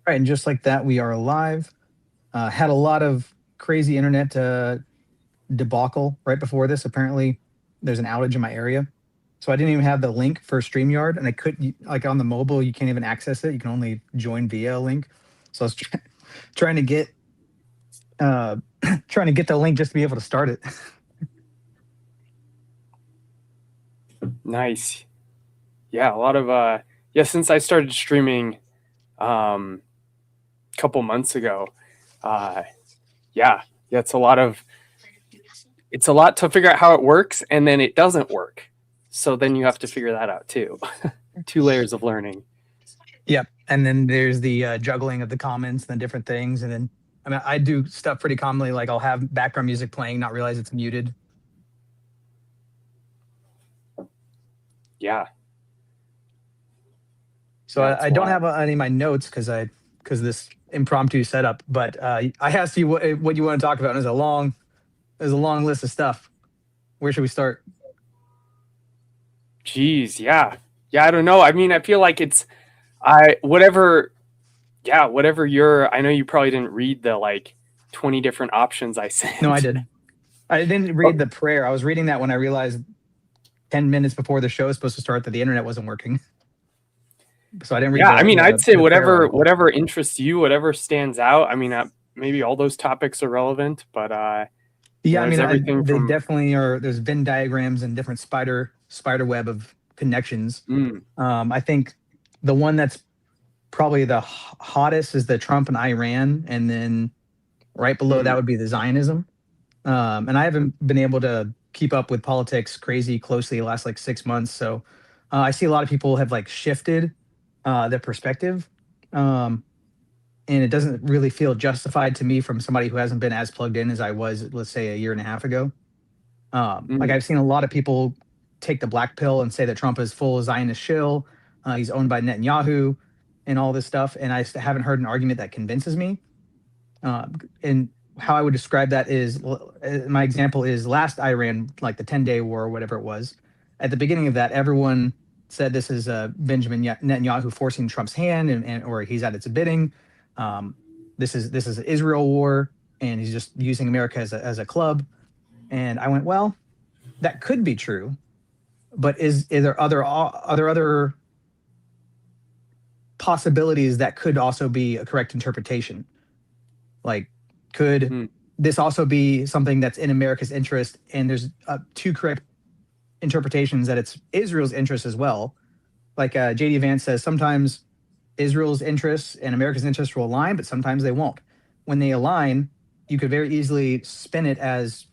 Right, and just like that, we are live. Had a lot of crazy internet debacle right before this. Apparently, there's an outage in my area, so I didn't even have the link for StreamYard, and I couldn't like on the mobile. You can't even access it. You can only join via a link. So I was trying to get uh, trying to get the link just to be able to start it. Nice. Yeah, a lot of yeah, since I started streaming a couple months ago, uh yeah, yeah, it's a lot to figure out how it works, and then it doesn't work. So then you have to figure that out too. Two layers of learning. Yep, and then there's the juggling of the comments and the different things, and then I mean I do stuff pretty commonly. Like I'll have background music playing, not realize it's muted. Yeah. So Yeah, I it's don't wild. have any of my notes because this impromptu setup. But I asked you what you want to talk about. And there's a long list of stuff. Where should we start? Jeez, yeah. Yeah, I don't know. I mean, I feel like it's I whatever yeah, whatever your I know you probably didn't read the like 20 different options I No, I sent. did. I didn't read the prayer. I was reading that when I realized 10 minutes before the show was supposed to start that the internet wasn't working. So I didn't read Yeah, I mean, I'd say the prayer article. whatever interests you, whatever stands out. I mean, maybe all those topics are relevant, but Yeah, I there's mean, everything they from definitely are. There's Venn diagrams and different spider web of connections. mm, I think the one that's probably the hottest is the Trump and Iran, and then right below that mhm, would be the Zionism. And I haven't been able to keep up with politics crazy closely the last like 6 months, so I see a lot of people have like shifted their perspective, um, and it doesn't really feel justified to me from somebody who hasn't been as plugged in as I was, let's say, a year and a half ago. Like mm. I've seen a lot of people take the black pill and say that Trump is full Zionist shill. He's owned by Netanyahu and all this stuff. And haven't heard an argument that convinces me. And how I would describe that is my example is last Iran, like the 10-day war or whatever it was. At the beginning of that, everyone said this is Benjamin Netanyahu forcing Trump's hand and or he's at its bidding. Um, this is an Israel war and he's just using America as a club. And I went, well, that could be true, but is there other possibilities that could also be a correct interpretation? Like, could Mm. this also be something that's in America's interest? And there's two correct interpretations that it's Israel's interest as well. Like JD Vance says, sometimes Israel's interests and America's interests will align, but sometimes they won't. When they align, you could very easily spin it as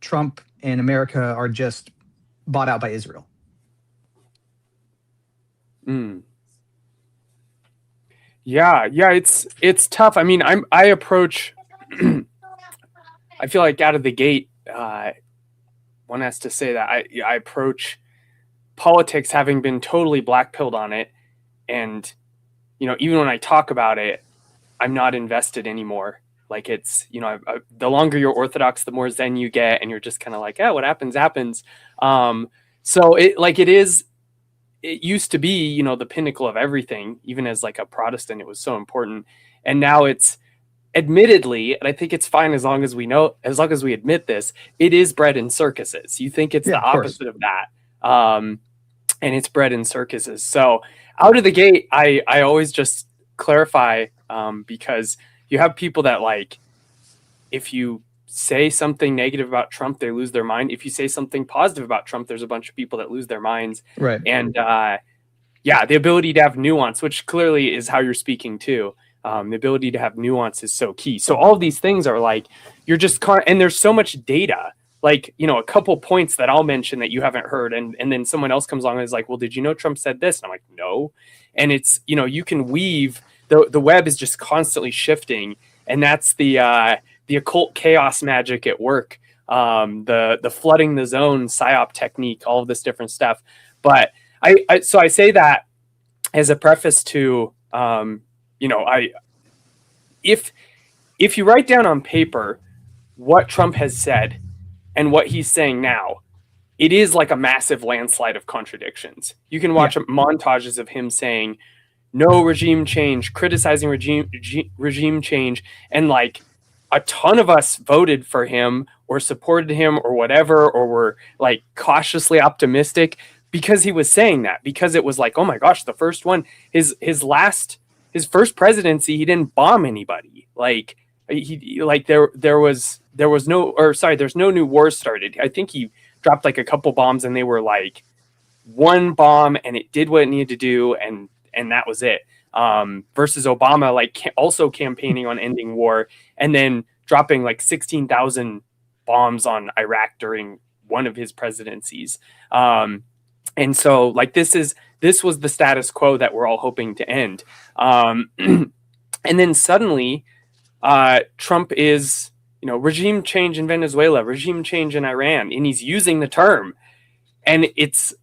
Trump and America are just bought out by Israel. Mm. Yeah, yeah, it's tough. I mean, I approach I feel like out of the gate one has to say that I approach politics having been totally black pilled on it, and even when I talk about it, I'm not invested anymore. Like it's, the longer you're orthodox, the more zen you get, and you're just kind of like, yeah, what happens happens. So it used to be, the pinnacle of everything. Even as like a Protestant, it was so important, and now it's admittedly, and I think it's fine as long as we admit this, it is bred in circuses. You think it's Yeah, the of course. opposite of that, and it's bred in circuses. So out of the gate, I always just clarify, because you have people that like, if you say something negative about Trump, they lose their mind. If you say something positive about Trump, there's a bunch of people that lose their minds. Right. And yeah, the ability to have nuance, which clearly is how you're speaking too. The ability to have nuance is so key. So all of these things are like, and there's so much data, like, a couple points that I'll mention that you haven't heard. And then someone else comes along and is like, well, did you know Trump said this? And I'm like, no. And it's, you can weave, the web is just constantly shifting. And that's the occult chaos magic at work. The flooding the zone psyop technique, all of this different stuff. But so I say that as a preface to, if you write down on paper what Trump has said and what he's saying now, it is like a massive landslide of contradictions. You can Yeah. watch montages of him saying, no regime change, criticizing regime change, and like a ton of us voted for him or supported him or whatever, or were like cautiously optimistic because he was saying that, because it was like, oh my gosh, the first one, his first presidency, he didn't bomb anybody. Like he like there was no, or sorry, there's no new wars started. I think he dropped like a couple bombs and they were like one bomb and it did what it needed to do, and that was it. Versus Obama, like also campaigning on ending war and then dropping like 16,000 bombs on Iraq during one of his presidencies. And so like this was the status quo that we're all hoping to end. And then suddenly Trump is, regime change in Venezuela, regime change in Iran, and he's using the term. And it's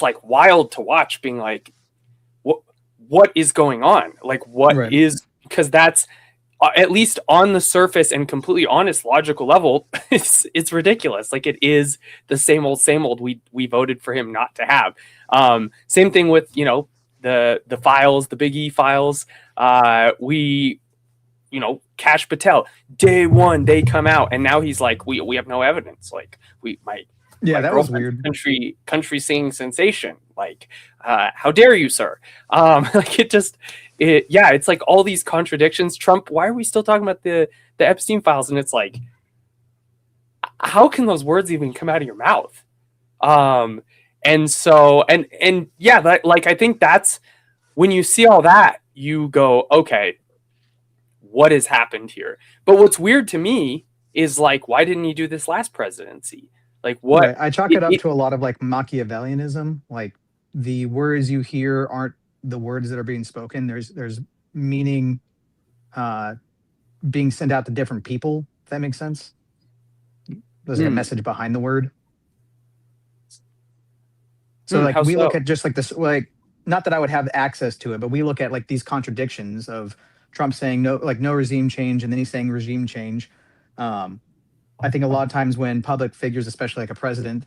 like wild to watch, being like, what is going on? Like, what Right. is, because that's at least on the surface and completely honest logical level, it's ridiculous. Like, it is the same old we voted for him not to have. Same thing with, the files, the Big E files. Kash Patel, day one, they come out, and now he's like, we have no evidence. Like, my That was weird. Country singing sensation. Like, how dare you, sir? Like it's like all these contradictions. Trump, why are we still talking about the Epstein files? And it's like, how can those words even come out of your mouth? And so, and yeah, like, I think that's when you see all that, you go, okay, what has happened here? But what's weird to me is like, why didn't he do this last presidency? Like, what? Right. I chalk it up to a lot of like Machiavellianism. Like the words you hear aren't the words that are being spoken. There's meaning being sent out to different people, if that makes sense. There's like a message behind the word. So like we look at just like this, like, not that I would have access to it, but we look at like these contradictions of Trump saying no regime change, and then he's saying regime change. I think a lot of times when public figures, especially like a president,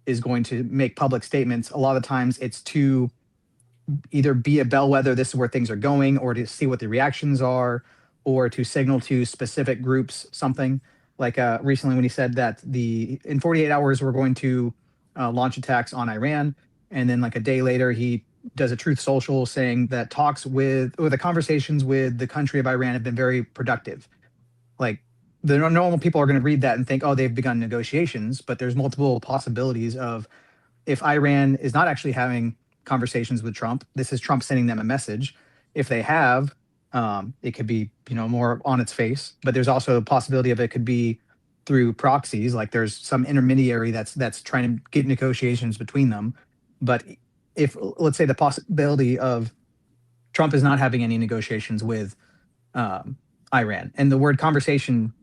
is going to make public statements, a lot of times it's to either be a bellwether, this is where things are going, or to see what the reactions are, or to signal to specific groups something. Like recently when he said that in 48 hours we're going to launch attacks on Iran, and then like a day later he does a Truth Social saying that the conversations with the country of Iran have been very productive. Like, the normal people are going to read that and think, oh, they've begun negotiations, but there's multiple possibilities of, if Iran is not actually having conversations with Trump, this is Trump sending them a message. If they have, it could be, more on its face, but there's also a possibility of it could be through proxies, like there's some intermediary that's trying to get negotiations between them. But if, let's say, the possibility of Trump is not having any negotiations with Iran, and the word conversation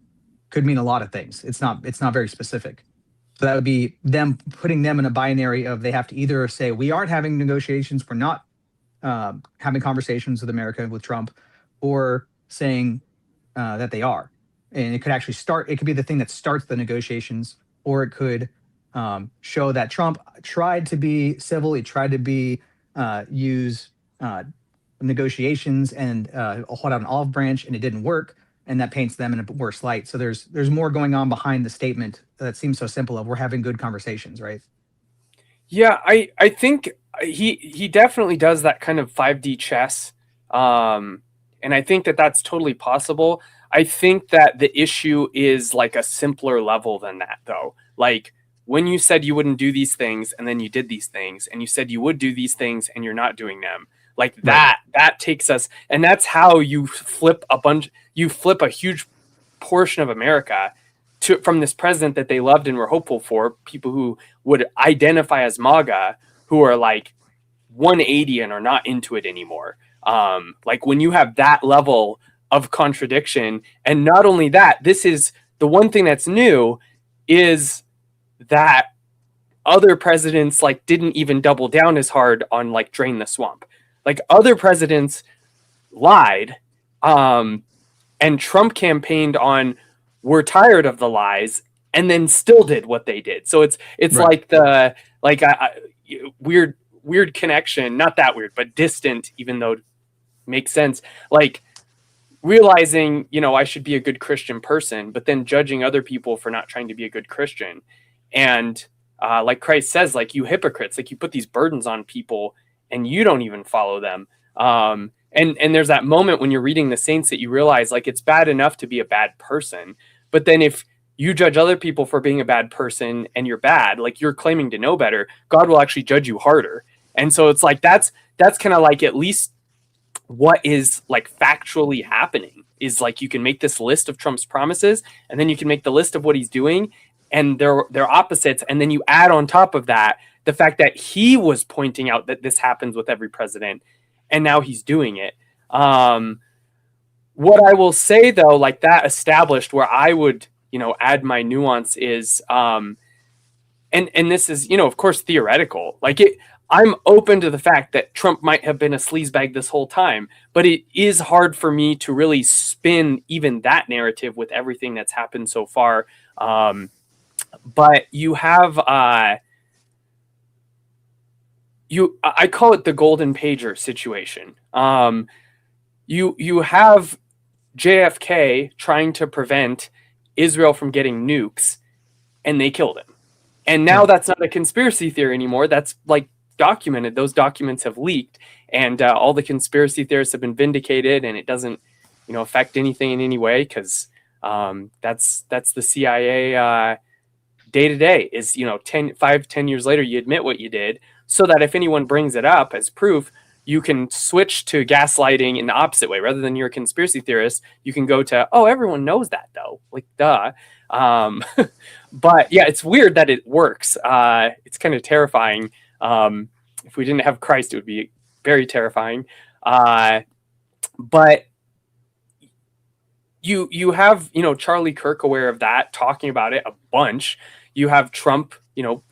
could mean a lot of things. It's not very specific. So that would be them putting them in a binary of, they have to either say we aren't having negotiations, we're not having conversations with America with Trump, or saying that they are. And it could actually it could be the thing that starts the negotiations, or it could show that Trump tried to be civil, he tried to use negotiations and hold out an olive branch, and it didn't work, and that paints them in a worse light. So there's more going on behind the statement that seems so simple of, we're having good conversations, right? Yeah, I think he definitely does that kind of 5D chess, and I think that that's totally possible. I think that the issue is like a simpler level than that, though. Like, when you said you wouldn't do these things and then you did these things, and you said you would do these things and you're not doing them, like that takes us, and that's how you flip a huge portion of America from this president that they loved and were hopeful for, people who would identify as MAGA, who are like 180 and are not into it anymore. Like, when you have that level of contradiction, and not only that, this is the one thing that's new, is that other presidents like didn't even double down as hard on like drain the swamp. Like, other presidents lied, and Trump campaigned on, we're tired of the lies, and then still did what they did. So it's right. Like weird connection, not that weird, but distant, even though makes sense. Like realizing, I should be a good Christian person, but then judging other people for not trying to be a good Christian. And like Christ says, like, you hypocrites, like you put these burdens on people and you don't even follow them. And there's that moment when you're reading the saints that you realize, like, it's bad enough to be a bad person, but then if you judge other people for being a bad person and you're bad, like you're claiming to know better, God will actually judge you harder. And so it's like, that's kind of like at least what is like factually happening is like, you can make this list of Trump's promises and then you can make the list of what he's doing and they're opposites. And then you add on top of that, the fact that he was pointing out that this happens with every president and now he's doing it. What I will say though, like that established, where I would, add my nuance is, and this is, of course, theoretical. Like I'm open to the fact that Trump might have been a sleazebag this whole time, but it is hard for me to really spin even that narrative with everything that's happened so far. But you have, I call it the golden pager situation. You have JFK trying to prevent Israel from getting nukes, and they killed him. And now that's not a conspiracy theory anymore. That's like documented. Those documents have leaked, and all the conspiracy theorists have been vindicated, and it doesn't, affect anything in any way, because that's the CIA day to day. Is 10 years later, you admit what you did, so that if anyone brings it up as proof, you can switch to gaslighting in the opposite way. Rather than you're a conspiracy theorist, you can go to, oh, everyone knows that though, like duh. But yeah, it's weird that it works. It's kind of terrifying. If we didn't have Christ, it would be very terrifying. But you have, Charlie Kirk aware of that, talking about it a bunch. You have Trump,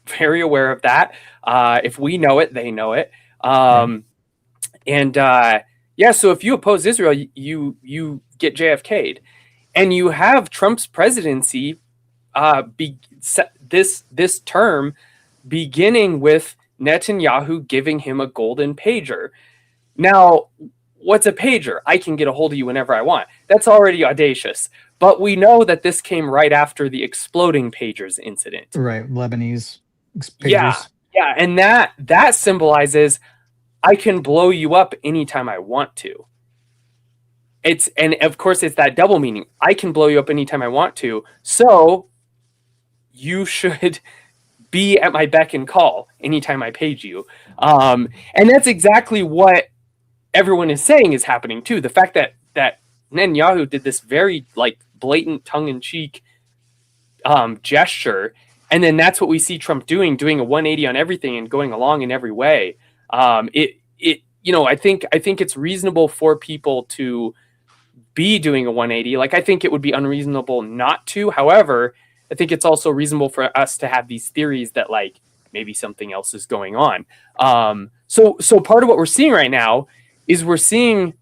very aware of that. If we know it, they know it. So if you oppose Israel, you get JFK'd. And you have Trump's presidency this term beginning with Netanyahu giving him a golden pager. Now, what's a pager? I can get a hold of you whenever I want. That's already audacious. But we know that this came right after the exploding pagers incident. Right, Lebanese pagers. Yeah, and that symbolizes I can blow you up anytime I want to. And of course it's that double meaning. I can blow you up anytime I want to. So you should be at my beck and call anytime I page you. And that's exactly what everyone is saying is happening too. The fact that Netanyahu did this very like blatant tongue-in-cheek gesture, and then that's what we see Trump doing a 180 on everything and going along in every way. I think it's reasonable for people to be doing a 180. Like, I think it would be unreasonable not to. However, I think it's also reasonable for us to have these theories that like maybe something else is going on. So part of what we're seeing right now is we're seeing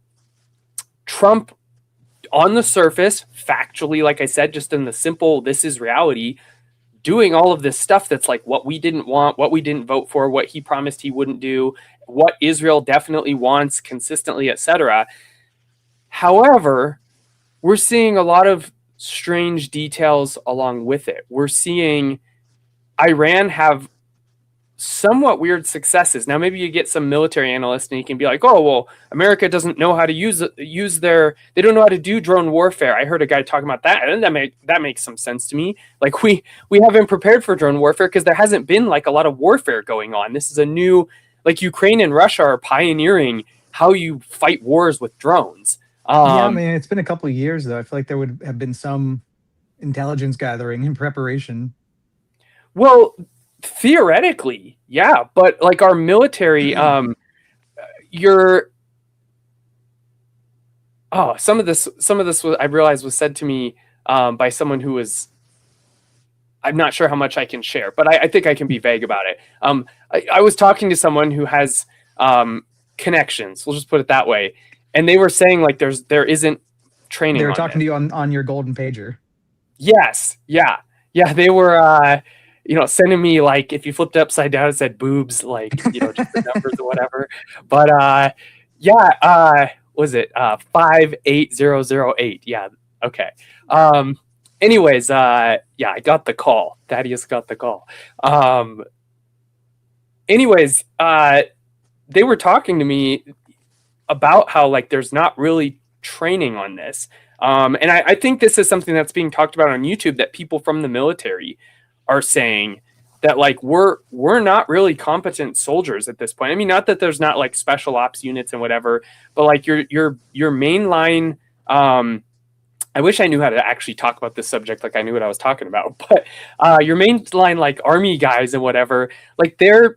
Trump on the surface, factually, like I said, just in the simple, this is reality, doing all of this stuff that's like what we didn't want, what we didn't vote for, what he promised he wouldn't do, what Israel definitely wants consistently, etc. However, we're seeing a lot of strange details along with it. We're seeing Iran have somewhat weird successes. Now, maybe you get some military analyst and he can be like, oh, well, America doesn't know how to they don't know how to do drone warfare. I heard a guy talking about that, and that makes some sense to me. Like, we haven't prepared for drone warfare because there hasn't been like a lot of warfare going on. This is a new, like, Ukraine and Russia are pioneering how you fight wars with drones. Yeah, I mean, it's been a couple of years though. I feel like there would have been some intelligence gathering in preparation. Well, theoretically, yeah, but like our military, some of this was, I realized, was said to me by someone who was, I'm not sure how much I can share, but I think I can be vague about it. I was talking to someone who has connections, we'll just put it that way, and they were saying like there isn't training. They were talking to you on your golden pager. Yes, yeah, they were. Sending me like, if you flipped it upside down, it said boobs, like, just the numbers or whatever. But was it 58008? Yeah. Okay. Anyways, yeah, I got the call. Thaddeus got the call. Anyways, they were talking to me about how like there's not really training on this. And I think this is something that's being talked about on YouTube, that people from the military are saying that like we're not really competent soldiers at this point. I mean, not that there's not like special ops units and whatever, but like your mainline. I wish I knew how to actually talk about this subject, like I knew what I was talking about. But your mainline like army guys and whatever, like they're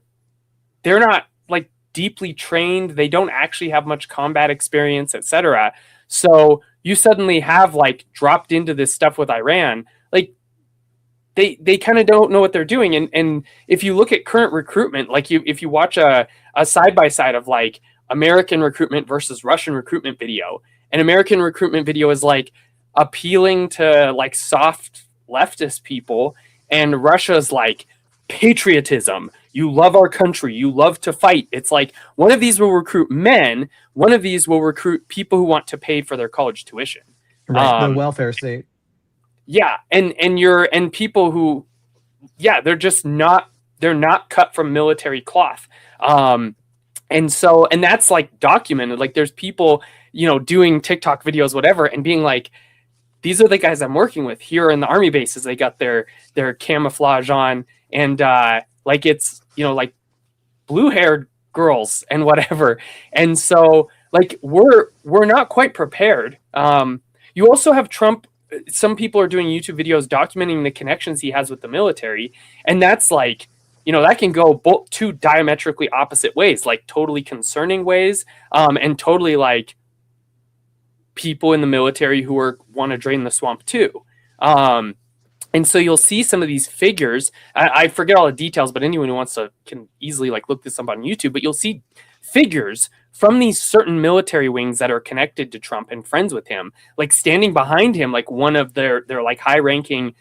not like deeply trained. They don't actually have much combat experience, etc. So you suddenly have like dropped into this stuff with Iran, like they kind of don't know what they're doing. And if you look at current recruitment, like if you watch a side by side of like American recruitment versus Russian recruitment video, an American recruitment video is like appealing to like soft leftist people, and Russia's like patriotism. You love our country. You love to fight. It's like one of these will recruit men. One of these will recruit people who want to pay for their college tuition. Right, the welfare state. Yeah, and people who, yeah, they're not cut from military cloth. And that's like documented. Like there's people, doing TikTok videos, whatever, and being like, these are the guys I'm working with here in the army bases. They got their camouflage on, and like it's like blue-haired girls and whatever. And so like we're not quite prepared. You also have Trump. Some people are doing YouTube videos documenting the connections he has with the military, and that's like, that can go both two diametrically opposite ways, like totally concerning ways, and totally like people in the military who want to drain the swamp too. And so you'll see some of these figures. I forget all the details, but anyone who wants to can easily like look this up on YouTube. But you'll see figures from these certain military wings that are connected to Trump and friends with him, like standing behind him, like one of their like high-ranking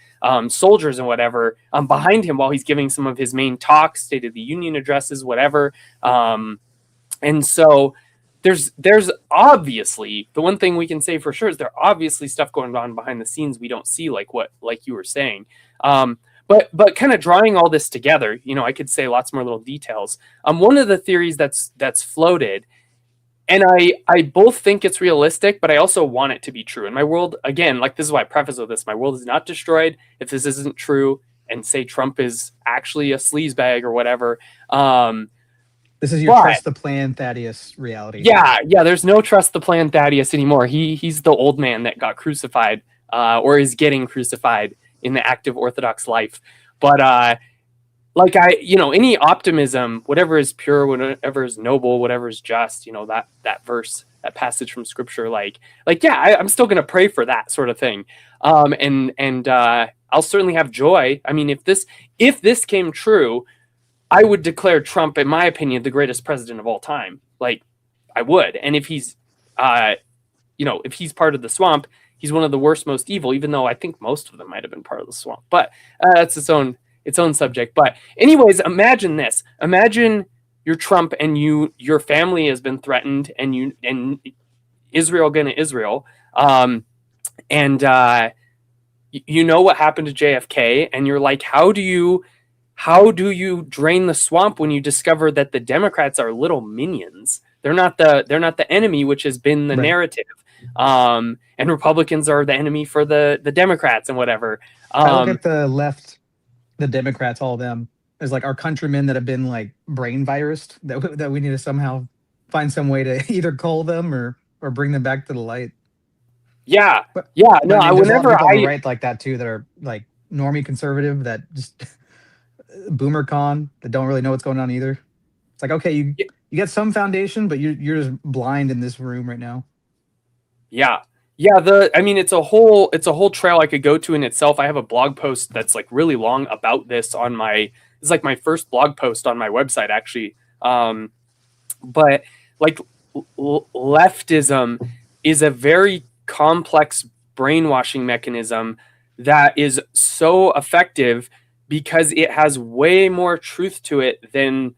soldiers and whatever, behind him while he's giving some of his main talks, State of the Union addresses, whatever. And so there's obviously, the one thing we can say for sure is there obviously stuff going on behind the scenes we don't see, like you were saying. But kind of drawing all this together, I could say lots more little details. One of the theories that's floated, and I both think it's realistic, but I also want it to be true. In my world, again, like this is why I preface with this, my world is not destroyed if this isn't true, and say Trump is actually a sleazebag or whatever. This is your trust the plan Thaddeus reality. Yeah, there's no trust the plan Thaddeus anymore. He's the old man that got crucified, or is getting crucified in the active Orthodox life. But like any optimism, whatever is pure, whatever is noble, whatever is just, that verse, that passage from Scripture, I'm still gonna pray for that sort of thing. And I'll certainly have joy. I mean, if this came true, I would declare Trump, in my opinion, the greatest president of all time. Like, I would. And if he's, if he's part of the swamp, he's one of the worst, most evil, even though I think most of them might have been part of the swamp. But that's its own subject. But anyways, imagine this. Imagine you're Trump and your family has been threatened, and Israel gonna Israel. And you know what happened to JFK, and you're like, how do you drain the swamp when you discover that the Democrats are little minions? They're not the enemy, which has been the narrative. And Republicans are the enemy for the Democrats and whatever. I look at the left, the Democrats, all of them, as like our countrymen that have been like brain virused, that we need to somehow find some way to either cull them or bring them back to the light. Yeah. But, yeah. No, I mean, whenever on the right like that too, that are like normie conservative, that just boomer con, that don't really know what's going on either. It's like, okay, you got some foundation, but you're just blind in this room right now. Yeah. It's a whole trail I could go to in itself. I have a blog post that's like really long about this it's like my first blog post on my website, actually. But like leftism is a very complex brainwashing mechanism that is so effective because it has way more truth to it than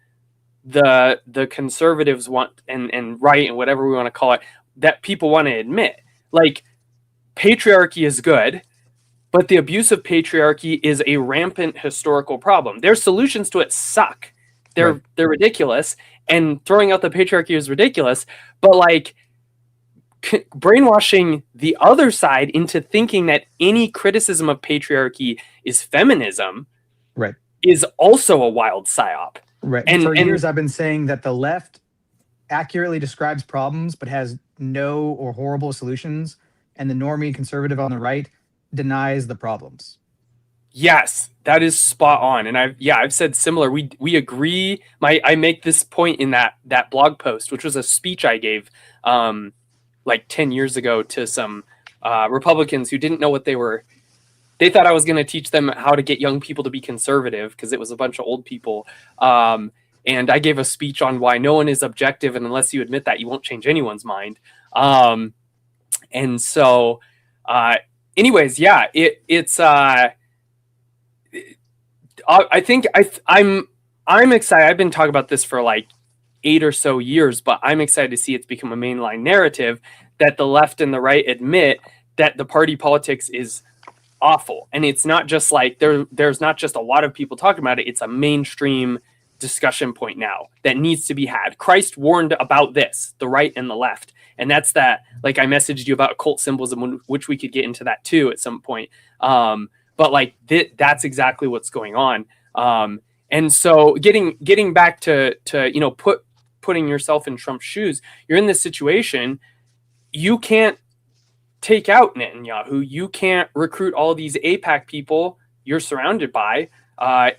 the conservatives want, and right, and whatever we want to call it, that people want to admit. Like, patriarchy is good, but the abuse of patriarchy is a rampant historical problem. Their solutions to it suck. They're ridiculous, and throwing out the patriarchy is ridiculous. But like, brainwashing the other side into thinking that any criticism of patriarchy is feminism, right, is also a wild psyop. right. And for years, I've been saying that the left accurately describes problems but has no or horrible solutions, and the normie conservative on the right denies the problems. Yes, that is spot on. And I've said similar. We agree. I make this point in that blog post, which was a speech I gave like 10 years ago to some Republicans who didn't know what they were. They thought I was going to teach them how to get young people to be conservative, because it was a bunch of old people. And I gave a speech on why no one is objective, and unless you admit that, you won't change anyone's mind. And so, anyways, yeah, it's. I think I'm excited. I've been talking about this for like 8 or so years, but I'm excited to see it's become a mainline narrative that the left and the right admit that the party politics is awful. And it's not just like there's not just a lot of people talking about it. It's a mainstream discussion point now that needs to be had. Christ warned about this, the right and the left. And that's that, like I messaged you about occult symbolism, which we could get into that too at some point. But like that's exactly what's going on. And so getting back to putting yourself in Trump's shoes, you're in this situation. You can't take out Netanyahu. You can't recruit all these AIPAC people you're surrounded by,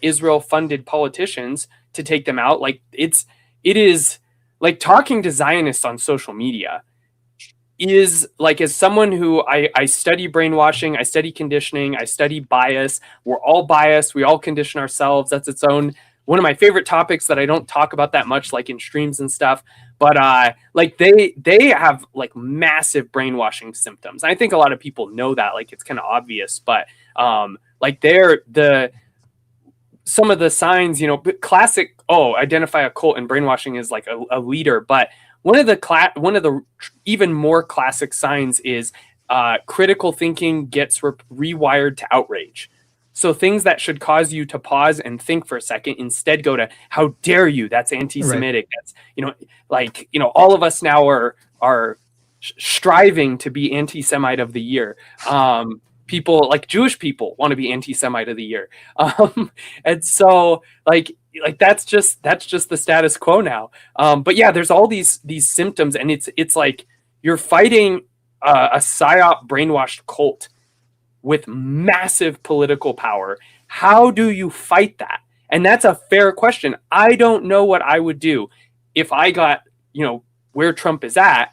Israel-funded politicians, to take them out. Like it is like talking to Zionists on social media is like, as someone who I study brainwashing, I study conditioning, I study bias. We're all biased. We all condition ourselves. That's its own one of my favorite topics that I don't talk about that much, like in streams and stuff. But like they have like massive brainwashing symptoms. I think a lot of people know that, like it's kind of obvious, but like some of the signs, classic, identify a cult and brainwashing is like a leader. But one of the even more classic signs is critical thinking gets rewired to outrage. So things that should cause you to pause and think for a second instead go to, how dare you? That's anti-Semitic. Right. That's, all of us now are striving to be anti-Semite of the year. People like Jewish people want to be anti-Semite of the year. And so like that's just the status quo now. But yeah, there's all these symptoms, and it's like you're fighting a psyop brainwashed cult with massive political power. How do you fight that? And that's a fair question. I don't know what I would do if I got, where Trump is at,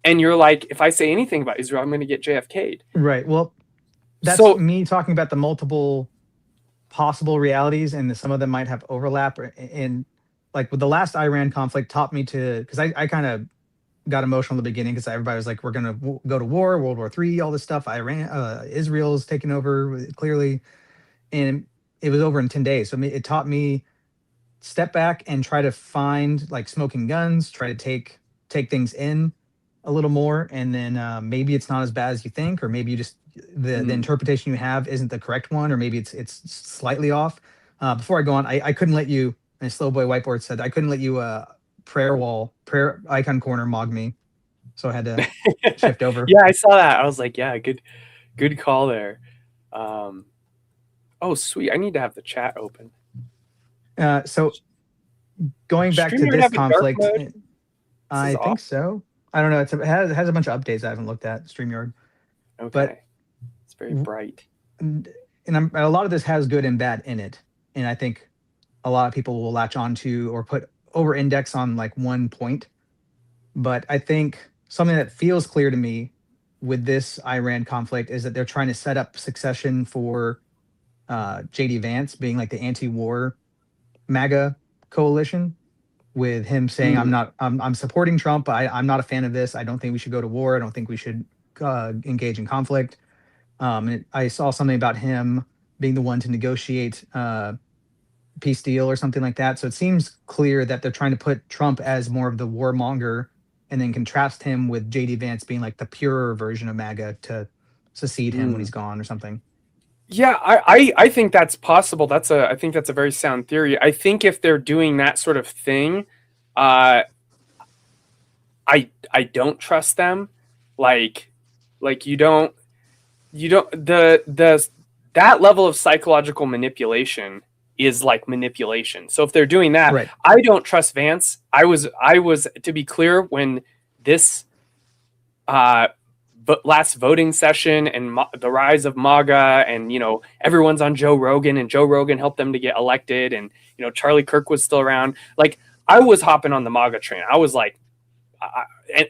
and you're like, if I say anything about Israel, I'm going to get JFK'd. Right. Well, that's me talking about the multiple possible realities, and some of them might have overlap. And like with the last Iran conflict taught me to, because I kind of got emotional in the beginning, because everybody was like, we're going to go to war, World War III, all this stuff. Israel's taken over clearly. And it was over in 10 days. So it taught me step back and try to find like smoking guns, try to take things in a little more. And then maybe it's not as bad as you think, or maybe you just, the interpretation you have isn't the correct one, or maybe it's slightly off. Before I go on, I couldn't let you, and Slow Boy Whiteboard said, I couldn't let you prayer icon corner mog me, so I had to shift over. Yeah, I saw that. I was like, yeah, good call there. Oh sweet, I need to have the chat open. So going back to this conflict, I think so. I don't know. It has a bunch of updates I haven't looked at, StreamYard. Okay, but it's very bright, and a lot of this has good and bad in it, and I think a lot of people will latch on to or put over index on like one point. But I think something that feels clear to me with this Iran conflict is that they're trying to set up succession for JD Vance being like the anti-war MAGA coalition, with him saying, I'm supporting Trump, but I'm not a fan of this. I don't think we should go to war. I don't think we should engage in conflict. I saw something about him being the one to negotiate peace deal or something like that. So it seems clear that they're trying to put Trump as more of the warmonger and then contrast him with JD Vance being like the purer version of MAGA to succeed him when he's gone or something. Yeah, I think that's possible. I think that's a very sound theory. I think if they're doing that sort of thing, I don't trust them. Like you don't the that level of psychological manipulation is like manipulation. So if they're doing that, Right. I don't trust Vance. I was, to be clear, when this last voting session and the rise of MAGA, and everyone's on Joe Rogan, and Joe Rogan helped them to get elected, and Charlie Kirk was still around. Like, I was hopping on the MAGA train. I was like,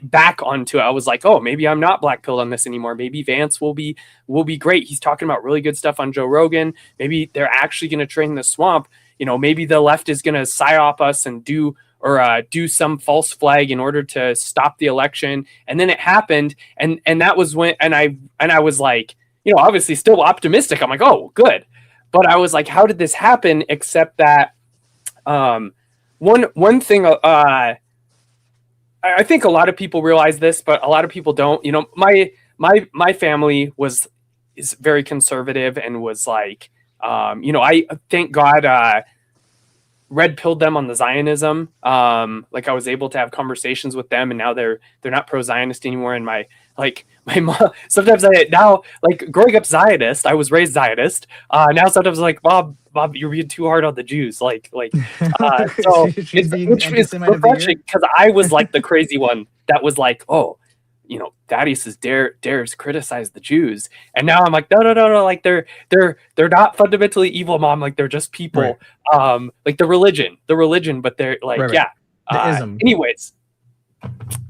back onto it. I was like, oh, maybe I'm not black pilled on this anymore. Maybe Vance will be great. He's talking about really good stuff on Joe Rogan. Maybe they're actually going to drain the swamp. Maybe the left is going to psyop us and do some false flag in order to stop the election. And then it happened, and that was when, and I was like, obviously still optimistic. I'm like, oh, good. But I was like, how did this happen? Except that one thing I think a lot of people realize this, but a lot of people don't. My family is very conservative and was like, I thank God red pilled them on the Zionism. Like, I was able to have conversations with them, and now they're not pro-Zionist anymore. And my mom, sometimes growing up Zionist, I was raised Zionist. Now sometimes I'm like, Bob, you're being too hard on the Jews. So which is refreshing, because I was like the crazy one that was like, oh, Thaddeus dares criticize the Jews, and now I'm like, no, like they're not fundamentally evil, Mom. Like, they're just people, right. Like the religion, but they're like, right. Yeah. The ism. Anyways,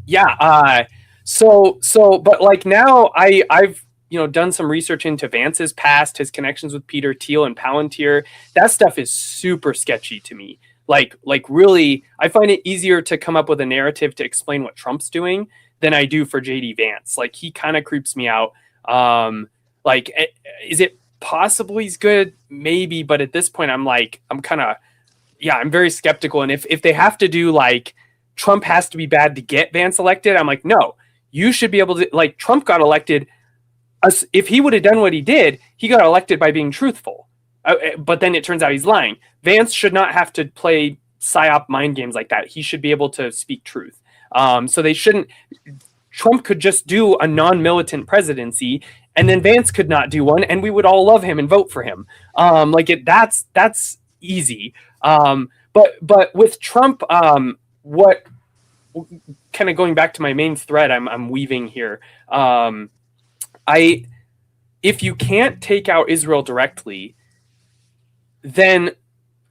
yeah. So, but like now I've done some research into Vance's past, his connections with Peter Thiel and Palantir. That stuff is super sketchy to me. Like really, I find it easier to come up with a narrative to explain what Trump's doing than I do for JD Vance. Like, he kind of creeps me out. Like, is it possible he's good? Maybe, but at this point, I'm very skeptical. And if they have to do like Trump has to be bad to get Vance elected, I'm like, no, you should be able to. Like, Trump got elected. If he would have done what he did, he got elected by being truthful. But then it turns out he's lying. Vance should not have to play psyop mind games like that. He should be able to speak truth. So they shouldn't. Trump could just do a non-militant presidency, and then Vance could not do one, and we would all love him and vote for him. That's easy. But with Trump, what kind of going back to my main thread I'm weaving here. If you can't take out Israel directly, then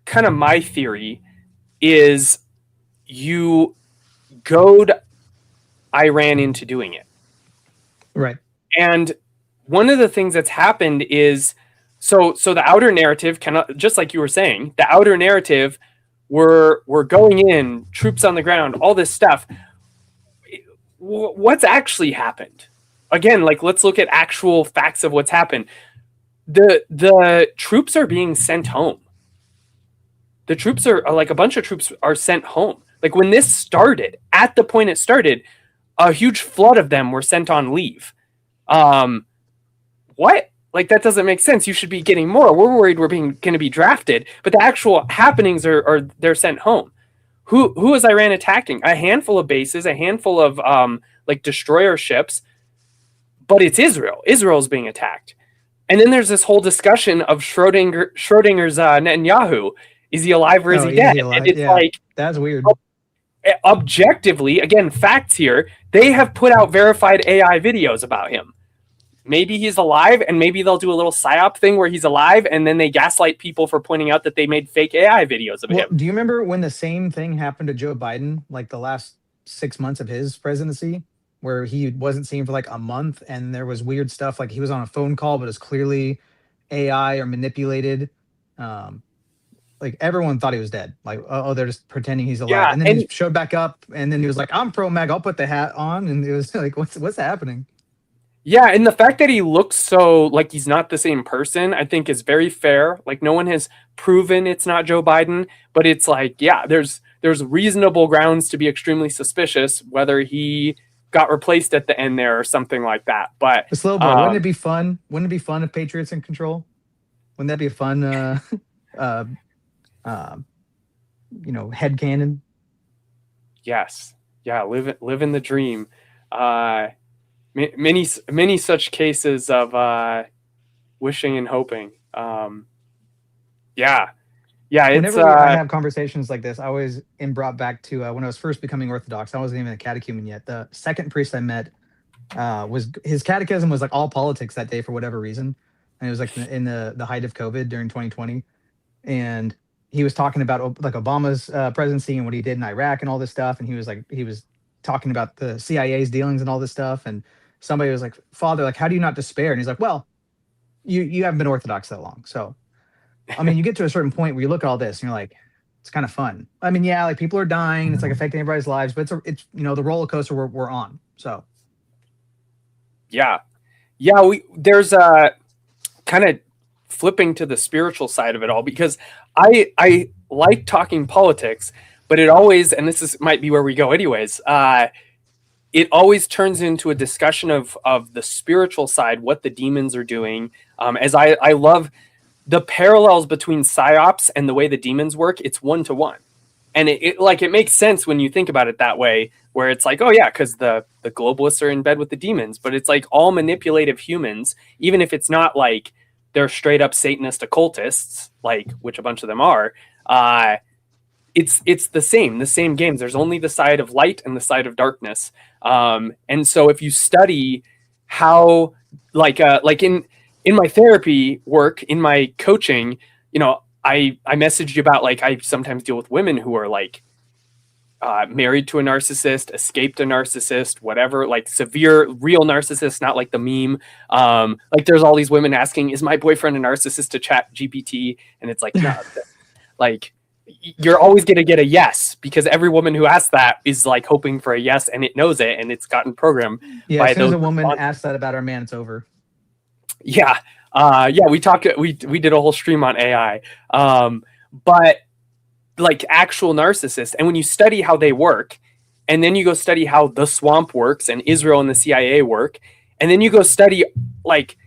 kind of my theory is you goad Iran into doing it. Right. And one of the things that's happened is, so the outer narrative, just like you were saying, the outer narrative, we're going in, troops on the ground, all this stuff. What's actually happened? Again, like, let's look at actual facts of what's happened. The troops are being sent home. The troops are like, a bunch of troops are sent home. Like, when this started, at the point it started, a huge flood of them were sent on leave. What? Like, that doesn't make sense. You should be getting more. We're worried we're going to be drafted, but the actual happenings are they're sent home. Who is Iran attacking? A handful of bases, a handful of like destroyer ships, but it's Israel. Israel's being attacked. And then there's this whole discussion of Schrodinger's Netanyahu. Is he alive or is he dead? And it's like, that's weird. Objectively, again, facts here, they have put out verified AI videos about him. Maybe he's alive, and maybe they'll do a little psyop thing where he's alive, and then they gaslight people for pointing out that they made fake AI videos of him. Do you remember when the same thing happened to Joe Biden, like the last 6 months of his presidency, where he wasn't seen for like a month, and there was weird stuff, like he was on a phone call, but it was clearly AI or manipulated. Like, everyone thought he was dead. Like, oh, they're just pretending he's alive. Yeah, and then he showed back up, and then he was like, I'm pro mag, I'll put the hat on. And it was like, what's happening? Yeah, and the fact that he looks so like he's not the same person, I think is very fair. Like, no one has proven it's not Joe Biden, but it's like, yeah, there's there's reasonable grounds to be extremely suspicious whether he got replaced at the end there or something like that. But The slow boy, wouldn't it be fun? Wouldn't it be fun if Patriots in control? Wouldn't that be a fun, uh, uh, headcanon? yes, yeah, live in the dream. Many such cases of wishing and hoping. Yeah, it's Whenever I have conversations like this, I always am brought back to when I was first becoming Orthodox. I wasn't even a catechumen yet. The second priest I met was his catechism was like all politics that day for whatever reason, and it was like in the height of COVID during 2020, and he was talking about like Obama's presidency and what he did in Iraq and all this stuff, and he was talking about the CIA's dealings and all this stuff, and somebody was like, "Father, like, how do you not despair?" And he's like, "Well, you haven't been Orthodox that long, so." I mean, you get to a certain point where you look at all this and you're like, it's kind of fun. I mean, yeah, like people are dying, it's like affecting everybody's lives, but it's the roller coaster we're on. So yeah, there's a kind of flipping to the spiritual side of it all, because I like talking politics, but it always, and might be where we go anyways, it always turns into a discussion of the spiritual side, what the demons are doing. As I love the parallels between psyops and the way the demons work. It's 1-to-1, and it makes sense when you think about it that way, where it's like, oh yeah, because the globalists are in bed with the demons, but it's like all manipulative humans, even if it's not like they're straight up Satanist occultists, like which a bunch of them are. It's the same games. There's only the side of light and the side of darkness, and so if you study how, like in my therapy work, in my coaching, I messaged you about, like, I sometimes deal with women who are like married to a narcissist, escaped a narcissist, whatever, like severe, real narcissist, not like the meme. Like there's all these women asking, is my boyfriend a narcissist, to Chat GPT? And it's like, no, like you're always going to get a yes, because every woman who asks that is like hoping for a yes, and it knows it, and it's gotten programmed. Yeah, as soon as a woman asks that about our man, it's over. Yeah. We did a whole stream on AI. But like actual narcissists, and when you study how they work, and then you go study how the swamp works and Israel and the CIA work, and then you go study like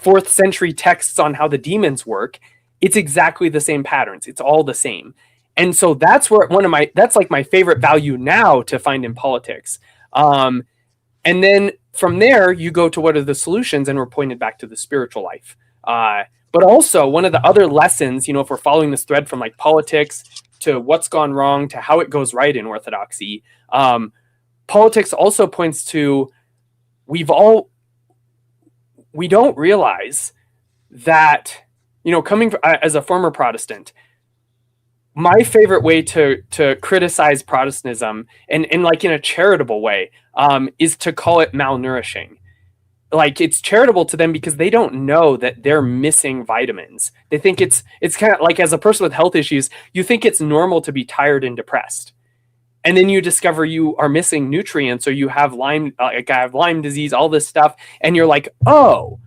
4th century texts on how the demons work, it's exactly the same patterns. It's all the same. And so that's where that's like my favorite value now to find in politics. And then from there, you go to what are the solutions, and we're pointed back to the spiritual life. But also, one of the other lessons, if we're following this thread from like politics to what's gone wrong to how it goes right in Orthodoxy, politics also points to we don't realize that, coming as a former Protestant, my favorite way to criticize Protestantism, and like in a charitable way, is to call it malnourishing. Like it's charitable to them because they don't know that they're missing vitamins. They think it's kind of like, as a person with health issues, you think it's normal to be tired and depressed. And then you discover you are missing nutrients, or you have Lyme, like I have Lyme disease, all this stuff. And you're like, oh,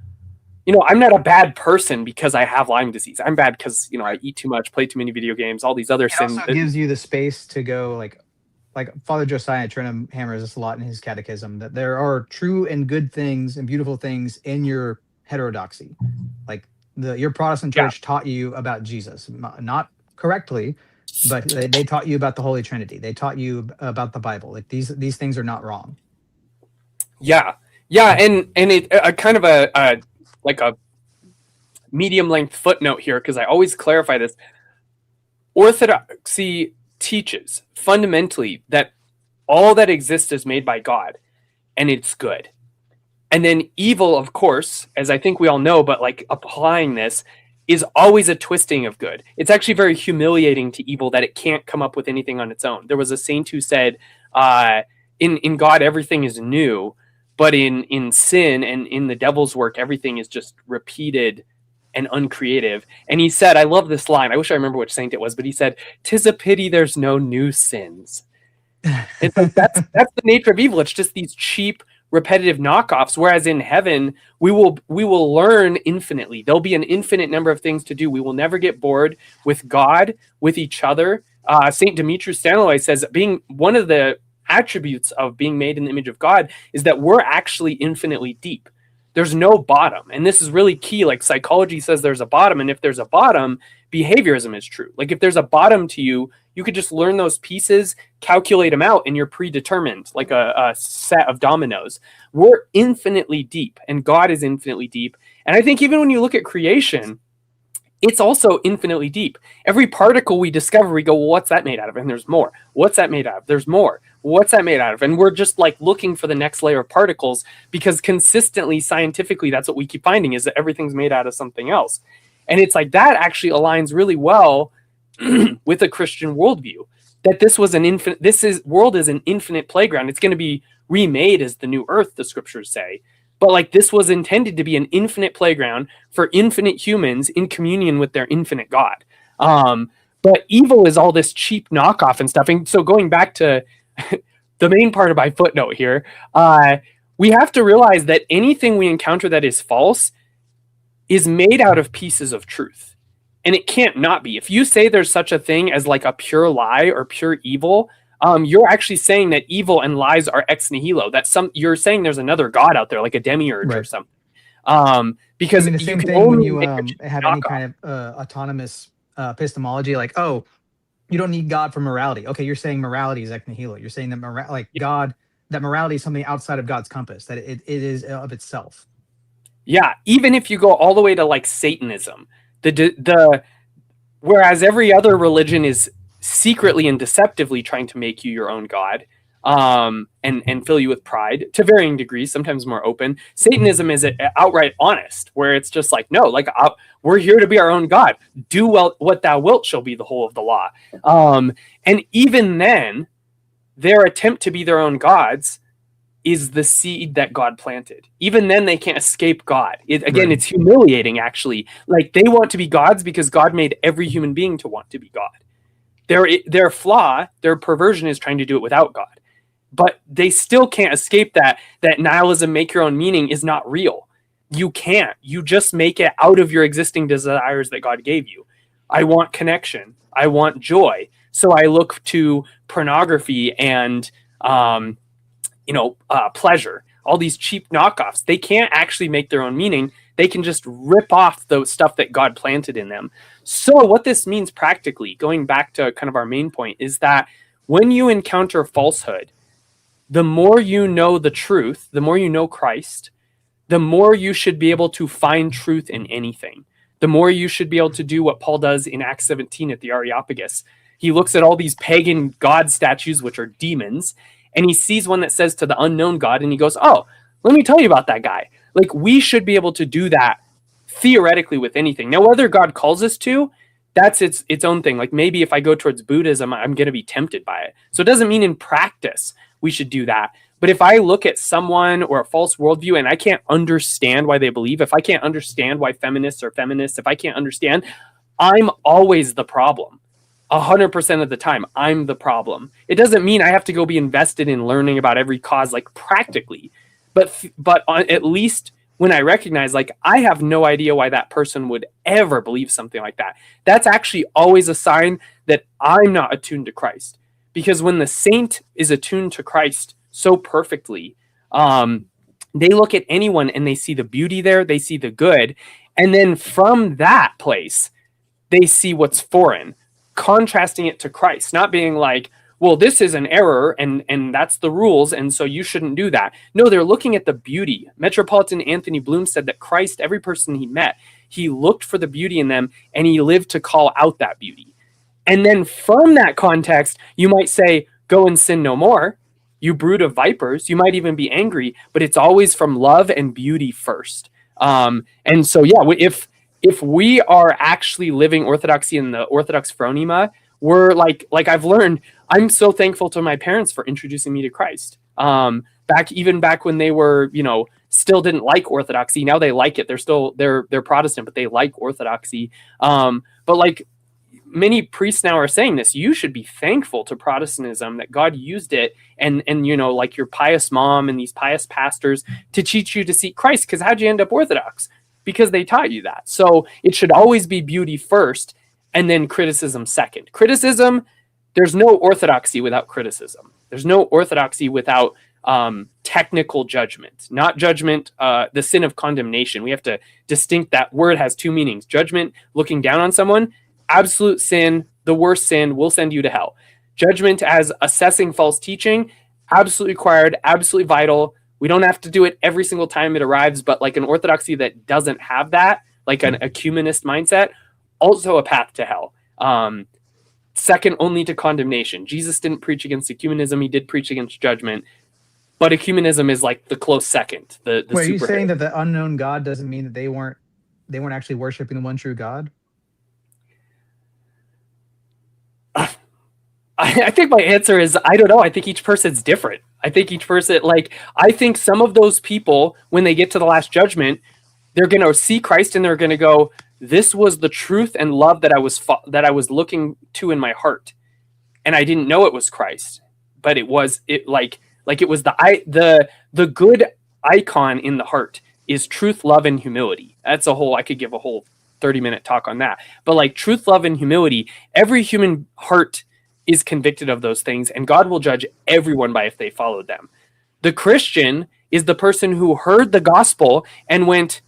I'm not a bad person because I have Lyme disease. I'm bad because, I eat too much, play too many video games, all these other sins. It also gives you the space to go like Father Josiah Trinum hammers this a lot in his catechism, that there are true and good things and beautiful things in your heterodoxy. Like your Protestant church taught you about Jesus, not correctly, but they taught you about the Holy Trinity. They taught you about the Bible. Like these things are not wrong. Yeah. And it kind of a medium length footnote here, because I always clarify this. Orthodoxy teaches fundamentally that all that exists is made by God, and it's good. And then evil, of course, as I think we all know, but like applying this, is always a twisting of good. It's actually very humiliating to evil that it can't come up with anything on its own. There was a saint who said, in God, everything is new, but in sin and in the devil's work, everything is just repeated and uncreative. And he said, I love this line. I wish I remember which saint it was, but he said, "'Tis a pity there's no new sins." It's like that's the nature of evil. It's just these cheap repetitive knockoffs, whereas in heaven we will learn infinitely. There'll be an infinite number of things to do. We will never get bored with God, with each other. Saint Demetrius Staniloae says being one of the attributes of being made in the image of God is that we're actually infinitely deep. There's no bottom. And this is really key. Like psychology says there's a bottom. And if there's a bottom, behaviorism is true. Like if there's a bottom to you, you could just learn those pieces, calculate them out, and you're predetermined, like a set of dominoes. We're infinitely deep, and God is infinitely deep. And I think even when you look at creation, it's also infinitely deep. Every particle we discover, we go, well, what's that made out of? And there's more. What's that made out of? There's more. What's that made out of? And we're just like looking for the next layer of particles, because consistently, scientifically, that's what we keep finding, is that everything's made out of something else. And it's like that actually aligns really well with a Christian worldview, that this was world is an infinite playground. It's going to be remade as the new earth, the scriptures say. But like this was intended to be an infinite playground for infinite humans in communion with their infinite God. But evil is all this cheap knockoff and stuff. And so going back to the main part of my footnote here, we have to realize that anything we encounter that is false is made out of pieces of truth. And it can't not be. If you say there's such a thing as like a pure lie or pure evil, you're actually saying that evil and lies are ex nihilo. You're saying there's another God out there, like a demiurge or something. Because I mean, the same thing when you have any kind of autonomous epistemology, like, oh, you don't need God for morality. Okay, you're saying morality is ex nihilo. You're saying that that morality is something outside of God's compass, that it is of itself. Yeah, even if you go all the way to like Satanism, whereas every other religion is secretly and deceptively trying to make you your own God, and fill you with pride to varying degrees, sometimes more open. Satanism is outright honest, where it's just like, no, like we're here to be our own God. Do well what thou wilt shall be the whole of the law. And even then, their attempt to be their own gods is the seed that God planted. Even then, they can't escape God. It's humiliating, actually. Like, they want to be gods because God made every human being to want to be God. Their flaw, their perversion is trying to do it without God. But they still can't escape that nihilism, make your own meaning, is not real. You can't. You just make it out of your existing desires that God gave you. I want connection. I want joy. So I look to pornography and pleasure, all these cheap knockoffs. They can't actually make their own meaning. They can just rip off the stuff that God planted in them. So what this means practically, going back to kind of our main point, is that when you encounter falsehood, the more you know the truth, the more you know Christ, the more you should be able to find truth in anything. The more you should be able to do what Paul does in Acts 17 at the Areopagus. He looks at all these pagan god statues, which are demons, and he sees one that says to the unknown God, and he goes, oh, let me tell you about that guy. Like, we should be able to do that theoretically with anything. Now, whether God calls us to, that's its own thing. Like, maybe if I go towards Buddhism, I'm going to be tempted by it. So it doesn't mean in practice we should do that. But if I look at someone or a false worldview and I can't understand why they believe, if I can't understand why feminists are feminists, if I can't understand, I'm always the problem. 100% of the time, I'm the problem. It doesn't mean I have to go be invested in learning about every cause, like practically. But at least when I recognize, like, I have no idea why that person would ever believe something like that. That's actually always a sign that I'm not attuned to Christ. Because when the saint is attuned to Christ so perfectly, they look at anyone and they see the beauty there, they see the good, and then from that place, they see what's foreign, contrasting it to Christ, not being like, well, this is an error and that's the rules, and so you shouldn't do that. No, they're looking at the beauty. Metropolitan Anthony Bloom said that Christ, every person he met, he looked for the beauty in them and he lived to call out that beauty. And then from that context, you might say, go and sin no more, you brood of vipers. You might even be angry, but it's always from love and beauty first. And so, yeah, if we are actually living orthodoxy in the Orthodox phronema, we're like I've learned, I'm so thankful to my parents for introducing me to Christ. Back when they were, still didn't like orthodoxy. Now they like it. They're Protestant, but they like orthodoxy. But like, many priests now are saying this. You should be thankful to Protestantism that God used it, and like your pious mom and these pious pastors to teach you to seek Christ. Because how'd you end up Orthodox? Because they taught you that. So it should always be beauty first, and then criticism second. Criticism, there's no orthodoxy without criticism. There's no orthodoxy without technical judgment, not judgment, the sin of condemnation. We have to distinct that word has two meanings. Judgment, looking down on someone, absolute sin, the worst sin will send you to hell. Judgment as assessing false teaching, absolutely required, absolutely vital. We don't have to do it every single time it arrives, but like an orthodoxy that doesn't have that, like an ecumenist mindset, also a path to hell. Second only to condemnation. Jesus didn't preach against ecumenism. He did preach against judgment. But ecumenism is like the close second. The Wait, are you saying that the unknown God doesn't mean that they weren't actually worshiping the one true God? I think my answer is, I don't know. I think each person's different. I think each person, I think some of those people, when they get to the last judgment, they're going to see Christ and they're going to go, this was the truth and love that I was looking to in my heart. And I didn't know it was Christ, but it was it was the good icon in the heart is truth, love, and humility. That's I could give a whole 30-minute talk on that. But truth, love, and humility, every human heart is convicted of those things, and God will judge everyone by if they followed them. The Christian is the person who heard the gospel and went,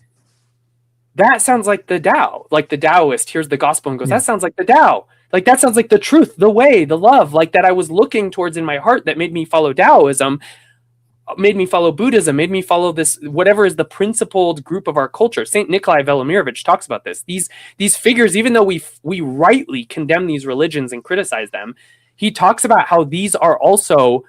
that sounds like the Tao. Like the Taoist hears the gospel and goes, that sounds like the Tao. Like that sounds like the truth, the way, the love, like that I was looking towards in my heart that made me follow Taoism, made me follow Buddhism, made me follow this, whatever is the principled group of our culture. Saint Nikolai Velimirovich talks about this. These figures, even though we rightly condemn these religions and criticize them, he talks about how these are also,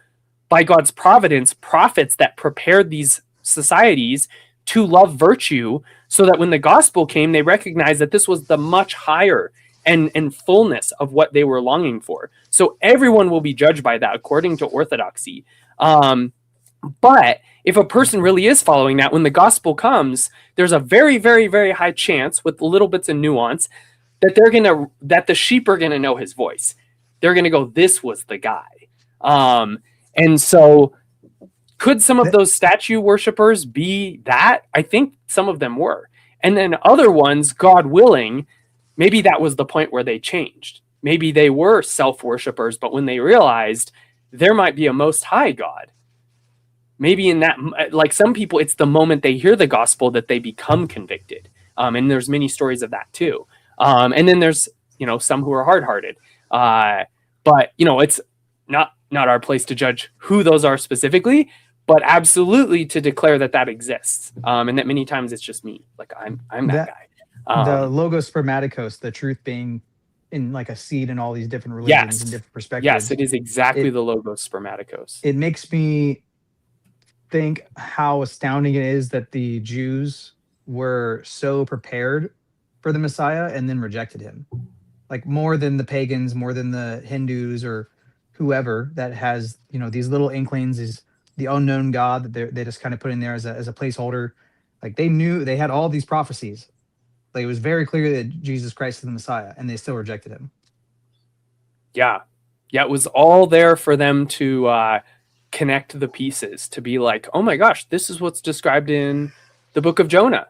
by God's providence, prophets that prepared these societies to love virtue, so that when the gospel came, they recognized that this was the much higher and fullness of what they were longing for. So everyone will be judged by that according to orthodoxy. But if a person really is following that, when the gospel comes, there's a very, very, very high chance, with little bits of nuance, that that the sheep are gonna know his voice. They're gonna go, this was the guy. And so could some of those statue worshipers be that? I think some of them were. And then other ones, God willing, maybe that was the point where they changed. Maybe they were self-worshipers, but when they realized there might be a most high God, maybe in that, like some people, it's the moment they hear the gospel that they become convicted. And there's many stories of that too. And then there's, some who are hard-hearted. But, it's not our place to judge who those are specifically, but absolutely to declare that exists. And that many times it's just me. Like I'm that guy. The logos spermaticos, the truth being in like a seed in all these different religions and different perspectives. Yes, it is exactly the logos spermaticos. It makes me think how astounding it is that the Jews were so prepared for the Messiah and then rejected him. Like more than the pagans, more than the Hindus or whoever that has, these little inklings, is the unknown God that they just kind of put in there as a placeholder. Like they knew, they had all these prophecies. Like it was very clear that Jesus Christ is the Messiah, and they still rejected him. Yeah. It was all there for them to connect the pieces, to be like, oh my gosh, this is what's described in the book of Jonah.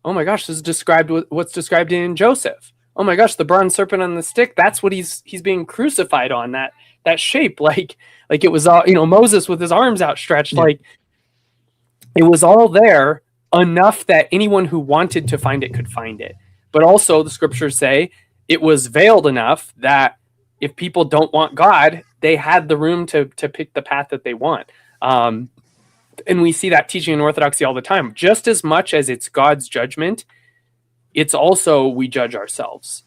Oh my gosh, this is described what's described in Joseph. Oh my gosh, the bronze serpent on the stick, that's what he's being crucified on, that shape, like it was all, Moses with his arms outstretched. Like it was all there enough that anyone who wanted to find it could find it. But also the scriptures say it was veiled enough that if people don't want God, they had the room to pick the path that they want. And we see that teaching in Orthodoxy all the time. Just as much as it's God's judgment, it's also we judge ourselves.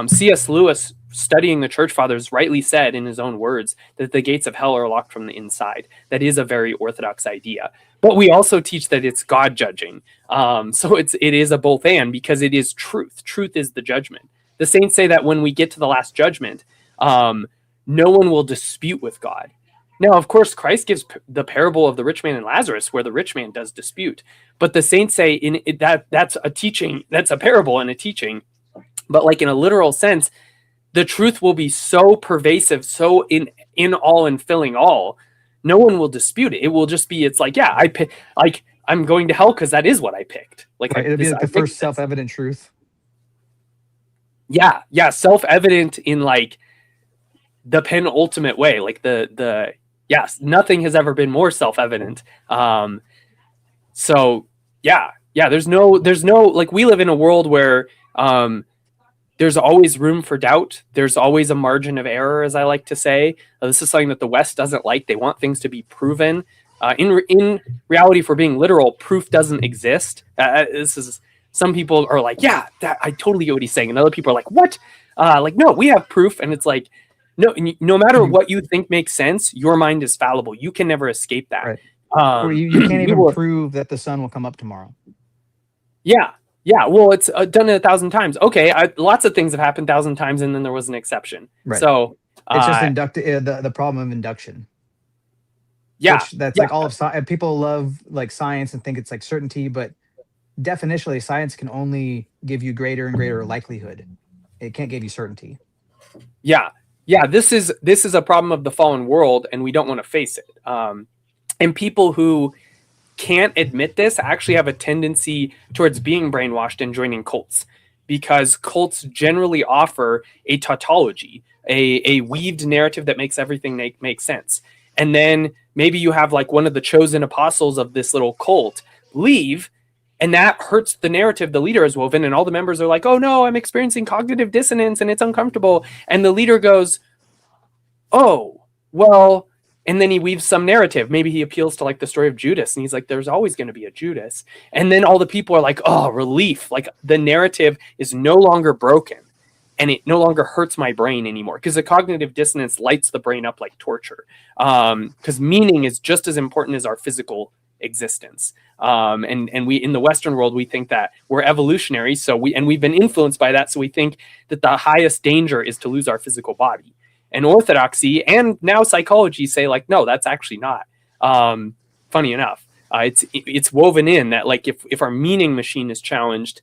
C.S. Lewis, studying the church fathers, rightly said in his own words that the gates of hell are locked from the inside. That is a very orthodox idea. But we also teach that it's God judging. So it is a both and, because it is truth. Truth is the judgment. The saints say that when we get to the last judgment, no one will dispute with God. Now, of course, Christ gives the parable of the rich man and Lazarus, where the rich man does dispute. But the saints say that's a teaching, that's a parable and a teaching. But like in a literal sense, the truth will be so pervasive, so in all and filling all, no one will dispute it. It will just be, it's like, yeah, I pick, like, I'm going to hell because that is what I picked. Like, Right. It'll be like I the first this. self-evident truth. Yeah, self-evident in like the penultimate way. Like the yes, nothing has ever been more self-evident. So there's no like, we live in a world where there's always room for doubt. There's always a margin of error, as I like to say. This is something that the West doesn't like. They want things to be proven. In reality, for being literal, proof doesn't exist. This is, some people are like, yeah, that, I totally get what he's saying. And other people are like, what? Like, no, we have proof. And it's like, no matter what you think makes sense, your mind is fallible. You can never escape that. Right. Or you can't even prove that the sun will come up tomorrow. Yeah. Well, it's done it 1,000 times. Okay, lots of things have happened 1,000 times, and then there was an exception. Right. So it's just the problem of induction. Yeah, that's like all of science. People love like science and think it's like certainty, but definitionally, science can only give you greater and greater likelihood. It can't give you certainty. Yeah. This is a problem of the fallen world, and we don't want to face it. And people who can't admit this actually have a tendency towards being brainwashed and joining cults, because cults generally offer a tautology, a weaved narrative that makes everything make sense. And then maybe you have like one of the chosen apostles of this little cult leave, and that hurts the narrative the leader has woven, and all the members are like, oh no, I'm experiencing cognitive dissonance and it's uncomfortable. And the leader goes, oh, well, and then he weaves some narrative. Maybe he appeals to like the story of Judas, and he's like, there's always going to be a Judas. And then all the people are like, oh, relief. Like, the narrative is no longer broken, and it no longer hurts my brain anymore, because the cognitive dissonance lights the brain up like torture. Because meaning is just as important as our physical existence. And we, in the Western world, we think that we're evolutionary. So we've been influenced by that. So we think that the highest danger is to lose our physical body. And orthodoxy and now psychology say like, no, that's actually not. Funny enough, it's woven in that, like, if our meaning machine is challenged,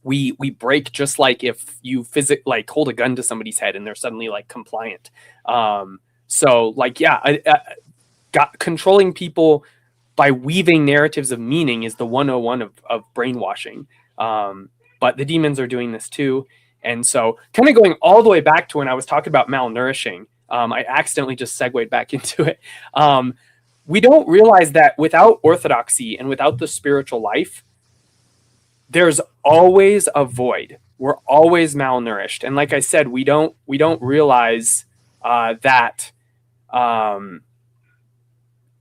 we break, just like if you like hold a gun to somebody's head and they're suddenly like compliant. So like, controlling people by weaving narratives of meaning is the 101 of brainwashing. But the demons are doing this too. And so, kind of going all the way back to when I was talking about malnourishing, I accidentally just segued back into it. We don't realize that without orthodoxy and without the spiritual life, there's always a void. We're always malnourished. And like I said, we don't realize that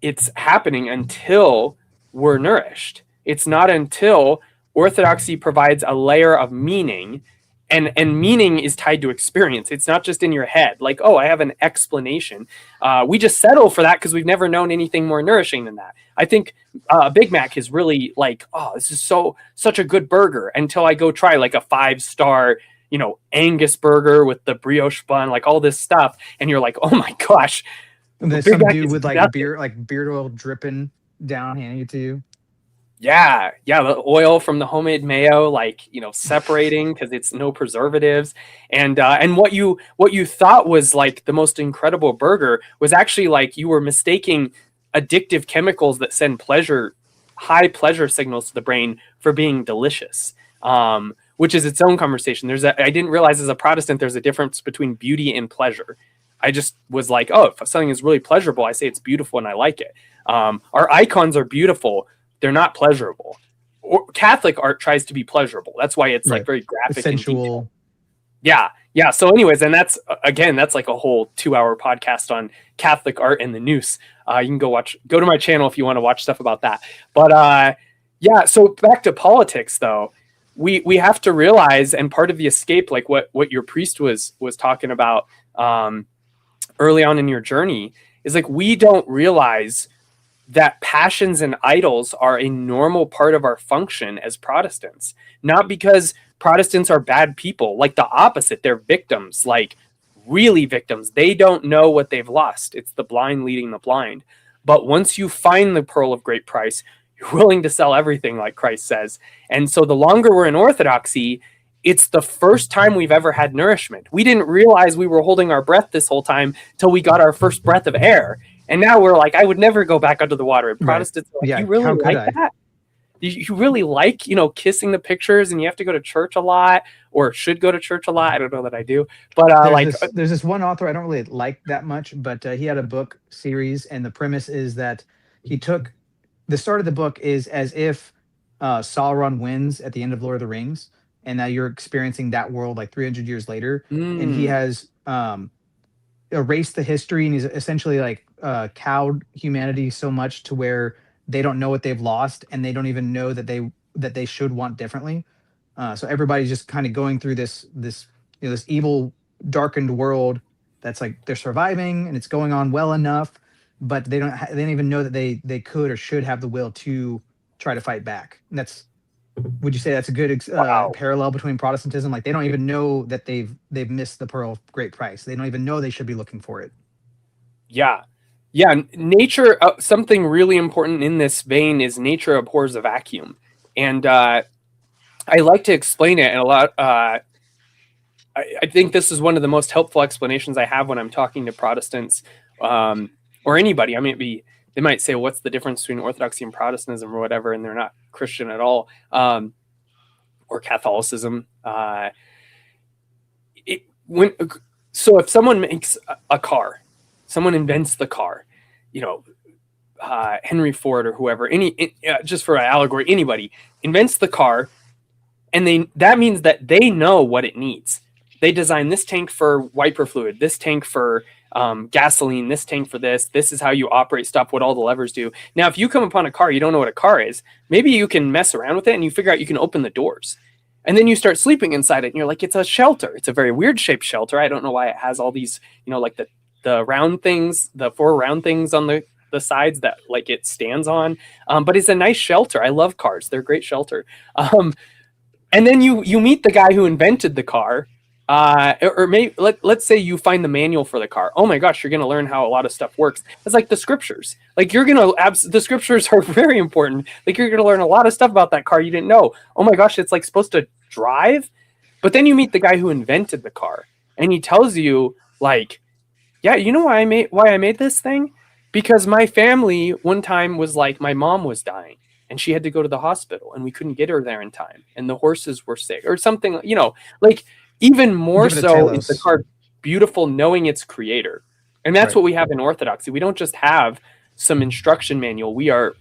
it's happening until we're nourished. It's not until orthodoxy provides a layer of meaning. And meaning is tied to experience. It's not just in your head. Like, oh, I have an explanation. We just settle for that because we've never known anything more nourishing than that. I think Big Mac is really like, oh, this is such a good burger, until I go try like a 5-star, Angus burger with the brioche bun, like all this stuff, and you're like, oh my gosh. And there's some dude with like beard oil dripping down handing it to you. Yeah, the oil from the homemade mayo, like, separating because it's no preservatives, and what you thought was like the most incredible burger was actually like you were mistaking addictive chemicals that send high pleasure signals to the brain for being delicious, which is its own conversation. I didn't realize as a Protestant there's a difference between beauty and pleasure. I just was like, oh, if something is really pleasurable, I say it's beautiful and I like it. Our icons are beautiful. They're not pleasurable. Or Catholic art tries to be pleasurable. That's why it's like very graphic, sensual. Yeah. So anyways, and that's like a whole 2-hour podcast on Catholic art and the noose. You can go to my channel if you want to watch stuff about that. But so back to politics though, we have to realize, and part of the escape, like what your priest was talking about early on in your journey, is like, we don't realize that passions and idols are a normal part of our function as Protestants. Not because Protestants are bad people, like the opposite. They're victims, like really victims. They don't know what they've lost. It's the blind leading the blind. But once you find the pearl of great price, you're willing to sell everything, like Christ says. And so the longer we're in orthodoxy, it's the first time we've ever had nourishment. We didn't realize we were holding our breath this whole time till we got our first breath of air. And now we're like, I would never go back under the water. And Right. Protestants are like, Yeah. you really How could like I? that? You really like, kissing the pictures, and you have to go to church a lot, or should go to church a lot. I don't know that I do, but There's this one author I don't really like that much, but he had a book series, and the premise is that he took the start of the book is as if Sauron wins at the end of Lord of the Rings, and now you're experiencing that world like 300 years later, and he mm, has erased the history, and he's essentially like cowed humanity so much to where they don't know what they've lost, and they don't even know that they should want differently. So everybody's just kind of going through this this evil darkened world that's like they're surviving and it's going on well enough, but they don't even know that they could or should have the will to try to fight back. And that's would you say that's a good wow. parallel between Protestantism? Like they don't even know that they've missed the pearl of great price. They don't even know they should be looking for it. Yeah. Yeah. Nature, something really important in this vein is nature abhors a vacuum. And I like to explain it, and a lot. I think this is one of the most helpful explanations I have when I'm talking to Protestants, or anybody. I mean, they might say, "What's the difference between Orthodoxy and Protestantism, or whatever?" And they're not Christian at all, or Catholicism. It, when so, if someone makes a car, someone invents the car, you know, Henry Ford or whoever, just for an allegory, anybody invents the car, and that means that they know what it needs. They design this tank for wiper fluid, this tank for gasoline, this tank for this. This is how you operate stuff, what all the levers do. Now, if you come upon a car, you don't know what a car is, maybe you can mess around with it and you figure out you can open the doors. And then you start sleeping inside it and you're like, it's a shelter. It's a very weird shaped shelter. I don't know why it has all these, like the round things, the 4 round things on the sides that like it stands on. But it's a nice shelter. I love cars. They're a great shelter. And then you meet the guy who invented the car, or maybe let's say you find the manual for the car. Oh my gosh, you're going to learn how a lot of stuff works. It's like the scriptures. Like the scriptures are very important. Like you're going to learn a lot of stuff about that car you didn't know. Oh my gosh, it's like supposed to drive. But then you meet the guy who invented the car, and he tells you like, yeah, you know why I made this thing? Because my family one time was like, my mom was dying and she had to go to the hospital and we couldn't get her there in time and the horses were sick or something, like even more Give it a so is the telos. car beautiful knowing its creator. And that's Right. what we have in Orthodoxy. We don't just have some instruction manual. We have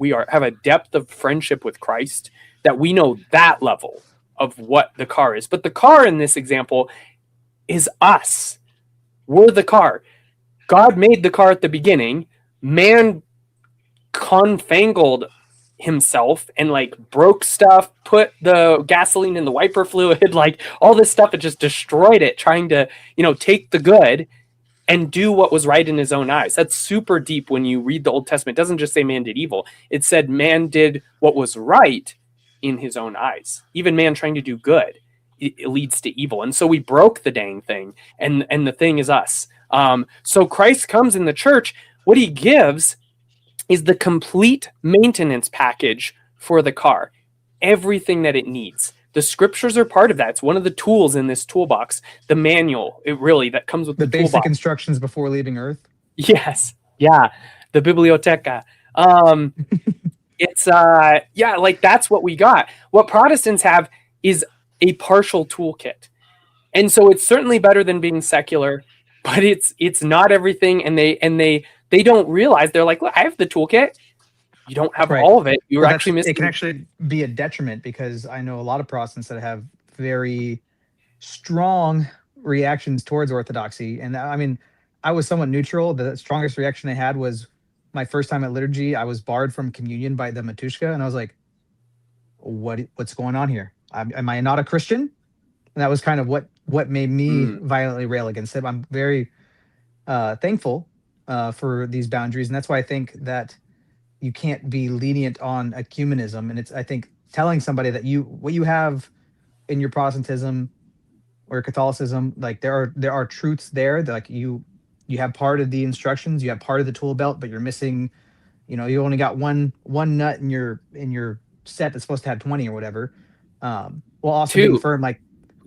a depth of friendship with Christ that we know that level of what the car is. But the car in this example is us. We're the car. God made the car at the beginning. Man confangled himself and like broke stuff, put the gasoline in the wiper fluid, like all this stuff. It just destroyed it, trying to, take the good and do what was right in his own eyes. That's super deep when you read the Old Testament. It doesn't just say man did evil. It said man did what was right in his own eyes. Even man trying to do good, it leads to evil. And so we broke the dang thing, and the thing is us. So Christ comes in the church. What he gives is the complete maintenance package for the car, everything that it needs. The scriptures are part of that. It's one of the tools in this toolbox, the manual, that comes with The the basic toolbox. instructions before leaving Earth. Yes. Yeah. The biblioteca. It's like that's what we got. What Protestants have is a partial toolkit. And so it's certainly better than being secular, but it's not everything, and they don't realize. They're like, look, I have the toolkit. You don't have Right. all of it. You're Well, actually it can missing. actually be a detriment because I know a lot of Protestants that have very strong reactions towards Orthodoxy. And I mean, I was somewhat neutral. The strongest reaction I had was my first time at liturgy. I was barred from communion by the Matushka, and I was like, what's going on here? Am I not a Christian? And that was kind of what made me Mm, violently rail against it. I'm very thankful for these boundaries, and that's why I think that you can't be lenient on ecumenism. And it's I think telling somebody that what you have in your Protestantism or Catholicism, like there are truths there that like you have part of the instructions, you have part of the tool belt, but you're missing. You only got one nut in your set that's supposed to have 20 or whatever. While also being two. firm, like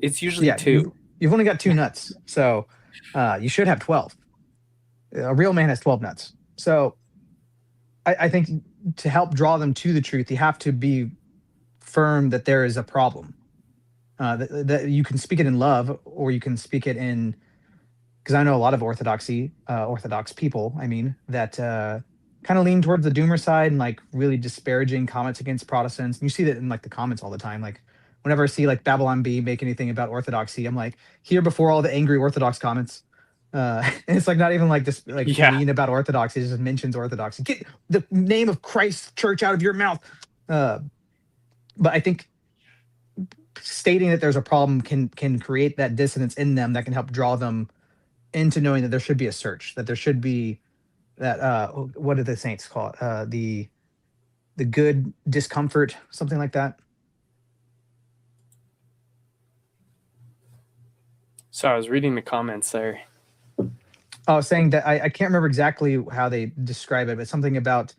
It's usually Yeah, 2. you've only got 2 nuts, so you should have 12. A real man has 12 nuts. So I think to help draw them to the truth, you have to be firm that there is a problem. That you can speak it in love, or you can speak it in, because I know a lot of Orthodox people, I mean, that kind of lean towards the doomer side and like really disparaging comments against Protestants. And you see that in like the comments all the time. Like whenever I see like Babylon B make anything about Orthodoxy, I'm like, here before all the angry Orthodox comments. And it's like not even like this like Yeah. mean about Orthodoxy, it just mentions Orthodoxy. Get the name of Christ Church out of your mouth. But I think stating that there's a problem can create that dissonance in them that can help draw them into knowing that there should be a search, that there should be that what do the saints call it? The good discomfort, something like that. So I was reading the comments there. I was saying that I can't remember exactly how they describe it, but something about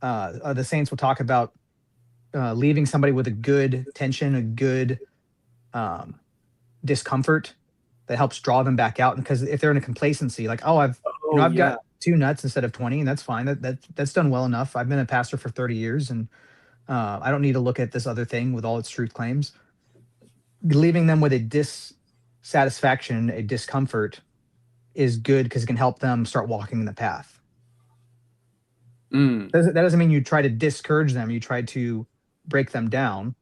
the saints will talk about leaving somebody with a good tension, a good discomfort that helps draw them back out. Because if they're in a complacency, like, oh, I've got 2 nuts instead of 20, and that's fine. That's done well enough. I've been a pastor for 30 years, and I don't need to look at this other thing with all its truth claims. Leaving them with a dissatisfaction, a discomfort, is good because it can help them start walking in the path. That doesn't mean you try to discourage them. You try to break them down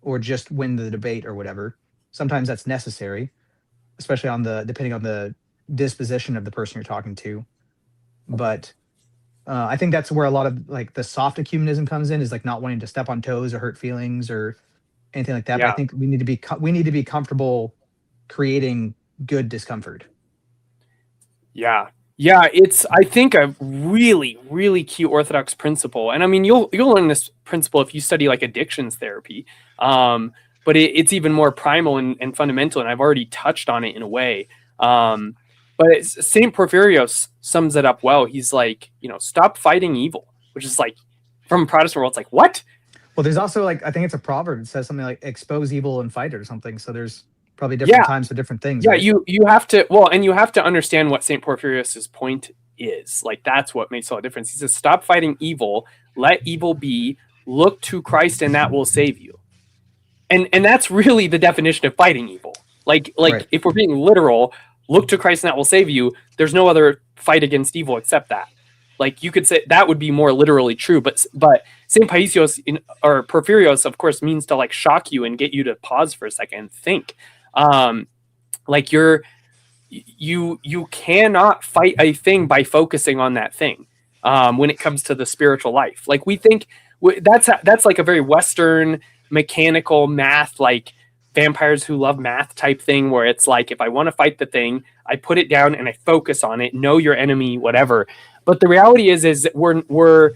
or just win the debate or whatever. Sometimes that's necessary, especially depending on the disposition of the person you're talking to. But I think that's where a lot of like the soft ecumenism comes in, is like not wanting to step on toes or hurt feelings or anything like that. Yeah. But I think we need to be comfortable creating good discomfort. Yeah. Yeah, it's, I think, a really, really key Orthodox principle. And I mean, you'll learn this principle if you study like addictions therapy. But it's even more primal and fundamental, and I've already touched on it in a way. But St. Porphyrios sums it up well. He's like, stop fighting evil, which is like, from a Protestant world, it's like, what? Well, there's also like, I think it's a proverb that says something like expose evil and fight it or something. So there's probably different times for different things. Yeah, right? you have to, well, and you have to understand what St. Porphyrios's point is. Like, that's what makes all the difference. He says, stop fighting evil, let evil be, look to Christ, and that will save you. And that's really the definition of fighting evil. Like right. If we're being literal, look to Christ and that will save you. There's no other fight against evil except that. Like, you could say that would be more literally true, but St. Paisios or Porphyrios, of course, means to like shock you and get you to pause for a second and think. Like you cannot fight a thing by focusing on that thing. When it comes to the spiritual life, like we think that's like a very Western mechanical math, like vampires who love math type thing, where it's like, if I want to fight the thing, I put it down and I focus on it, know your enemy, whatever. But the reality is we're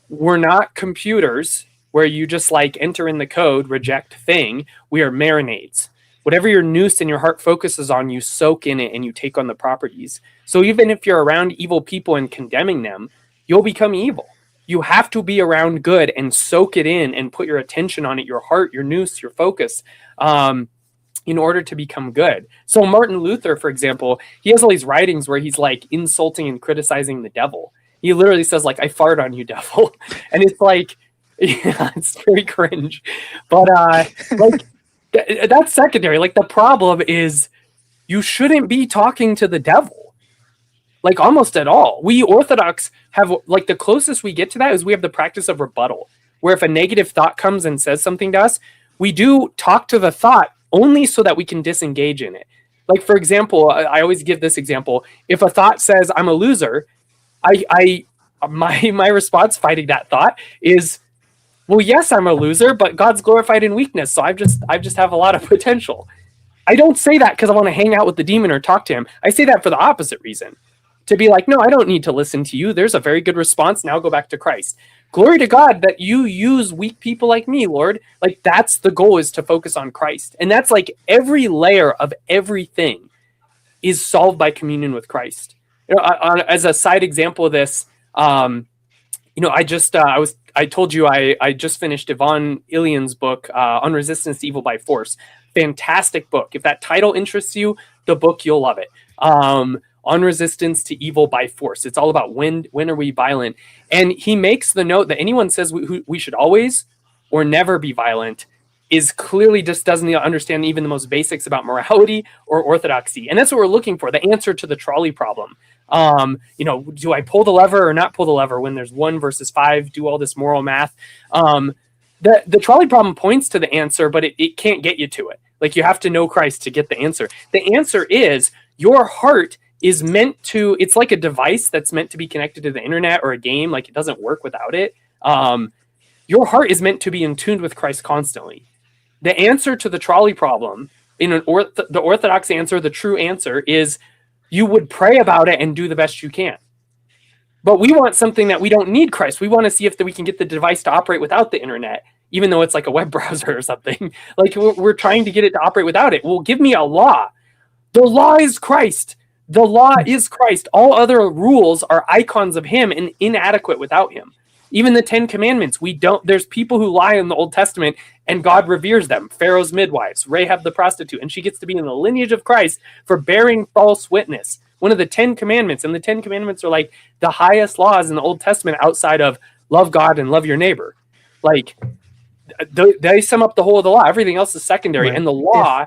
not computers where you just like enter in the code, reject thing. We are marinades. Whatever your nous and your heart focuses on, you soak in it and you take on the properties. So even if you're around evil people and condemning them, you'll become evil. You have to be around good and soak it in and put your attention on it, your heart, your nous, your focus, in order to become good. So Martin Luther, for example, he has all these writings where he's like insulting and criticizing the devil. He literally says like, I fart on you, devil. And it's like, yeah, it's very cringe. But like that's secondary. Like, the problem is you shouldn't be talking to the devil. Like, almost at all. We Orthodox have, like, the closest we get to that is we have the practice of rebuttal, where if a negative thought comes and says something to us, we do talk to the thought only so that we can disengage in it. Like, for example, I always give this example. If a thought says I'm a loser, my response fighting that thought is, well, yes, I'm a loser, but God's glorified in weakness, so I just have a lot of potential. I don't say that because I want to hang out with the demon or talk to him. I say that for the opposite reason. To be like, no, I don't need to listen to you. There's a very good response. Now go back to Christ. Glory to God that you use weak people like me, Lord. Like, that's the goal, is to focus on Christ. And that's like every layer of everything is solved by communion with Christ. As a side example of this, I I told you I just finished Yvonne Illian's book, On Resistance to Evil by Force. Fantastic book. If that title interests you, the book, you'll love it. On Resistance to Evil by Force. It's all about when are we violent. And he makes the note that anyone says we should always or never be violent is clearly just doesn't understand even the most basics about morality or orthodoxy. And that's what we're looking for, the answer to the trolley problem. Do I pull the lever or not pull the lever when there's 1 versus 5, do all this moral math? The trolley problem points to the answer, but it can't get you to it. Like, you have to know Christ to get the answer. The answer is your heart is meant to, it's like a device that's meant to be connected to the internet or a game. Like, it doesn't work without it. Your heart is meant to be in tune with Christ constantly. The answer to the trolley problem, the orthodox answer, the true answer is you would pray about it and do the best you can. But we want something that we don't need Christ. We want to see if we can get the device to operate without the internet, even though it's like a web browser or something. Like, we're trying to get it to operate without it. Well, give me a law. The law is Christ. The law is Christ. All other rules are icons of him and inadequate without him. Even the 10 Commandments, there's people who lie in the Old Testament and God reveres them. Pharaoh's midwives, Rahab the prostitute, and she gets to be in the lineage of Christ for bearing false witness. One of the 10 Commandments, and the 10 Commandments are like the highest laws in the Old Testament outside of love God and love your neighbor. Like, they sum up the whole of the law. Everything else is secondary, right. And the law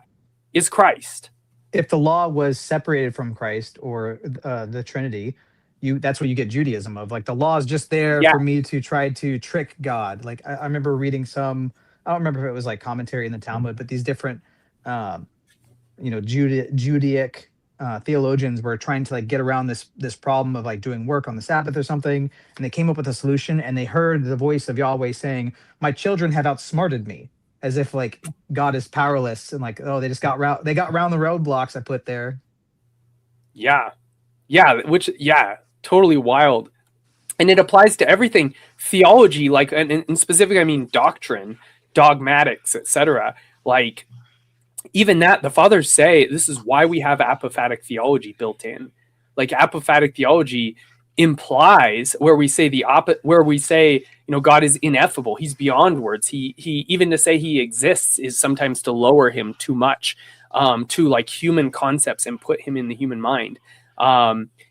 is Christ. If the law was separated from Christ or the Trinity, that's what you get Judaism of. Like, the law is just there for me to try to trick God. Like, I remember reading I don't remember if it was like commentary in the Talmud, but these different, Judaic theologians were trying to like get around this problem of like doing work on the Sabbath or something, and they came up with a solution, and they heard the voice of Yahweh saying, "My children have outsmarted me," as if like God is powerless and like, oh, they got around the roadblocks I put there. Totally wild. And it applies to everything. Theology, like, and in specific, I mean doctrine, dogmatics, etc. Like, even that, the fathers say this is why we have apophatic theology built in. Like, apophatic theology implies where we say God is ineffable, he's beyond words. He even to say he exists is sometimes to lower him too much to like human concepts and put him in the human mind.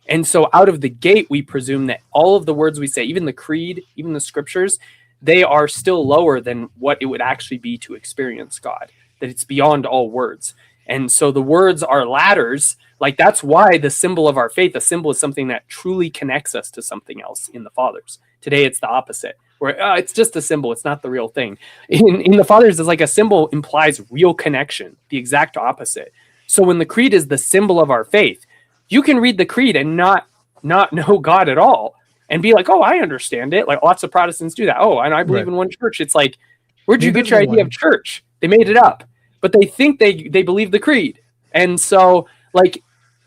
And so out of the gate, we presume that all of the words we say, even the creed, even the scriptures, they are still lower than what it would actually be to experience God, that it's beyond all words. And so the words are ladders. Like, that's why the symbol of our faith, a symbol is something that truly connects us to something else in the fathers. Today, it's the opposite, where it's just a symbol. It's not the real thing. In the fathers, it's like a symbol implies real connection, the exact opposite. So when the creed is the symbol of our faith, you can read the creed and not know God at all and be like, oh, I understand it. Like, lots of Protestants do that. Oh, and I believe in one church. It's like, where'd you get your idea of church? They made it up, but they think they believe the creed. And so, like,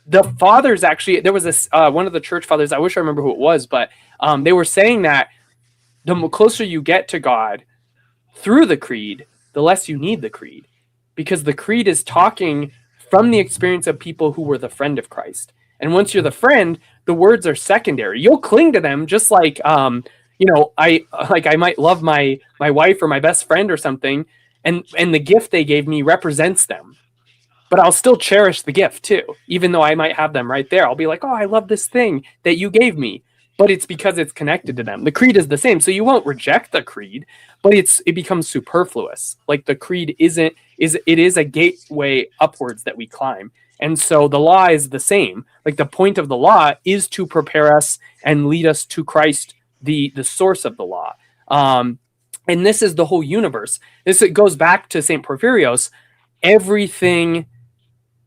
the fathers actually, there was this one of the church fathers, I wish I remember who it was, but they were saying that the closer you get to God through the creed, the less you need the creed, because the creed is talking from the experience of people who were the friend of Christ. And once you're the friend, the words are secondary. You'll cling to them, just like I might love my wife or my best friend or something, and the gift they gave me represents them. But I'll still cherish the gift too, even though I might have them right there. I'll be like, oh, I love this thing that you gave me. But it's because it's connected to them. The creed is the same. So you won't reject the creed, but it becomes superfluous. Like, the creed is a gateway upwards that we climb. And so the law is the same. Like, the point of the law is to prepare us and lead us to Christ, the source of the law. And this is the whole universe. It goes back to St. Porphyrios. Everything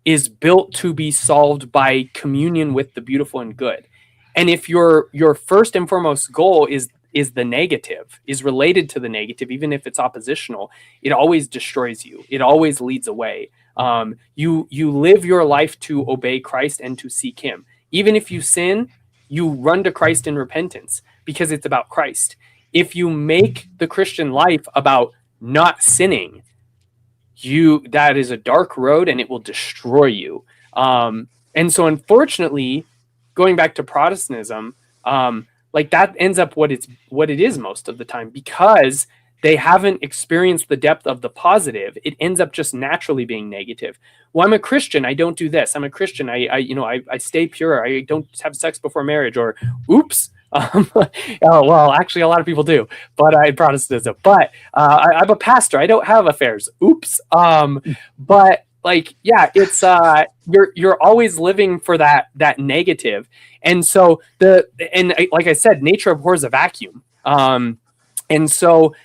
is built to be solved by communion with the beautiful and good. And if your first and foremost goal is the negative, is related to the negative, even if it's oppositional, it always destroys you. It always leads away. You live your life to obey Christ and to seek him. Even if you sin, you run to Christ in repentance because it's about Christ. If you make the Christian life about not sinning, that is a dark road and it will destroy you. And so, unfortunately, going back to Protestantism, Like that ends up what it is most of the time, because they haven't experienced the depth of the positive. It ends up just naturally being negative. Well, I'm a Christian, I don't do this. I'm a Christian, I stay pure. I don't have sex before marriage. Or, oops. Oh, well, actually, a lot of people do, but Protestantism. But I'm a pastor. I don't have affairs. Oops. But like, yeah, it's you're always living for that negative, and so like I said, nature abhors a vacuum. And so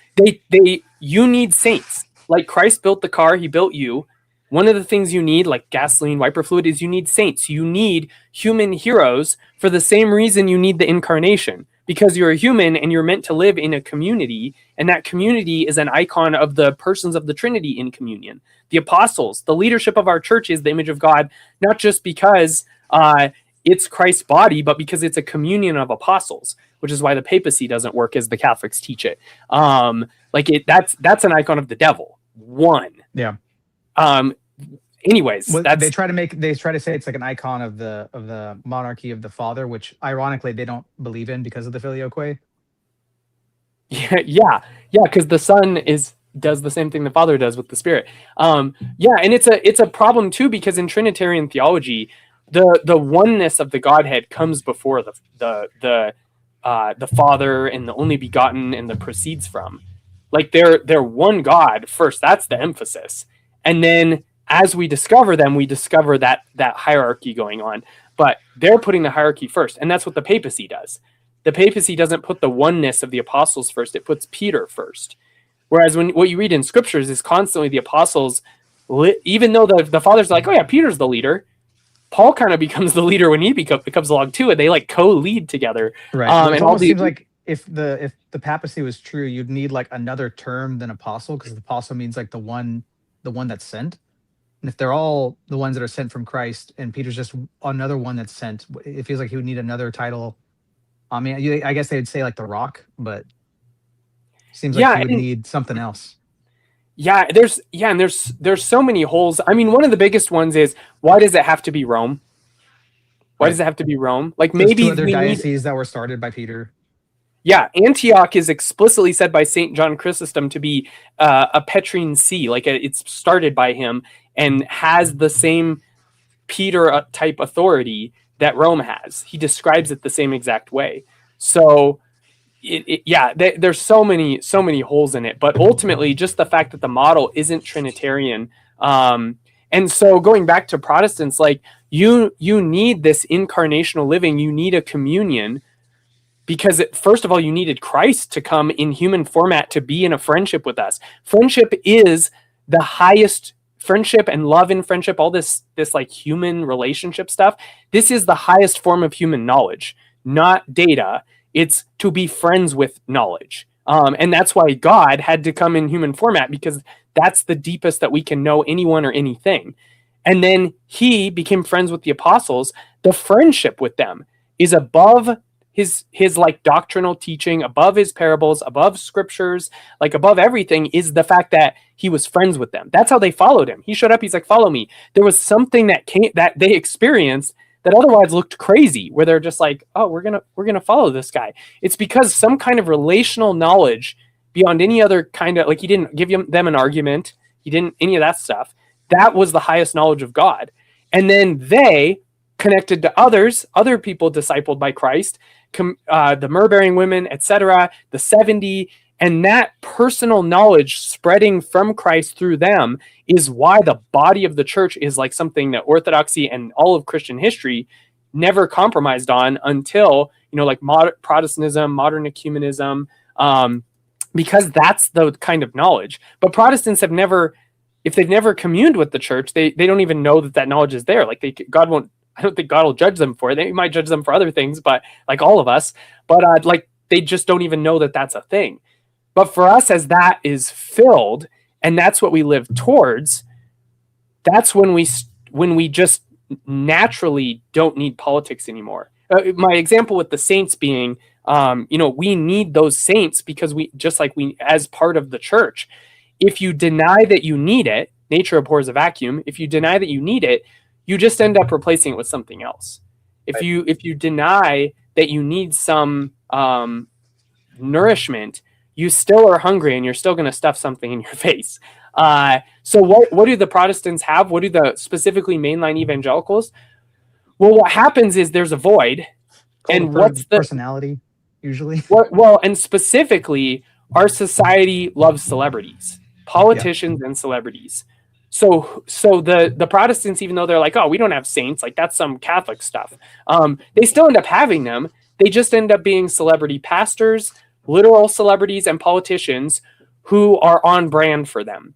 you need saints. Like Christ built the car, he built you. One of the things you need, like gasoline, wiper fluid, is you need saints. You need human heroes for the same reason you need the incarnation, because you're a human and you're meant to live in a community, and that community is an icon of the persons of the Trinity in communion. The apostles, the leadership of our church is the image of God, not just because it's Christ's body, but because it's a communion of apostles, which is why the papacy doesn't work as the Catholics teach it. That's an icon of the devil. One. Yeah. Anyways, well, they try to say it's like an icon of the monarchy of the Father, which ironically they don't believe in because of the filioque. Yeah, because the Son does the same thing the Father does with the Spirit. And it's a problem too, because in Trinitarian theology, the oneness of the Godhead comes before the Father and the only begotten and the proceeds from. Like they're one God first. That's the emphasis. And then as we discover them, we discover that hierarchy going on. But they're putting the hierarchy first. And that's what the papacy does. The papacy doesn't put the oneness of the apostles first. It puts Peter first. Whereas what you read in scriptures is constantly the apostles, even though the fathers are like, oh yeah, Peter's the leader, Paul kind of becomes the leader when he becomes along too, and they like co-lead together. Right. It almost seems like if the papacy was true, you'd need like another term than apostle, because the apostle means like the one that's sent. And if they're all the ones that are sent from Christ, and Peter's just another one that's sent, it feels like he would need another title. I mean, I guess they'd say like the Rock, but it seems like he would need something else. Yeah, there's so many holes. I mean, one of the biggest ones is, why does it have to be Rome? Why does it have to be Rome? Like There's maybe two other dioceses that were started by Peter. Yeah, Antioch is explicitly said by St. John Chrysostom to be a Petrine see, like it's started by him and has the same Peter type authority that Rome has. He describes it the same exact way. So, there's so many holes in it. But ultimately, just the fact that the model isn't Trinitarian. And so going back to Protestants, like you need this incarnational living. You need a communion. Because first of all, you needed Christ to come in human format to be in a friendship with us. Friendship is the highest. Friendship and love in friendship, all this like human relationship stuff. This is the highest form of human knowledge, not data. It's to be friends with knowledge. And that's why God had to come in human format, because that's the deepest that we can know anyone or anything. And then he became friends with the apostles. The friendship with them is above his like doctrinal teaching, above his parables, above scriptures, like above everything, is the fact that he was friends with them. That's how they followed him. He showed up, he's like, follow me. There was something that they experienced that otherwise looked crazy, where they're just like, oh, we're gonna follow this guy. It's because some kind of relational knowledge beyond any other kind of, like, he didn't give them an argument, he didn't any of that stuff. That was the highest knowledge of God. And then they connected to other people discipled by Christ, the myrrh-bearing women, etc., the 70, and that personal knowledge spreading from Christ through them is why the body of the church is like something that Orthodoxy and all of Christian history never compromised on until, like Protestantism, modern ecumenism, because that's the kind of knowledge. But Protestants have never, if they've never communed with the church, they don't even know that knowledge is there. Like I don't think God will judge them for it. They might judge them for other things, but like all of us, but like they just don't even know that that's a thing. But for us, as that is filled, and that's what we live towards, that's when we just naturally don't need politics anymore. My example with the saints being, we need those saints because we, as part of the church, if you deny that you need it, nature abhors a vacuum. If you deny that you need it, you just end up replacing it with something else. If you deny that you need some nourishment, you still are hungry and you're still going to stuff something in your face. So what do the Protestants have? What do the specifically mainline evangelicals? Well, what happens is there's a void. And what's the personality usually? Well, and specifically, our society loves celebrities, politicians, and celebrities. So the Protestants, even though they're like, oh, we don't have saints, like that's some Catholic stuff, they still end up having them. They just end up being celebrity pastors, literal celebrities, and politicians who are on brand for them.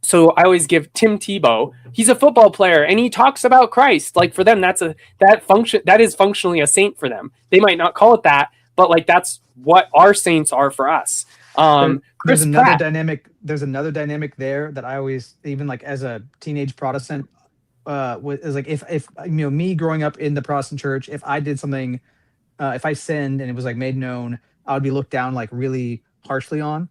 So I always give Tim Tebow, he's a football player and he talks about Christ. Like for them, that is functionally a saint for them. They might not call it that, but like that's what our saints are for us. There's another dynamic there that I always, even like as a teenage Protestant, is like if me growing up in the Protestant church, if I did something, if I sinned and it was like made known, I would be looked down like really harshly on.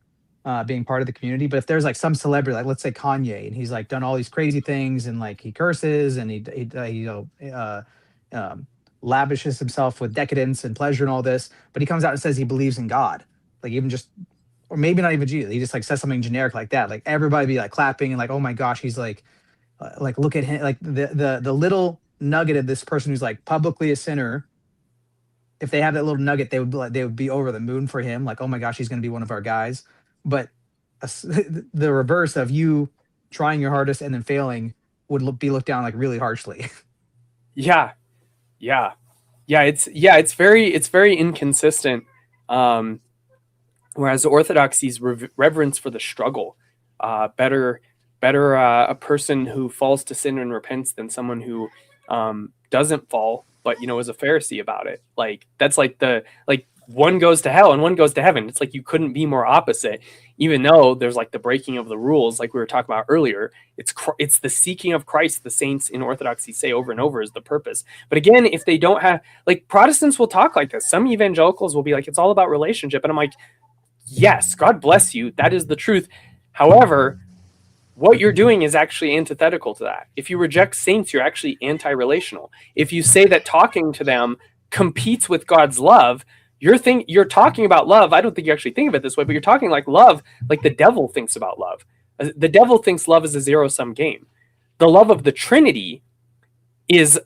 Being part of the community. But if there's like some celebrity, like let's say Kanye, and he's like done all these crazy things and like he curses and he lavishes himself with decadence and pleasure and all this, but he comes out and says he believes in God, like even just, or maybe not even Jesus, he just like says something generic like that, like everybody be like clapping and like, oh my gosh, he's like look at him, like the little nugget of this person who's like publicly a sinner. If they have that little nugget, they would be over the moon for him, like, oh my gosh, he's going to be one of our guys. But the reverse of you trying your hardest and then failing would be looked down like really harshly. Yeah. It's very inconsistent. Whereas orthodoxy's reverence for the struggle, better a person who falls to sin and repents than someone who doesn't fall, but is a Pharisee about it. Like that's like one goes to hell and one goes to heaven. It's like you couldn't be more opposite, even though there's like the breaking of the rules, like we were talking about earlier. It's the seeking of Christ. The saints in Orthodoxy say over and over is the purpose. But again, if they don't have, like, Protestants will talk like this. Some evangelicals will be like, it's all about relationship. And I'm like, yes, God bless you. That is the truth. However, what you're doing is actually antithetical to that. If you reject saints, you're actually anti-relational. If you say that talking to them competes with God's love, you're talking about love. I don't think you actually think of it this way, but you're talking like love, like the devil thinks about love. The devil thinks love is a zero-sum game. The love of the Trinity is,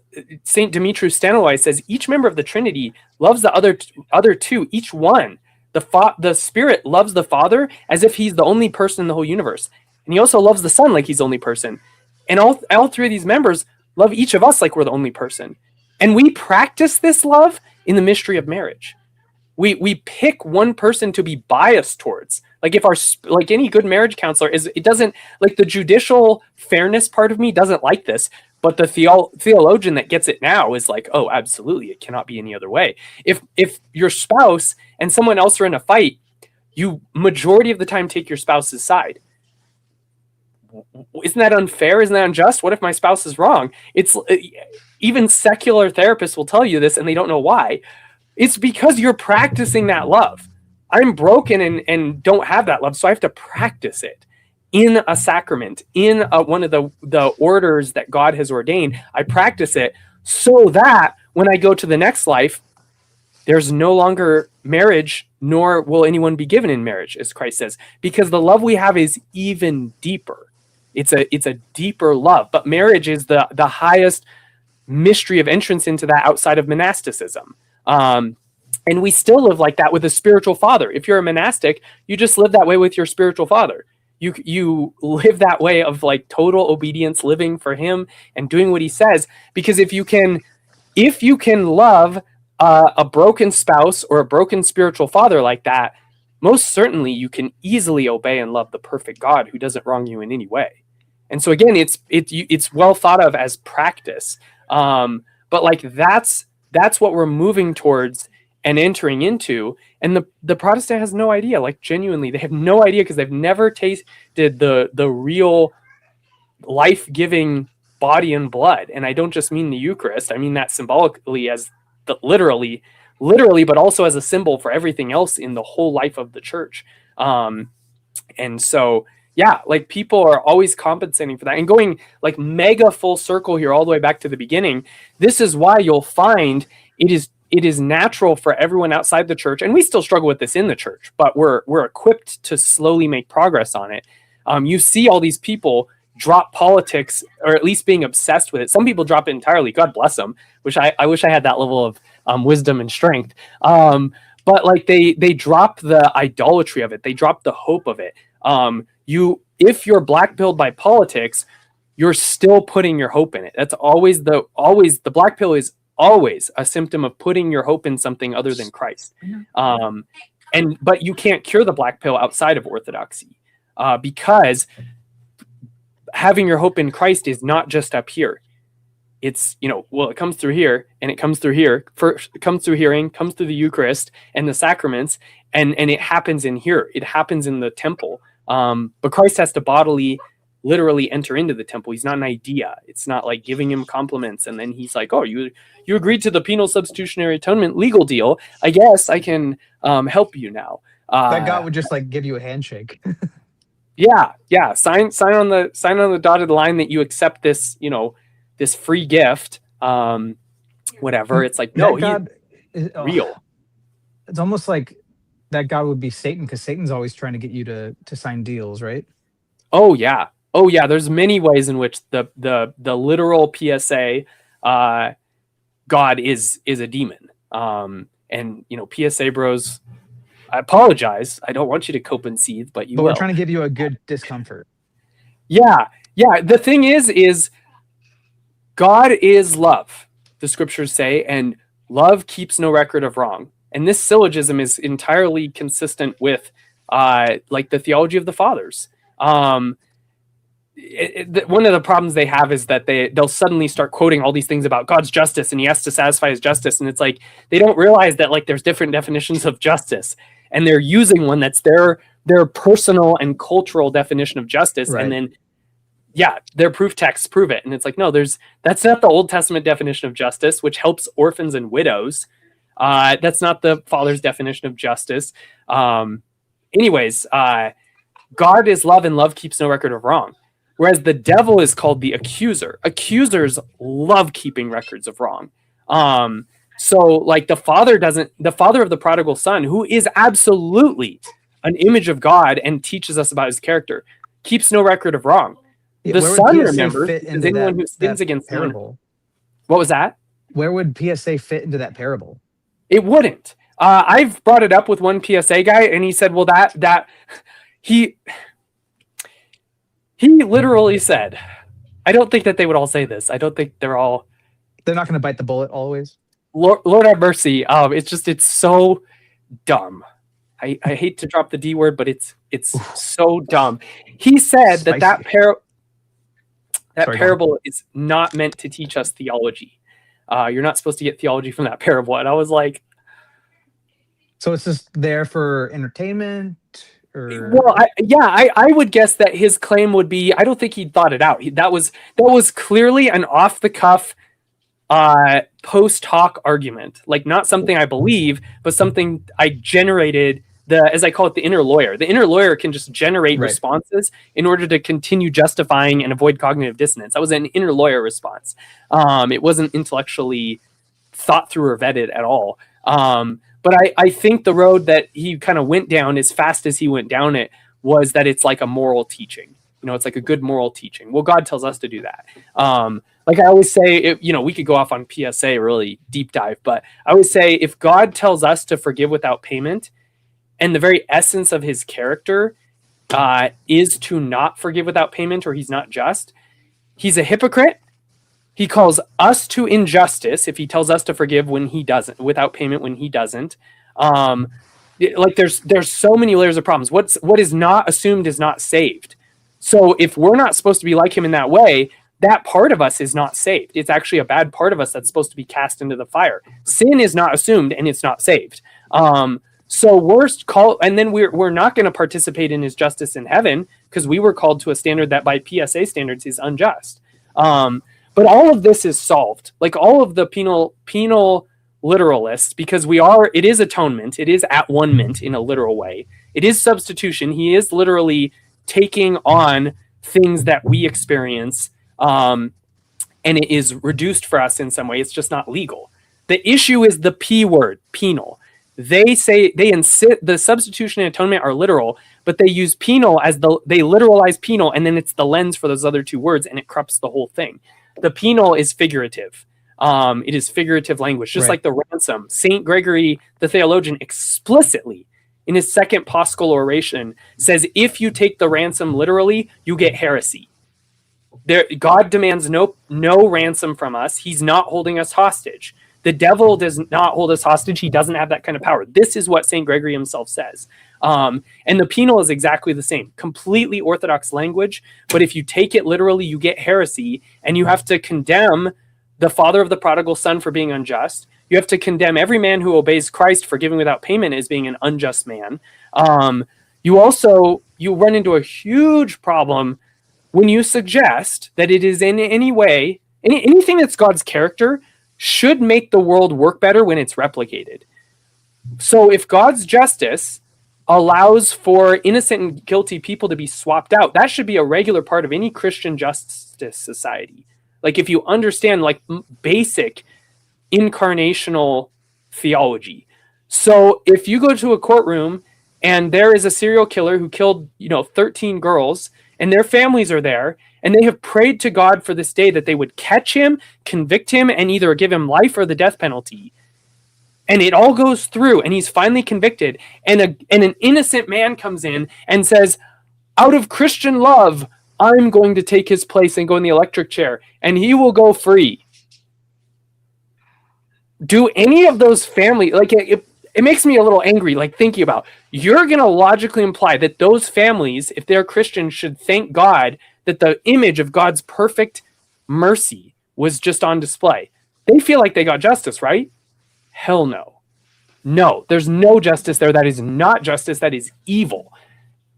St. Demetrius Staniloae says, each member of the Trinity loves the other two, each one. The Spirit loves the Father as if he's the only person in the whole universe. And he also loves the Son like he's the only person. And all three of these members love each of us like we're the only person. And we practice this love in the mystery of marriage. We pick one person to be biased towards. Like if like any good marriage counselor it doesn't, like, the judicial fairness part of me doesn't like this, but the theologian that gets it now is like, oh, absolutely, it cannot be any other way. If your spouse and someone else are in a fight, you majority of the time take your spouse's side. Isn't that unfair? Isn't that unjust? What if my spouse is wrong? It's even secular therapists will tell you this, and they don't know why. It's because you're practicing that love. I'm broken and don't have that love, so I have to practice it in a sacrament, in one of the orders that God has ordained. I practice it so that when I go to the next life, there's no longer marriage, nor will anyone be given in marriage, as Christ says, because the love we have is even deeper. It's a deeper love, but marriage is the highest mystery of entrance into that outside of monasticism. And we still live like that with a spiritual father. If you're a monastic, you just live that way with your spiritual father. You live that way of like total obedience, living for him and doing what he says. Because if you can love a broken spouse or a broken spiritual father like that, most certainly you can easily obey and love the perfect God who doesn't wrong you in any way. And so again, it's well thought of as practice. But like that's what we're moving towards and entering into. And the Protestant has no idea, like genuinely, they have no idea because they've never tasted the real life-giving body and blood. And I don't just mean the Eucharist. I mean that symbolically as literally, but also as a symbol for everything else in the whole life of the church. And so, yeah, like people are always compensating for that and going like mega full circle here all the way back to the beginning. This is why you'll find it it is natural for everyone outside the church, and we still struggle with this in the church, but we're equipped to slowly make progress on it. You see all these people drop politics, or at least being obsessed with it. Some people drop it entirely. God bless them. I wish I had that level of wisdom and strength. But like they drop the idolatry of it. They drop the hope of it. If you're black-pilled by politics, you're still putting your hope in it. That's always the black pill is always a symptom of putting your hope in something other than Christ. But you can't cure the black pill outside of orthodoxy, because having your hope in Christ is not just up here. It's, it comes through here, and it comes through here. First, it comes through hearing, comes through the Eucharist and the sacraments, and it happens in here. It happens in the temple. But Christ has to literally enter into the temple. He's not an idea. It's not like giving him compliments and then he's like, oh, you agreed to the penal substitutionary atonement legal deal. I guess I can help you now. That God would just like give you a handshake. Yeah. Sign on the dotted line that you accept this, this free gift. Whatever. It's like, no, God is real. It's almost like that God would be Satan, because Satan's always trying to get you to sign deals, right? Oh yeah. There's many ways in which the literal PSA God is a demon. And PSA bros, I apologize. I don't want you to cope and seethe, but we're will. trying to give you a good discomfort. Yeah. The thing is God is love, the scriptures say, and love keeps no record of wrong. And this syllogism is entirely consistent with like the theology of the fathers. One of the problems they have is that they'll suddenly start quoting all these things about God's justice, and he has to satisfy his justice. And it's like, they don't realize that like there's different definitions of justice, and they're using one that's their personal and cultural definition of justice. Right. And then, their proof texts prove it. And it's like, no, that's not the Old Testament definition of justice, which helps orphans and widows. That's not the Father's definition of justice. Anyways, God is love, and love keeps no record of wrong. Whereas the devil is called the accuser. Accusers love keeping records of wrong. So like the father of the prodigal son, who is absolutely an image of God and teaches us about his character, keeps no record of wrong. The son, remember, is anyone who sins against parable. What was that? Where would PSA fit into that parable? It wouldn't. I've brought it up with one PSA guy, and he said, well, he literally said, I don't think that they would all say this. I don't think they're not going to bite the bullet always. Lord have mercy. It's so dumb. I hate to drop the D word, but it's so dumb. He said that parable is not meant to teach us theology. You're not supposed to get theology from that parable. And I was like, so it's just there for entertainment? Or... Well, I would guess that his claim would be, I don't think he'd thought it out. That was clearly an off the cuff, post hoc argument, like not something I believe, but something I generated. As I call it, the inner lawyer. The inner lawyer can just generate responses in order to continue justifying and avoid cognitive dissonance. That was an inner lawyer response. It wasn't intellectually thought through or vetted at all. But I think the road that he kind of went down as fast as he went down it was that it's like a moral teaching. It's like a good moral teaching. Well, God tells us to do that. Like I always say, we could go off on PSA, really deep dive, but I always say if God tells us to forgive without payment, and the very essence of his character is to not forgive without payment, or he's not just, he's a hypocrite. He calls us to injustice if he tells us to forgive when he doesn't, without payment when he doesn't. Like there's so many layers of problems. What is not assumed is not saved. So if we're not supposed to be like him in that way, that part of us is not saved. It's actually a bad part of us that's supposed to be cast into the fire. Sin is not assumed, and it's not saved. So and then we're not going to participate in his justice in heaven, because we were called to a standard that by PSA standards is unjust. But all of this is solved, like all of the penal literalists, because it is atonement. It is at one ment in a literal way. It is substitution. He is literally taking on things that we experience, and it is reduced for us in some way. It's just not legal. The issue is the P word, penal. They say they insist the substitution and atonement are literal, but they use penal as they literalize penal, and then it's the lens for those other two words, and it corrupts the whole thing. The penal is figurative. It is figurative language, just like the ransom. Saint Gregory, the theologian, explicitly in his second Paschal oration says, if you take the ransom literally, you get heresy. God demands no ransom from us. He's not holding us hostage. The devil does not hold us hostage. He doesn't have that kind of power. This is what St. Gregory himself says. And the penal is exactly the same. Completely orthodox language, but if you take it literally, you get heresy, and you have to condemn the father of the prodigal son for being unjust. You have to condemn every man who obeys Christ for giving without payment as being an unjust man. You run into a huge problem when you suggest that it is in any way, anything that's God's character should make the world work better when it's replicated. So if God's justice allows for innocent and guilty people to be swapped out, that should be a regular part of any Christian justice society. Like if you understand like basic incarnational theology. So if you go to a courtroom and there is a serial killer who killed, 13 girls, and their families are there, and they have prayed to God for this day that they would catch him, convict him, and either give him life or the death penalty. And it all goes through, and he's finally convicted, and an innocent man comes in and says, out of Christian love, I'm going to take his place and go in the electric chair, and he will go free. Do any of those family, it makes me a little angry, thinking about, you're going to logically imply that those families, if they're Christian, should thank God that the image of God's perfect mercy was just on display. They feel like they got justice, right? Hell no. No, there's no justice there. That is not justice. That is evil.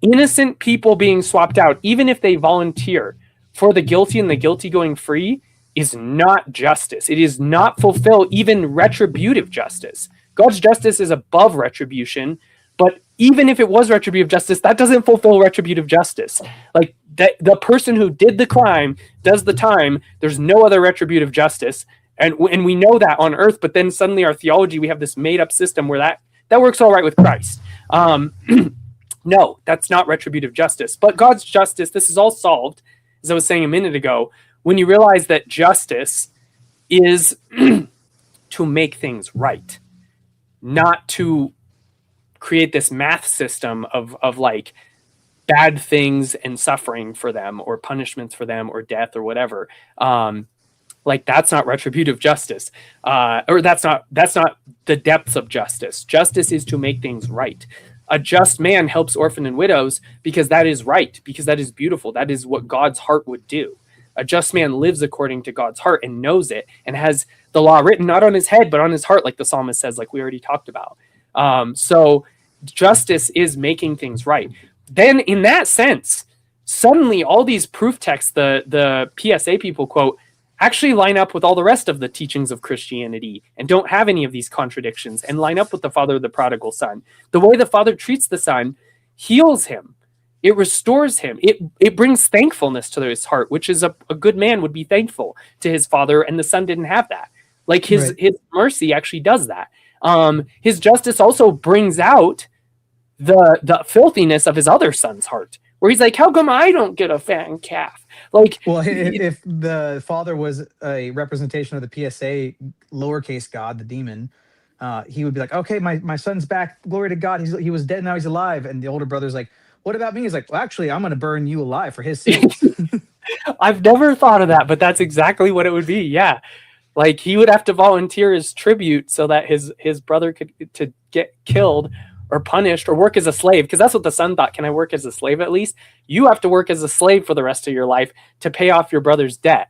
Innocent people being swapped out, even if they volunteer for the guilty and the guilty going free, is not justice. It is not fulfill even retributive justice. God's justice is above retribution, but even if it was retributive justice, that doesn't fulfill retributive justice. The person who did the crime does the time. There's no other retributive justice. And we know that on earth, but then suddenly our theology, we have this made up system where that works all right with Christ. No, that's not retributive justice. But God's justice, this is all solved, as I was saying a minute ago, when you realize that justice is to make things right, not to create this math system of bad things and suffering for them, or punishments for them, or death, or whatever. That's not retributive justice, or that's not the depths of justice. Justice is to make things right. A just man helps orphan and widows because that is right, because that is beautiful. That is what God's heart would do. A just man lives according to God's heart and knows it, and has the law written not on his head but on his heart, like the psalmist says, like we already talked about. So justice is making things right. Then in that sense, suddenly all these proof texts the PSA people quote actually line up with all the rest of the teachings of Christianity and don't have any of these contradictions, and line up with the father of the prodigal son. The way the father treats the son heals him. It restores him. It brings thankfulness to his heart, which is a good man would be thankful to his father, and the son didn't have that. His mercy actually does that. His justice also brings out the filthiness of his other son's heart, where he's like, how come I don't get a fattened calf? If the father was a representation of the PSA lowercase god, the demon, he would be like, okay, my son's back. Glory to God. He was dead. Now he's alive. And the older brother's like, what about me? He's like, well, actually, I'm going to burn you alive for his sins. I've never thought of that, but that's exactly what it would be. Yeah. He would have to volunteer his tribute so that his brother could to get killed or punished or work as a slave. Because that's what the son thought. Can I work as a slave at least? You have to work as a slave for the rest of your life to pay off your brother's debt.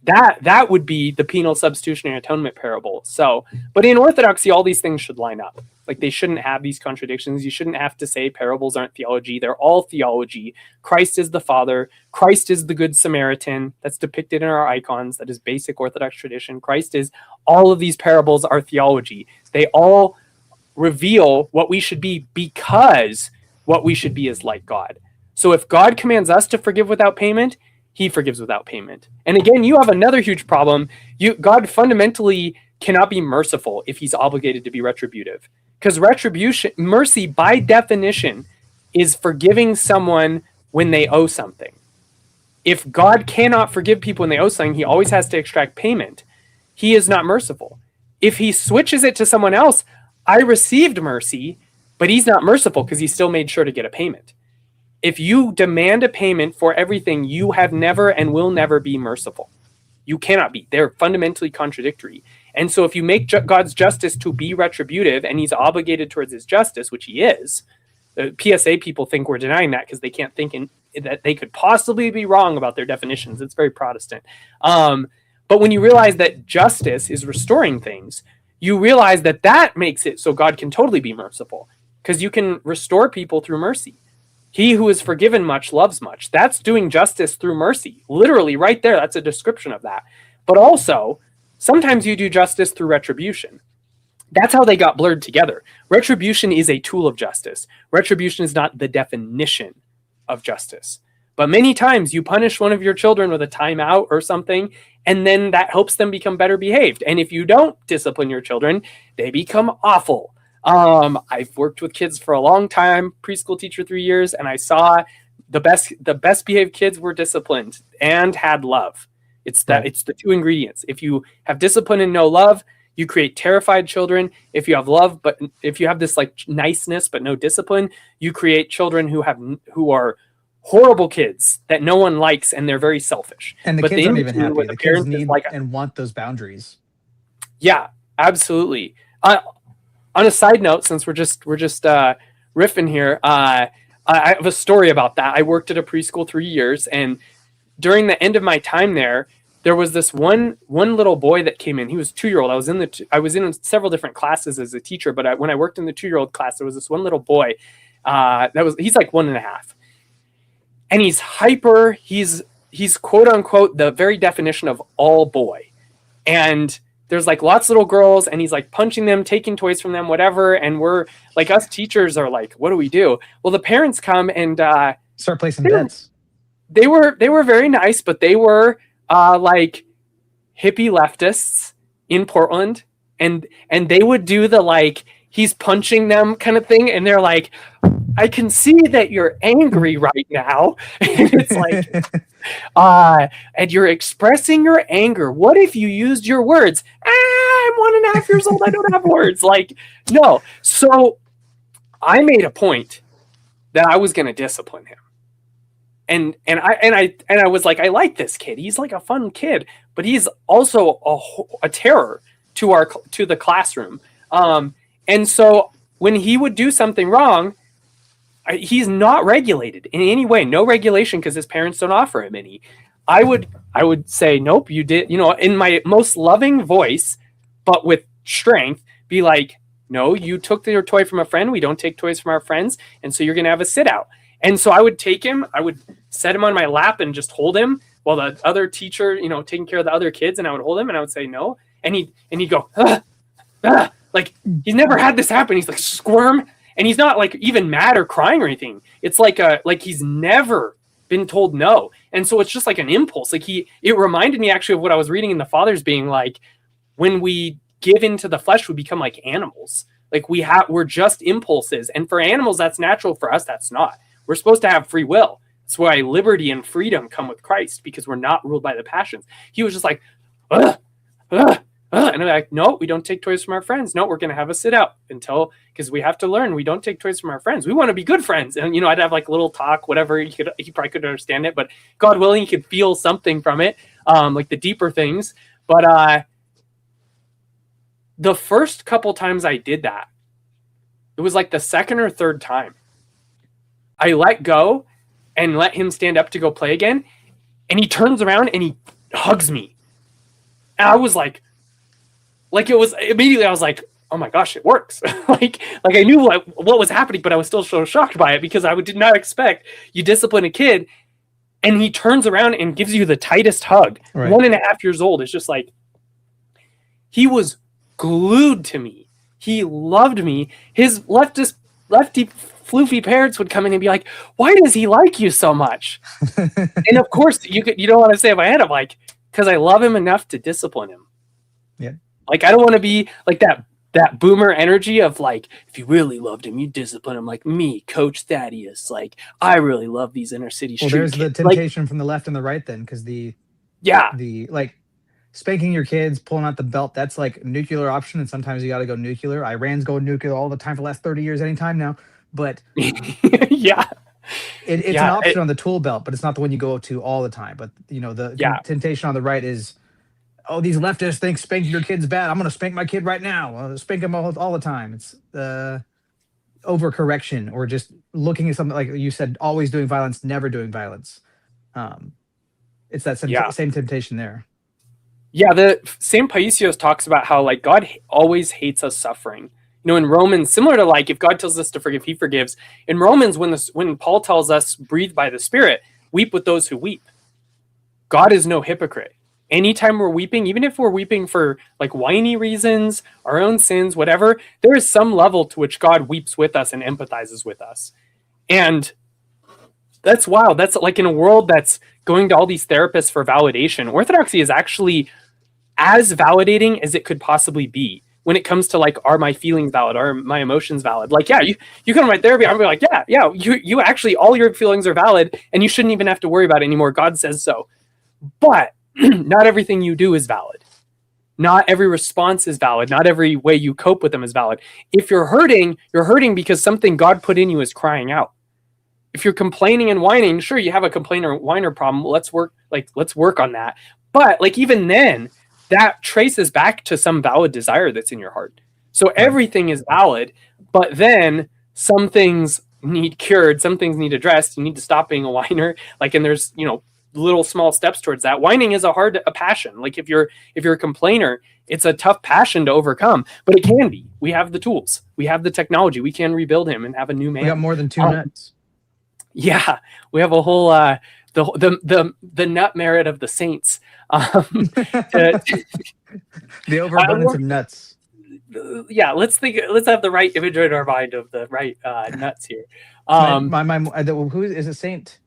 That would be the penal substitutionary atonement parable. So, but in orthodoxy, all these things should line up. They shouldn't have these contradictions. You shouldn't have to say parables aren't theology. They're all theology. Christ is the Father. Christ is the Good Samaritan. That's depicted in our icons. That is basic Orthodox tradition. Christ is, all of these parables are theology. They all reveal what we should be, because what we should be is like God. So if God commands us to forgive without payment, he forgives without payment. And again, you have another huge problem. God fundamentally cannot be merciful if he's obligated to be retributive. Because mercy by definition is forgiving someone when they owe something. If God cannot forgive people when they owe something, he always has to extract payment. He is not merciful. If he switches it to someone else, I received mercy, but he's not merciful because he still made sure to get a payment. If you demand a payment for everything, you have never and will never be merciful. You cannot be. They're fundamentally contradictory. And so if you make God's justice to be retributive and he's obligated towards his justice, which he is, the PSA people think we're denying that because they can't think that they could possibly be wrong about their definitions. It's very Protestant. But when you realize that justice is restoring things, you realize that makes it so God can totally be merciful because you can restore people through mercy. He who is forgiven much loves much. That's doing justice through mercy. Literally right there, that's a description of that. But also, sometimes you do justice through retribution. That's how they got blurred together. Retribution is a tool of justice. Retribution is not the definition of justice. But many times you punish one of your children with a timeout or something, and then that helps them become better behaved. And if you don't discipline your children, they become awful. I've worked with kids for a long time, preschool teacher 3 years, and I saw the best behaved kids were disciplined and had love. It's the two ingredients. If you have discipline and no love, you create terrified children. If you have love, but if you have this like niceness but no discipline, you create children who are horrible kids that no one likes and they're very selfish. And the kids aren't even happy. The kids need and want those boundaries. Yeah, absolutely. On a side note, since we're just riffing here, I have a story about that. I worked at a preschool 3 years, and during the end of my time there was this one little boy that came in. He was 2-year-old. I was in several different classes as a teacher, but when I worked in the 2-year-old class, there was this one little boy. He's like 1.5, and he's hyper. He's quote unquote the very definition of all boy, and there's like lots of little girls, and he's like punching them, taking toys from them, whatever. And we're like, us teachers are like, what do we do? Well, the parents come and start placing bets. They were very nice, but they were like hippie leftists in Portland, and they would do the like he's punching them kind of thing, and they're like, I can see that you're angry right now. And it's like, and you're expressing your anger. What if you used your words? I'm 1.5 years old. I don't have words. Like, no. So I made a point that I was going to discipline him. And I was like, I like this kid. He's like a fun kid, but he's also a terror to the classroom. And so when he would do something wrong, he's not regulated in any way. No regulation because his parents don't offer him any. I would say, nope, you did, in my most loving voice, but with strength, be like, no, you took your toy from a friend. We don't take toys from our friends. And so you're going to have a sit out. And so I would take him, I would set him on my lap and just hold him while the other teacher, taking care of the other kids. And I would hold him and I would say, no. And he'd go, like he's never had this happen. He's like squirm. And he's not like even mad or crying or anything. It's like he's never been told no. And so it's just like an impulse. Like it reminded me actually of what I was reading in the Fathers being like, when we give into the flesh, we become like animals. Like we're just impulses. And for animals, that's natural. For us, that's not. We're supposed to have free will. That's why liberty and freedom come with Christ, because we're not ruled by the passions. He was just like, and I'm like, no, we don't take toys from our friends. No, we're going to have a sit out because we have to learn. We don't take toys from our friends. We want to be good friends. And, I'd have like a little talk, whatever. He probably couldn't understand it, but God willing, he could feel something from it, like the deeper things. But the first couple times I did that, it was like the second or third time I let go and let him stand up to go play again. And he turns around and he hugs me. And I was like it was immediately, I was like, oh my gosh, it works. like I knew what was happening, but I was still so shocked by it because I did not expect you discipline a kid and he turns around and gives you the tightest hug. Right. 1.5 years old. It's just like, he was glued to me. He loved me. His lefty floofy parents would come in and be like, why does he like you so much? And of course you don't want to say in my head, I'm like, because I love him enough to discipline him. Yeah. Like, I don't want to be like that boomer energy of like, if you really loved him, you discipline him, like me, Coach Thaddeus. Like, I really love these inner city Well, street there's the kids. Like, temptation from the left and the right then, because yeah, the like spanking your kids, pulling out the belt, that's like nuclear option, and sometimes you got to go nuclear. Iran's going nuclear all the time for the last 30 years, anytime now. But yeah, it's an yeah, option on the tool belt, but it's not the one you go to all the time. But the yeah, temptation on the right is, oh, these leftists think spanking your kid's bad. I'm going to spank my kid right now. Spank him all the time. It's overcorrection, or just looking at something like you said, always doing violence, never doing violence. Um, it's that yeah. same temptation there. Yeah, the Saint Paisios talks about how like God always hates us suffering. In Romans, similar to like if God tells us to forgive, he forgives. In Romans, when Paul tells us breathed by the Spirit, weep with those who weep. God is no hypocrite. Anytime we're weeping, even if we're weeping for like whiny reasons, our own sins, whatever, there is some level to which God weeps with us and empathizes with us. And that's wild. That's like in a world that's going to all these therapists for validation, orthodoxy is actually as validating as it could possibly be when it comes to like, are my feelings valid? Are my emotions valid? Like, yeah, you come to my therapy, I'm like, yeah, you actually, all your feelings are valid and you shouldn't even have to worry about it anymore. God says so. But not everything you do is valid. Not every response is valid. Not every way you cope with them is valid. If you're hurting because something God put in you is crying out. If you're complaining and whining, sure, you have a complainer whiner problem. Let's work on that. But like even then, that traces back to some valid desire that's in your heart. So everything is valid, but then some things need cured, some things need addressed. You need to stop being a whiner. Like, and there's, little small steps towards that. Whining is a passion. Like if you're a complainer, it's a tough passion to overcome, but it can be. We have the tools. We have the technology. We can rebuild him and have a new man. We got more than two nuts. Yeah, we have a whole the nut merit of the saints. The overabundance of nuts. Yeah, let's have the right imagery in our mind of the right nuts here. Who is it? Saint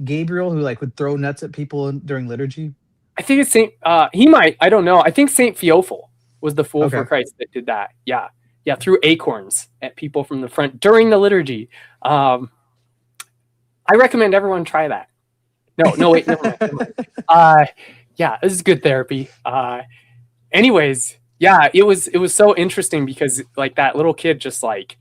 Gabriel, who like would throw nuts at people during liturgy? I think it's Saint. He might. I don't know. I think Saint Theophil was the fool for Christ that did that. Yeah, threw acorns at people from the front during the liturgy. I recommend everyone try that. No, wait, never mind. Yeah, this is good therapy. Anyways, yeah, it was so interesting because like that little kid just like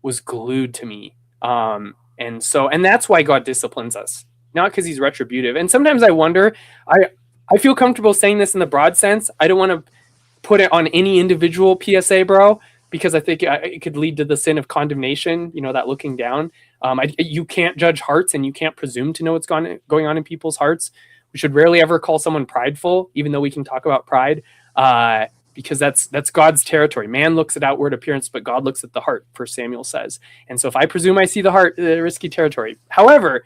was glued to me. And that's why God disciplines us, not because he's retributive. And sometimes I wonder, I feel comfortable saying this in the broad sense. I don't want to put it on any individual PSA, bro, because I think it could lead to the sin of condemnation, that looking down. You can't judge hearts and you can't presume to know what's going on in people's hearts. We should rarely ever call someone prideful, even though we can talk about pride, because that's God's territory. Man looks at outward appearance, but God looks at the heart, 1 Samuel says. And so if I presume I see the heart, risky territory. However,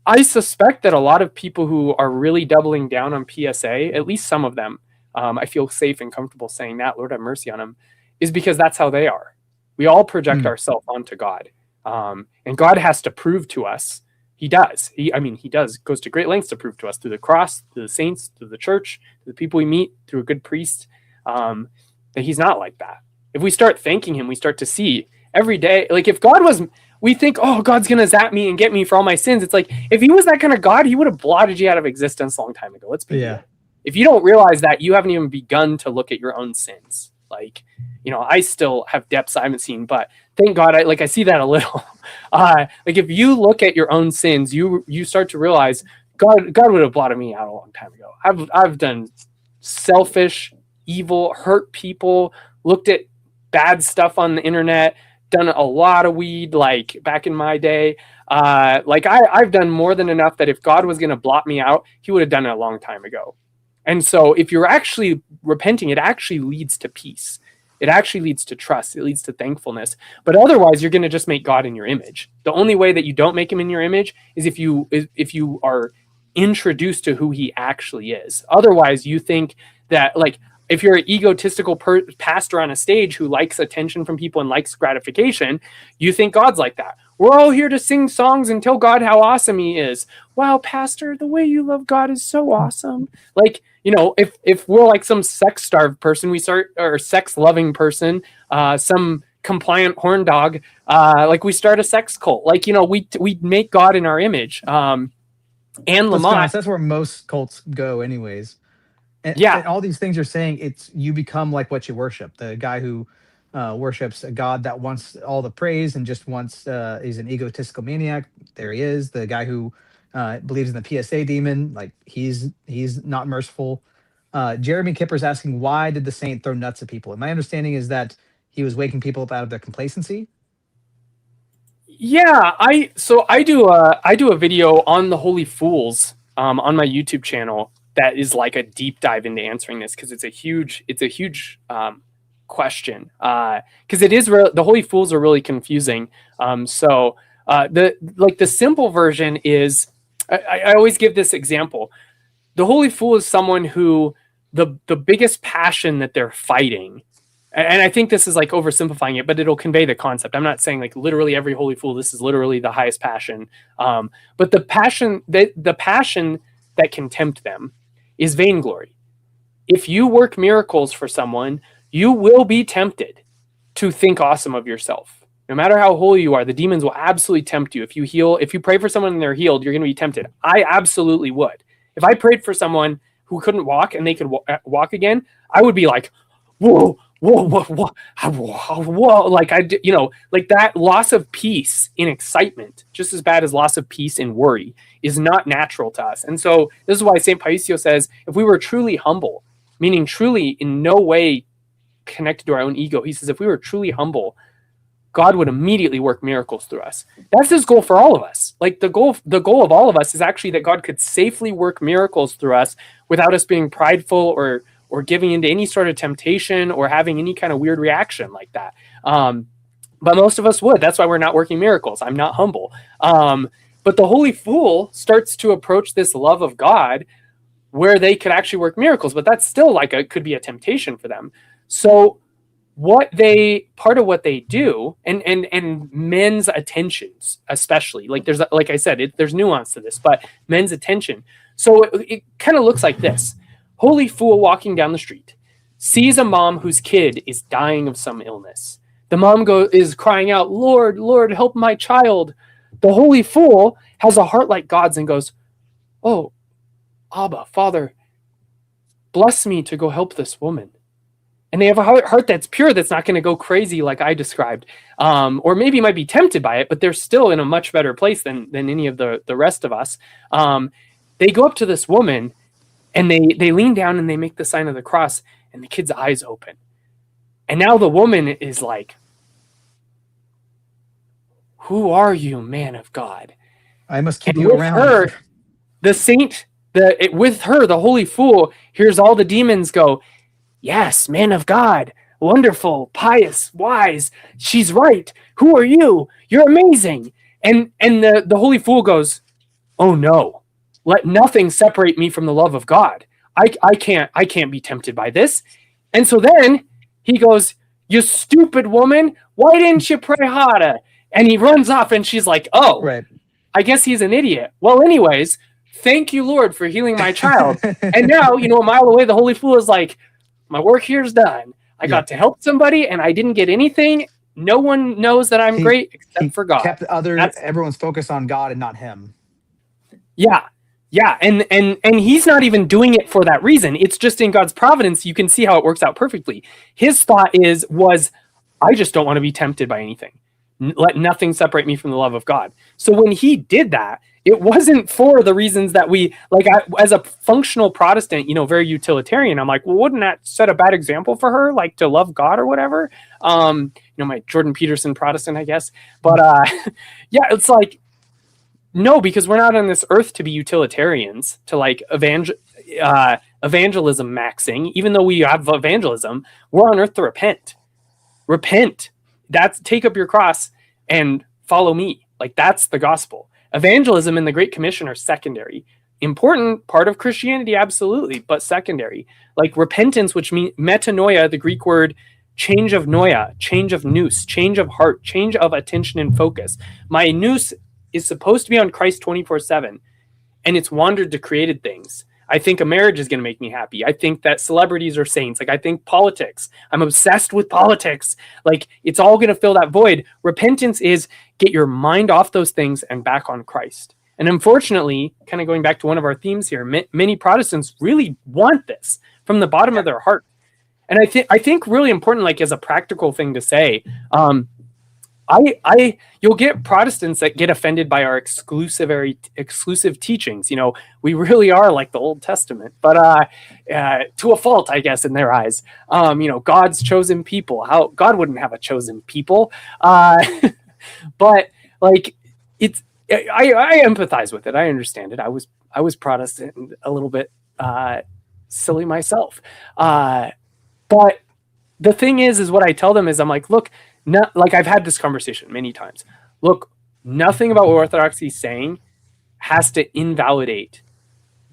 I suspect that a lot of people who are really doubling down on PSA, at least some of them, I feel safe and comfortable saying that, Lord have mercy on them, is because that's how they are. We all project ourselves onto God. And God has to prove to us. He does. He goes to great lengths to prove to us through the cross, through the saints, through the church, through the people we meet, through a good priest, that he's not like that. If we start thanking him, we start to see every day. Like if God was, we think, oh, God's going to zap me and get me for all my sins. It's like, if he was that kind of God, he would have blotted you out of existence a long time ago. Let's be real. If you don't realize that, you haven't even begun to look at your own sins. Like, I still have depths I haven't seen, but thank God I see that a little. Like if you look at your own sins, you start to realize God would have blotted me out a long time ago. I've done selfish, evil, hurt people, looked at bad stuff on the internet, done a lot of weed, like back in my day. I've done more than enough that if God was going to blot me out, he would have done it a long time ago. And so if you're actually repenting, it actually leads to peace. It actually leads to trust. It leads to thankfulness. But otherwise, you're going to just make God in your image. The only way that you don't make him in your image is if you are introduced to who he actually is. Otherwise, you think that, like, if you're an egotistical pastor on a stage who likes attention from people and likes gratification, you think God's like that. We're all here to sing songs and tell God how awesome he is. Wow, pastor, the way you love God is so awesome. Like, you know, if we're like some sex starved person, or sex loving person, some compliant horn dog, like we start a sex cult. Like, you know, we make God in our image. And Lamont, that's where most cults go anyways. And yeah, all these things you're saying, it's you become like what you worship. The guy who worships a god that wants all the praise and just wants he's an egotistical maniac. There he is. The guy who believes in the PSA demon, like he's not merciful. Jeremy Kipper's asking, why did the saint throw nuts at people? And my understanding is that he was waking people up out of their complacency. yeah. I do a video on the Holy Fools on my YouTube channel that is like a deep dive into answering this, because it's a huge question, because it is the Holy Fools are really confusing. The simple version is, I always give this example. The Holy Fool is someone who the biggest passion that they're fighting, and I think this is like oversimplifying it, but it'll convey the concept. I'm not saying like literally every Holy Fool, this is literally the highest passion, but the passion that can tempt them is vainglory. If you work miracles for someone, you will be tempted to think awesome of yourself. No matter how holy you are, the demons will absolutely tempt you. If you pray for someone and they're healed, you're going to be tempted. I absolutely would. If I prayed for someone who couldn't walk and they could walk again, I would be like, whoa, whoa, whoa, whoa, whoa, whoa. Like like that loss of peace in excitement, just as bad as loss of peace in worry, is not natural to us. And so this is why St. Paisios says, if we were truly humble, meaning truly in no way connected to our own ego, he says, if we were truly humble, God would immediately work miracles through us. That's his goal for all of us. Like the goal of all of us is actually that God could safely work miracles through us without us being prideful or giving into any sort of temptation or having any kind of weird reaction like that. But most of us would. That's why we're not working miracles. I'm not humble. But the Holy Fool starts to approach this love of God where they could actually work miracles, but that's still could be a temptation for them. So part of what they do, and men's attentions, especially, like I said, there's nuance to this, but men's attention. So it kind of looks like this. Holy Fool walking down the street, sees a mom whose kid is dying of some illness. The mom is crying out, Lord, Lord, help my child. The Holy Fool has a heart like God's and goes, oh, Abba, Father, bless me to go help this woman. And they have a heart that's pure, that's not going to go crazy like I described. Or maybe might be tempted by it, but they're still in a much better place than any of the rest of us. They go up to this woman and they lean down and they make the sign of the cross, and the kid's eyes open. And now the woman is like, who are you, man of God? I must keep you around. Her, the saint, with her, the Holy Fool, hears all the demons go, yes, man of God, wonderful, pious, wise. She's right. Who are you? You're amazing. And the Holy Fool goes, oh no, let nothing separate me from the love of God. I can't be tempted by this. And so then he goes, you stupid woman, why didn't you pray harder? And he runs off, and she's like, oh, right. I guess he's an idiot. Well, anyways, thank you, Lord, for healing my child. And now, a mile away, the Holy Fool is like, my work here is done. I got to help somebody, and I didn't get anything. No one knows that I'm great except for God. Kept everyone's focus on God and not him. Yeah. Yeah. And he's not even doing it for that reason. It's just in God's providence. You can see how it works out perfectly. His thought was, I just don't want to be tempted by anything. Let nothing separate me from the love of God. So when he did that, it wasn't for the reasons that we as a functional Protestant, very utilitarian. I'm like, well, wouldn't that set a bad example for her, like to love God or whatever? My Jordan Peterson Protestant, I guess. But yeah, it's like, no, because we're not on this earth to be utilitarians, to evangelism maxing. Even though we have evangelism, we're on earth to repent. Repent. Take up your cross and follow me. Like, that's the gospel. Evangelism and the Great Commission are secondary. Important part of Christianity, absolutely, but secondary. Like repentance, which means metanoia, the Greek word change of noia, change of nous, change of heart, change of attention and focus. My nous is supposed to be on Christ 24/7, and it's wandered to created things. I think a marriage is going to make me happy. I think that celebrities are saints. Like, I think politics. I'm obsessed with politics. Like, it's all going to fill that void. Repentance is get your mind off those things and back on Christ. And unfortunately, kind of going back to one of our themes here, many Protestants really want this from the bottom of their heart. And I think really important, like as a practical thing to say, you'll get Protestants that get offended by our exclusive teachings. You know, we really are like the Old Testament, but to a fault, I guess, in their eyes. You know, God's chosen people. How God wouldn't have a chosen people, but like it's. I empathize with it. I understand it. I was Protestant, a little bit silly myself, but the thing is what I tell them is I'm like, look. Not like I've had this conversation many times. Look, nothing about what Orthodoxy is saying has to invalidate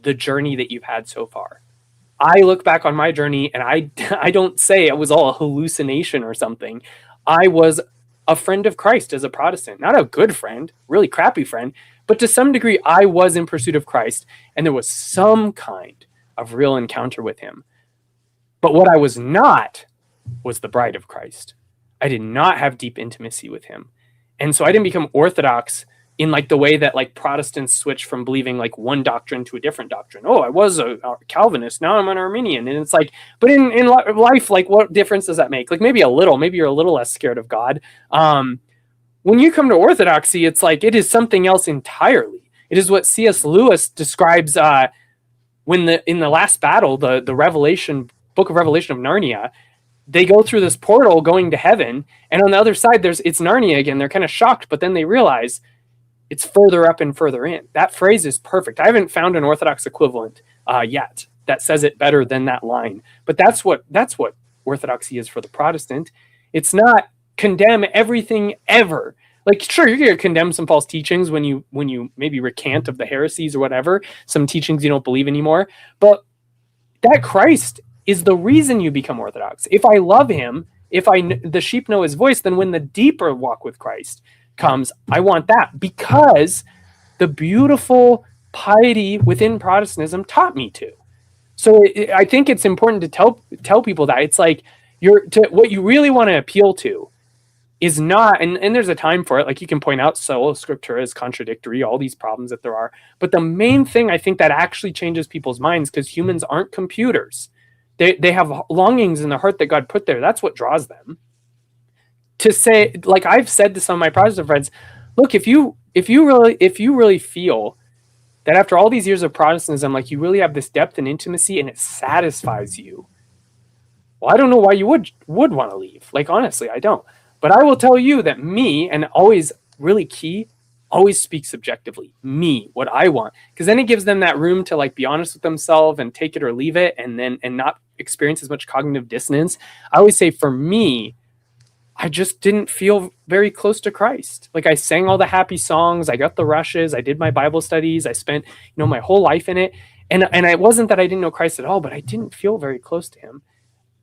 the journey that you've had so far. I look back on my journey and I don't say it was all a hallucination or something. I was a friend of Christ as a Protestant, not a good friend, really crappy friend, but to some degree I was in pursuit of Christ and there was some kind of real encounter with him. But what I was not was the bride of Christ. I did not have deep intimacy with him. And so I didn't become Orthodox in like the way that like Protestants switch from believing like one doctrine to a different doctrine. Oh, I was a Calvinist. Now I'm an Arminian. And it's like, but in life, like what difference does that make? Like maybe a little, maybe you're a little less scared of God. When you come to Orthodoxy, it's like, it is something else entirely. It is what C.S. Lewis describes when in the last battle, the book of Revelation of Narnia, they go through this portal going to heaven, and on the other side, it's Narnia again. They're kind of shocked, but then they realize it's further up and further in. That phrase is perfect. I haven't found an Orthodox equivalent yet that says it better than that line. But that's what Orthodoxy is for the Protestant. It's not condemn everything ever. Like, sure, you're going to condemn some false teachings when you maybe recant of the heresies or whatever, some teachings you don't believe anymore. But that Christ is the reason you become Orthodox. If I love him, if the sheep know his voice, then when the deeper walk with Christ comes, I want that because the beautiful piety within Protestantism taught me to. So I think it's important to tell people that it's like what you really want to appeal to is not, and there's a time for it. Like you can point out sola scriptura is contradictory, all these problems that there are. But the main thing I think that actually changes people's minds, because humans aren't computers. They have longings in the heart that God put there. That's what draws them. To say, like I've said to some of my Protestant friends, look, if you really feel that after all these years of Protestantism, like you really have this depth and intimacy and it satisfies you, well, I don't know why you would want to leave. Like honestly, I don't. But I will tell you that me, and always really key, always speak subjectively. Me, what I want, because then it gives them that room to like be honest with themselves and take it or leave it, and not experience as much cognitive dissonance. I always say, for me, I just didn't feel very close to Christ. Like I sang all the happy songs, I got the rushes, I did my Bible studies, I spent my whole life in it, and it wasn't that I didn't know Christ at all, but I didn't feel very close to him.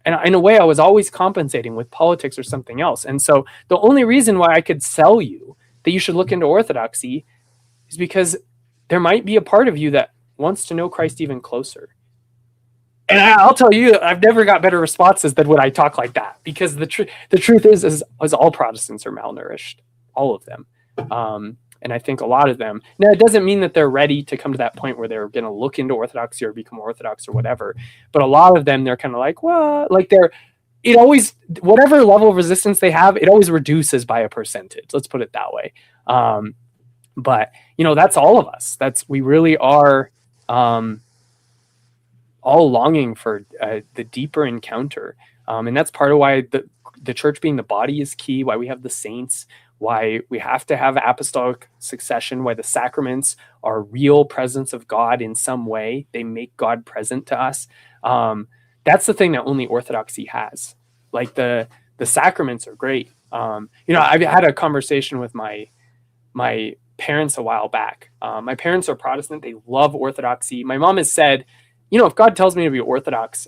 And in a way, I was always compensating with politics or something else. And so the only reason why I could sell you that you should look into Orthodoxy is because there might be a part of you that wants to know Christ even closer. And I'll tell you, I've never got better responses than when I talk like that, because the truth is all Protestants are malnourished, all of them. And I think a lot of them, now it doesn't mean that they're ready to come to that point where they're going to look into Orthodoxy or become Orthodox or whatever. But a lot of them, they're kind of like, well, like it always, whatever level of resistance they have, it always reduces by a percentage. Let's put it that way. But that's all of us. We really are all longing for the deeper encounter. And that's part of why the church being the body is key, why we have the saints, why we have to have apostolic succession, why the sacraments are real presence of God in some way. They make God present to us. That's the thing that only Orthodoxy has. Like the sacraments are great. I've had a conversation with my parents a while back. My parents are Protestant. They love Orthodoxy. My mom has said if God tells me to be Orthodox,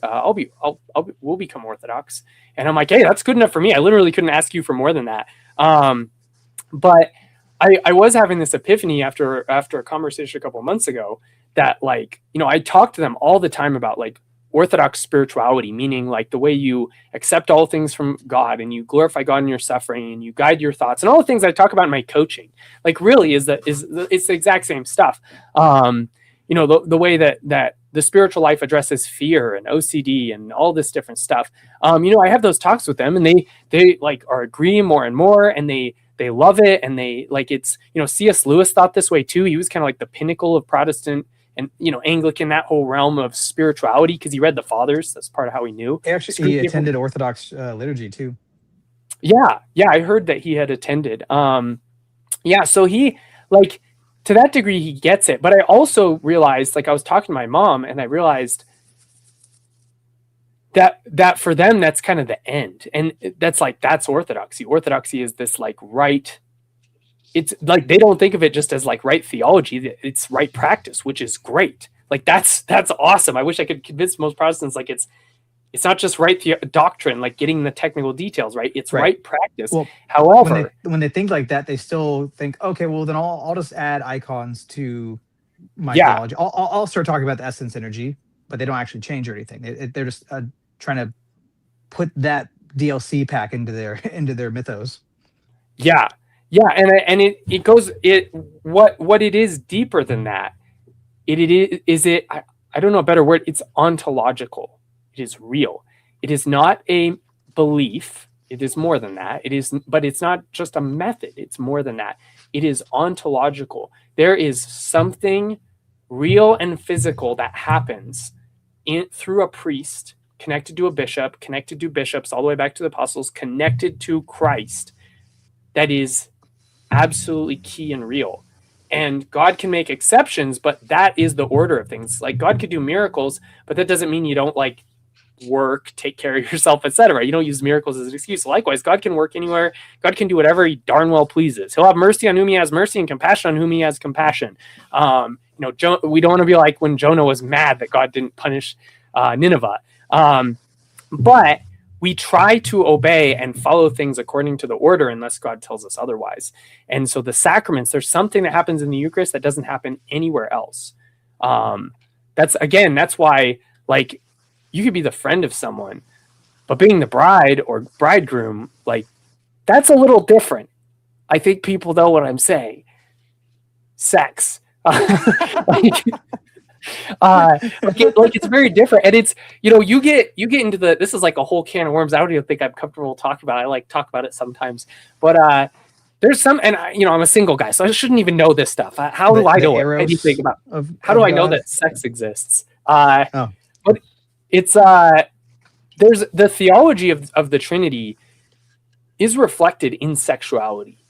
we'll become Orthodox. And I'm like, hey, that's good enough for me. I literally couldn't ask you for more than that. But I was having this epiphany after a conversation a couple of months ago that, like, I talk to them all the time about, like, Orthodox spirituality, meaning like the way you accept all things from God and you glorify God in your suffering and you guide your thoughts, and all the things I talk about in my coaching, like, really it's the exact same stuff. The way that the spiritual life addresses fear and OCD and all this different stuff. I have those talks with them, and they like are agreeing more and more, and they love it, and they like it's. C.S. Lewis thought this way too. He was kind of like the pinnacle of Protestant and Anglican, that whole realm of spirituality, because he read the Fathers. That's part of how he knew. He attended Orthodox liturgy too. Yeah, I heard that he had attended. So he, like, to that degree he gets it. But I also realized, like, I was talking to my mom, and I realized that for them that's kind of the end, and that's Orthodoxy. Orthodoxy is this, like, right. It's like they don't think of it just as, like, right theology. It's right practice, which is great. Like, that's awesome. I wish I could convince most Protestants, like, it's not just right doctrine, like getting the technical details right. It's right practice. Well, however, when they think like that, they still think, okay, well then I'll just add icons to my theology. I'll start talking about the essence energy, but they don't actually change or anything. They're just trying to put that DLC pack into their mythos. Yeah, and it goes what it is deeper than that. I don't know a better word. It's ontological. It is real. It is not a belief. It is more than that. But it's not just a method. It's more than that. It is ontological. There is something real and physical that happens through a priest, connected to a bishop, connected to bishops, all the way back to the apostles, connected to Christ, that is absolutely key and real. And God can make exceptions, but that is the order of things. Like, God could do miracles, but that doesn't mean you don't, like, work, take care of yourself, etc. You don't use miracles as an excuse. Likewise, God can work anywhere. God can do whatever he darn well pleases. He'll have mercy on whom he has mercy and compassion on whom he has compassion. We don't want to be like when Jonah was mad that God didn't punish Nineveh. But we try to obey and follow things according to the order unless God tells us otherwise. And so the sacraments, there's something that happens in the Eucharist that doesn't happen anywhere else. That's why, like, you could be the friend of someone, but being the bride or bridegroom, like, that's a little different. I think people know what I'm saying. Sex. It's very different, and it's you get into this is like a whole can of worms. I don't even think I'm comfortable talking about it. I like talk about it sometimes, but there's some, and I'm a single guy, so I shouldn't even know this stuff. How do I know anything about? How do I know that sex exists? But it's there's the theology of the Trinity is reflected in sexuality,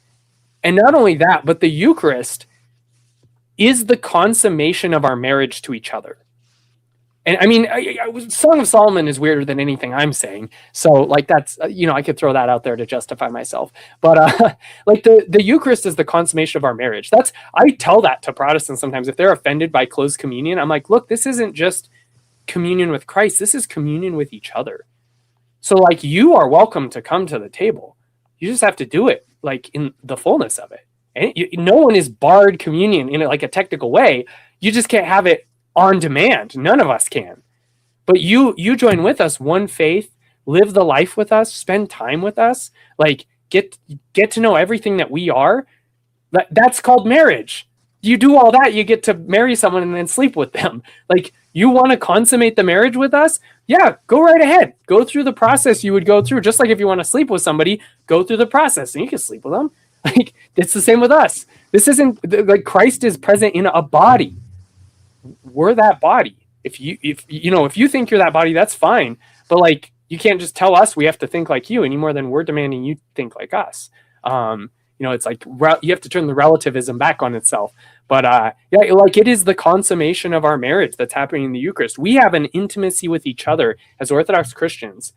and not only that, but the Eucharist is the consummation of our marriage to each other. And I mean, Song of Solomon is weirder than anything I'm saying. So, like, that's, I could throw that out there to justify myself. But like the Eucharist is the consummation of our marriage. I tell that to Protestants sometimes if they're offended by closed communion. I'm like, look, this isn't just communion with Christ. This is communion with each other. So, like, you are welcome to come to the table. You just have to do it, like, in the fullness of it. And no one is barred communion in like a technical way. You just can't have it on demand. None of us can. But you join with us, one faith, live the life with us, spend time with us, like get to know everything that we are. That's called marriage. You do all that, you get to marry someone and then sleep with them. Like, you want to consummate the marriage with us? Yeah, go right ahead. Go through the process you would go through. Just like if you want to sleep with somebody, go through the process and you can sleep with them. Like, it's the same with us. This isn't like Christ is present in a body. We're that body. If you think you're that body, that's fine. But, like, you can't just tell us we have to think like you any more than we're demanding you think like us. It's like you have to turn the relativism back on itself. But like, it is the consummation of our marriage that's happening in the Eucharist. We have an intimacy with each other as Orthodox Christians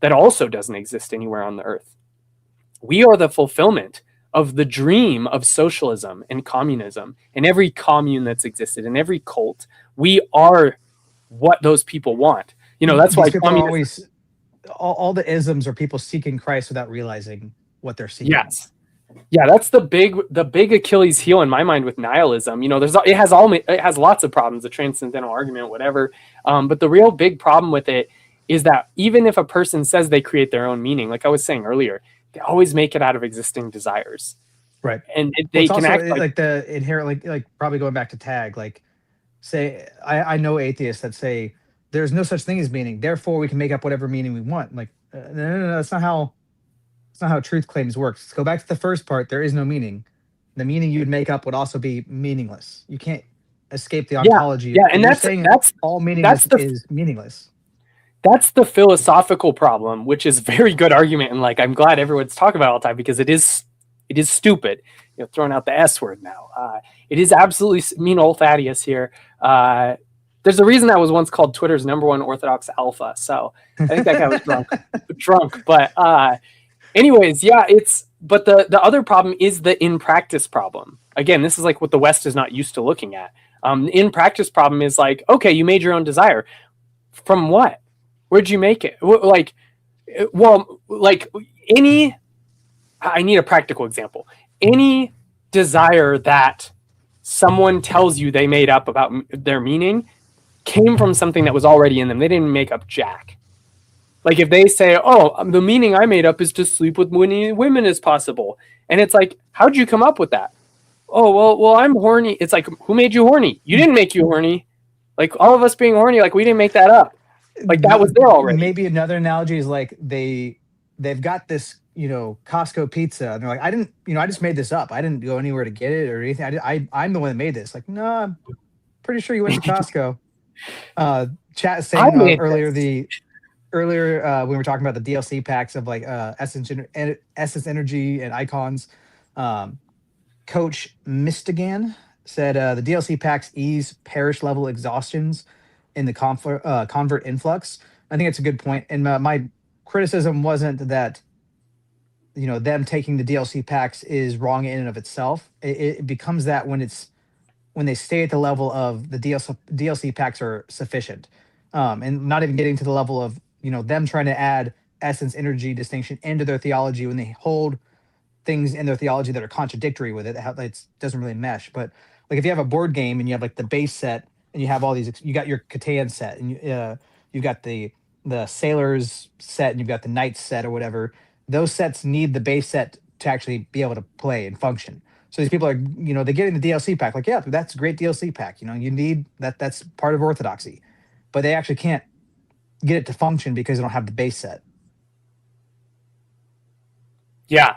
that also doesn't exist anywhere on the earth. We are the fulfillment of the dream of socialism and communism and every commune that's existed and every cult. We are what those people want. That's why These people are always all the isms are people seeking Christ without realizing what they're seeking. Yes. Yeah, that's the big Achilles heel in my mind with nihilism. It has lots of problems, the transcendental argument, whatever. But the real big problem with it is that even if a person says they create their own meaning, like I was saying earlier, they always make it out of existing desires. Right. And they can act like the inherent, like probably going back to tag, like say, I know atheists that say there's no such thing as meaning, therefore we can make up whatever meaning we want. Like, no, that's not how truth claims works. Let's go back to the first part. There is no meaning. The meaning you would make up would also be meaningless. You can't escape the ontology. Yeah, and that's all meaning is meaningless. That's the philosophical problem, which is very good argument, and like I'm glad everyone's talking about it all the time, because it is stupid. Throwing out the S word now. It is absolutely mean old Thaddeus here. There's a reason that was once called Twitter's #1 Orthodox alpha. So I think that guy was drunk. But anyways, yeah, but the other problem is the in practice problem. Again, this is like what the West is not used to looking at. The in practice problem is like, okay, you made your own desire. From what? Where'd you make it? I need a practical example. Any desire that someone tells you they made up about their meaning came from something that was already in them. They didn't make up jack. Like if they say, oh, the meaning I made up is to sleep with many women as possible. And it's like, how'd you come up with that? Oh, well, I'm horny. It's like, who made you horny? You didn't make you horny. Like all of us being horny, like we didn't make that up. Like that was there already. Maybe another analogy is like they've got this, Costco pizza, and they're like, I just made this up. I didn't go anywhere to get it or anything. I'm the one that made this. Like, no, I'm pretty sure you went to Costco. Chat saying earlier when we were talking about the DLC packs of like Essence Energy and Icons, Coach Mistigan said the DLC packs ease parish level exhaustions in the convert influx. I think it's a good point. And my criticism wasn't that them taking the DLC packs is wrong in and of itself. It becomes that when they stay at the level of the DLC packs are sufficient, and not even getting to the level of them trying to add essence energy distinction into their theology when they hold things in their theology that are contradictory with it. It doesn't really mesh. But like if you have a board game and you have like the base set and you have all these, you got your Catan set and you've got the Sailors set and you've got the Knights set or whatever. Those sets need the base set to actually be able to play and function. So these people are, they're getting the DLC pack. Like, yeah, that's a great DLC pack. You need that. That's part of orthodoxy, but they actually can't get it to function because they don't have the base set. Yeah.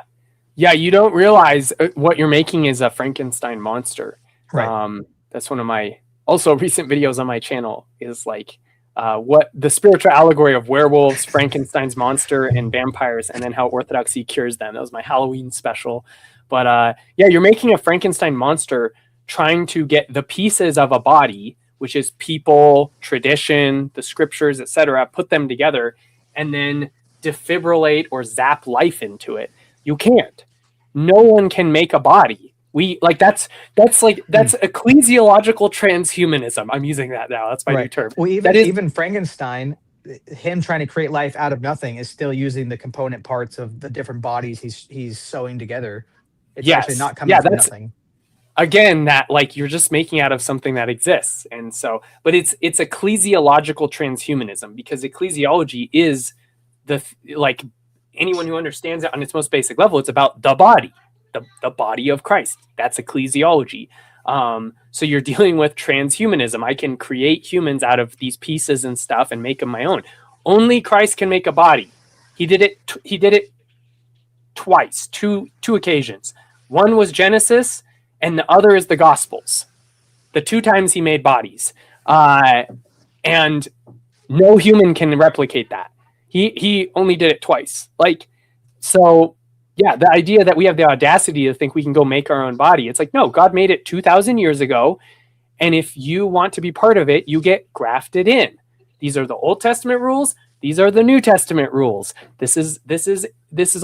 You don't realize what you're making is a Frankenstein monster. Right. That's one of my also recent videos on my channel is like, what the spiritual allegory of werewolves, Frankenstein's monster, and vampires, and then how orthodoxy cures them. That was my Halloween special. But you're making a Frankenstein monster trying to get the pieces of a body, which is people, tradition, the scriptures, etc., put them together, and then defibrillate or zap life into it. You can't. No one can make a body. That's ecclesiological transhumanism. I'm using that now. That's my new term. Well, even Frankenstein, him trying to create life out of nothing is still using the component parts of the different bodies he's sewing together. It's actually not coming from nothing. Again, that like you're just making out of something that exists. And so, but it's ecclesiological transhumanism, because ecclesiology is like anyone who understands it on its most basic level, it's about the body. The body of Christ. That's ecclesiology. So you're dealing with transhumanism. I can create humans out of these pieces and stuff and make them my own. Only Christ can make a body. He did it twice, two occasions. One was Genesis, and the other is the Gospels. The 2 times he made bodies, and no human can replicate that. He only did it twice. So. Yeah, the idea that we have the audacity to think we can go make our own body. It's like, no, God made it 2,000 years ago. And if you want to be part of it, you get grafted in. These are the Old Testament rules. These are the New Testament rules. This is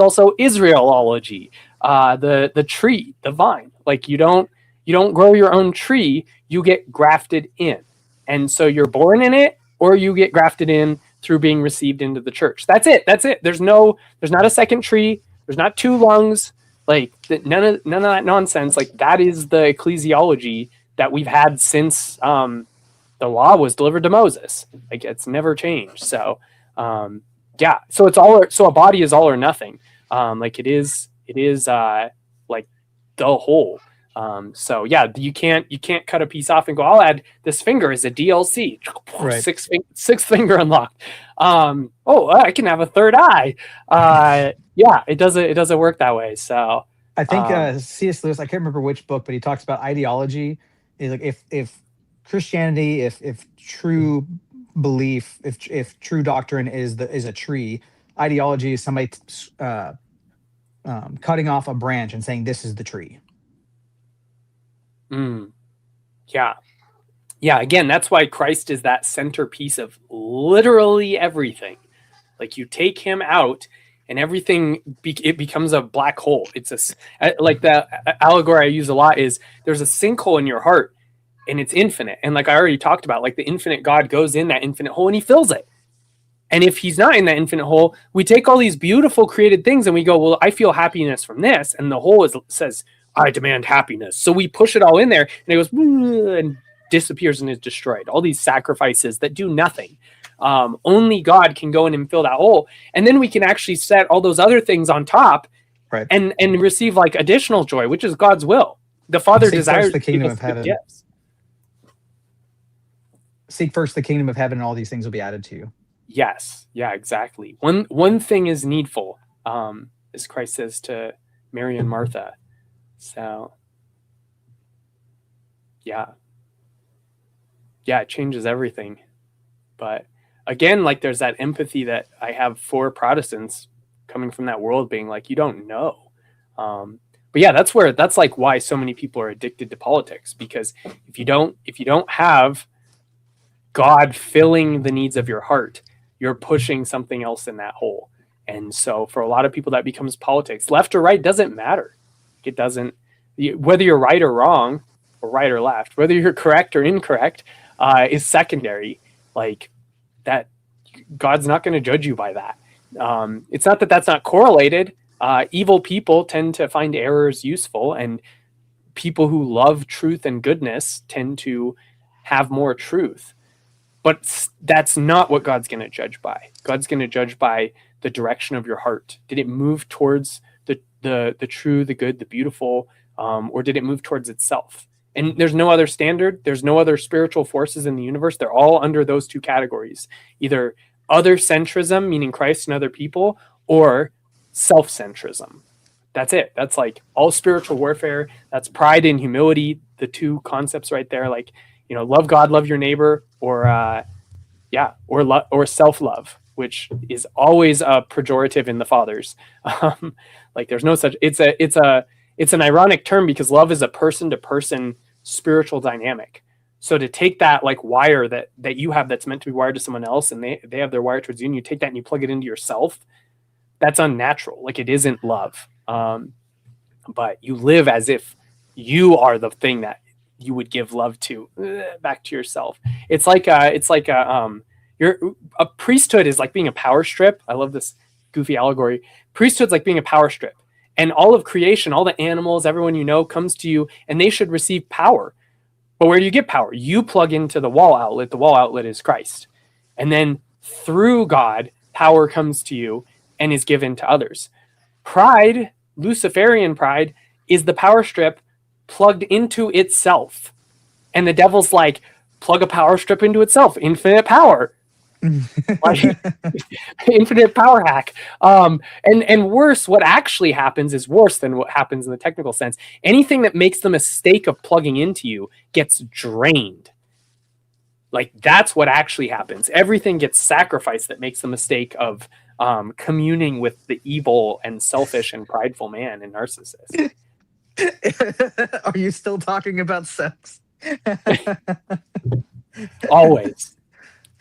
also Israelology. The tree, the vine. Like you don't grow your own tree, you get grafted in. And so you're born in it or you get grafted in through being received into the church. That's it. There's not a second tree. There's not two lungs. Like none of that nonsense. Like that is the ecclesiology that we've had since the law was delivered to Moses. Like it's never changed. So yeah. So a body is all or nothing. Like it is like the whole. So yeah, you can't cut a piece off and go, I'll add this finger as a DLC. Right. Sixth finger unlocked. I can have a third eye. Yeah, it doesn't work that way. So I think C.S. Lewis, I can't remember which book, but he talks about ideology. Is like if Christianity, if true belief, if true doctrine is a tree, ideology is somebody cutting off a branch and saying this is the tree. Yeah. Again, that's why Christ is that centerpiece of literally everything. Like you take him out, and everything it becomes a black hole. It's like the allegory I use a lot is there's a sinkhole in your heart, and it's infinite. And like I already talked about, like the infinite God goes in that infinite hole and he fills it. And if he's not in that infinite hole, we take all these beautiful created things and we go, well, I feel happiness from this, and the hole says, I demand happiness. So we push it all in there, and it goes and disappears and is destroyed. All these sacrifices that do nothing. Only God can go in and fill that hole. And then we can actually set all those other things on top, right, and receive like additional joy, which is God's will. The Father desires the kingdom of heaven. Gifts. Seek first the kingdom of heaven, and all these things will be added to you. Yes. Yeah, exactly. One thing is needful, as Christ says to Mary and Martha. So, yeah, it changes everything. But again, like there's that empathy that I have for Protestants coming from that world being like, you don't know. But yeah, that's like why so many people are addicted to politics, because if you don't have God filling the needs of your heart, you're pushing something else in that hole. And so for a lot of people that becomes politics. Left or right doesn't matter. It doesn't, whether you're right or wrong, or right or left, whether you're correct or incorrect, is secondary. Like that, God's not going to judge you by that. It's not that that's not correlated. Evil people tend to find errors useful, and people who love truth and goodness tend to have more truth. But that's not what God's going to judge by. God's going to judge by the direction of your heart. Did it move towards the true, the good, the beautiful, or did it move towards itself? And there's no other standard. There's no other spiritual forces in the universe. They're all under those two categories: either other centrism, meaning Christ and other people, or self-centrism. That's it. That's like all spiritual warfare. That's pride and humility, the two concepts right there. Like, love God, love your neighbor, or self-love, which is always a pejorative in the fathers. Like there's no such, it's an ironic term, because love is a person-to-person spiritual dynamic. So to take that like wire that you have that's meant to be wired to someone else, and they have their wire towards you, and you take that and you plug it into yourself, that's unnatural. Like it isn't love. But you live as if you are the thing that you would give love to back to yourself. It's like a priesthood is like being a power strip. I love this goofy allegory. Priesthood's like being a power strip, and all of creation, all the animals, everyone comes to you, and they should receive power. But where do you get power? You plug into the wall outlet. The wall outlet is Christ. And then through God, power comes to you and is given to others. Pride, Luciferian pride, is the power strip plugged into itself. And the devil's like, plug a power strip into itself. Infinite power. Like, infinite power hack. And worse, what actually happens is worse than what happens in the technical sense. Anything that makes the mistake of plugging into you gets drained. Like that's what actually happens. Everything gets sacrificed that makes the mistake of communing with the evil and selfish and prideful man and narcissist. Are you still talking about sex? Always.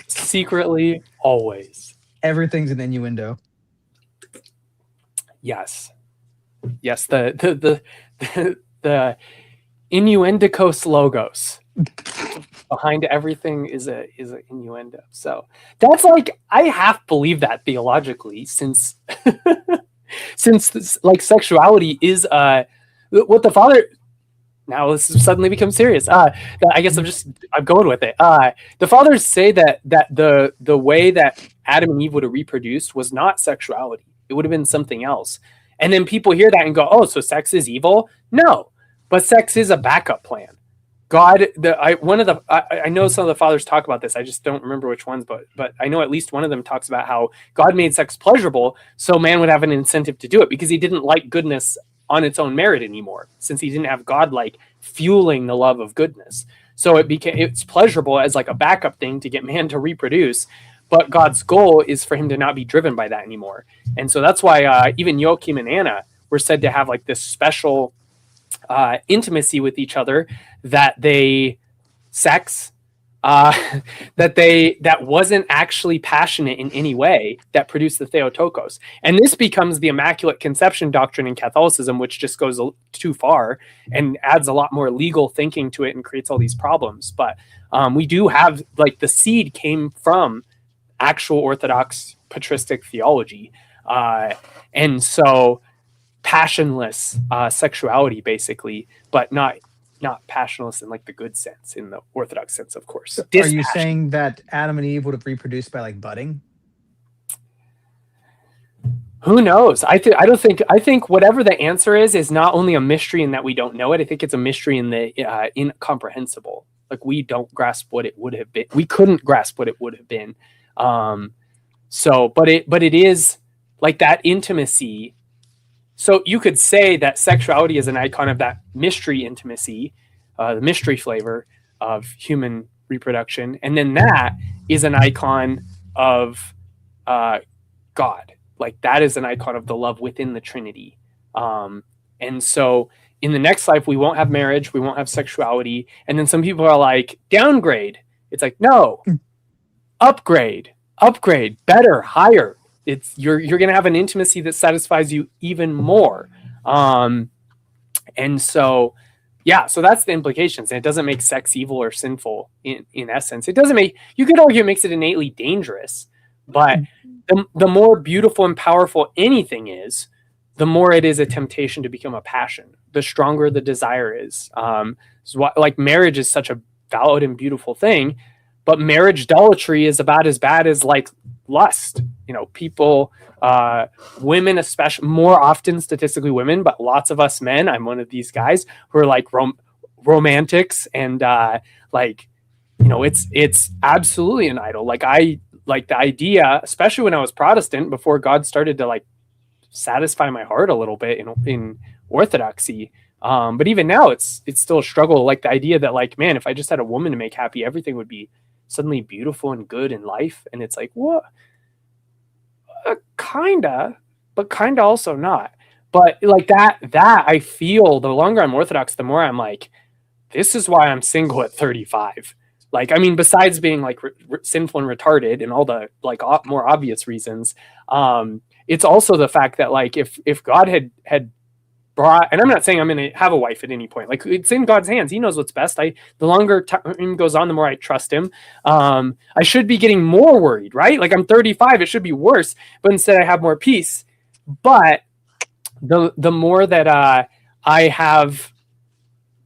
Secretly, always. Everything's an innuendo. Yes. The innuendicos logos. behind everything is a innuendo. So that's like, I half believe that theologically, since since this, like, sexuality is what the Father, now this has suddenly become serious. I guess I'm going with it. The fathers say that the way that Adam and Eve would have reproduced was not sexuality. It would have been something else. And then people hear that and go, "Oh, so sex is evil?" No, but sex is a backup plan. God, I know some of the fathers talk about this. I just don't remember which ones, but I know at least one of them talks about how God made sex pleasurable so man would have an incentive to do it, because he didn't like goodness on its own merit anymore, since he didn't have God like fueling the love of goodness. So it's pleasurable as like a backup thing to get man to reproduce, but God's goal is for him to not be driven by that anymore. And so that's why even Joachim and Anna were said to have like this special intimacy with each other, that they sex that wasn't actually passionate in any way, that produced the Theotokos. And this becomes the Immaculate Conception doctrine in Catholicism, which just goes too far and adds a lot more legal thinking to it and creates all these problems. But we do have, like, the seed came from actual Orthodox patristic theology. And so passionless sexuality, basically, but not passionless in like the good sense, in the Orthodox sense, of course. Are you saying that Adam and Eve would have reproduced by like budding? Who knows? I think whatever the answer is not only a mystery in that we don't know it. I think it's a mystery in the incomprehensible. Like, we don't grasp what it would have been. We couldn't grasp what it would have been. But it is like that intimacy. So you could say that sexuality is an icon of that mystery intimacy, the mystery flavor of human reproduction. And then that is an icon of God. Like, that is an icon of the love within the Trinity. And so in the next life, we won't have marriage, we won't have sexuality. And then some people are like, downgrade. It's like, no, upgrade, better, higher. It's you're going to have an intimacy that satisfies you even more. And so, yeah, so that's the implications. And it doesn't make sex evil or sinful in essence. It doesn't make, you could argue it makes it innately dangerous, but the more beautiful and powerful anything is, the more it is a temptation to become a passion, the stronger the desire is. Like, marriage is such a valid and beautiful thing, but marriage idolatry is about as bad as like lust. You know, people, women, especially, more often statistically women, but lots of us men, I'm one of these guys who are like romantics, and like, you know, it's absolutely an idol. Like, I like the idea, especially when I was Protestant, before God started to like satisfy my heart a little bit in Orthodoxy. But even now it's still a struggle. Like, the idea that, like, man, if I just had a woman to make happy, everything would be suddenly beautiful and good in life. And it's like, what? Kinda, but kinda also not. But like that I feel, the longer I'm Orthodox, the more I'm like, this is why I'm single at 35. Like, I mean, besides being like sinful and retarded and all the like more obvious reasons, it's also the fact that, like, if God had brought, and I'm not saying I'm going to have a wife at any point, like, it's in God's hands. He knows what's best. The longer time goes on, the more I trust him. I should be getting more worried, right? Like, I'm 35, it should be worse, but instead I have more peace. But the more that I have,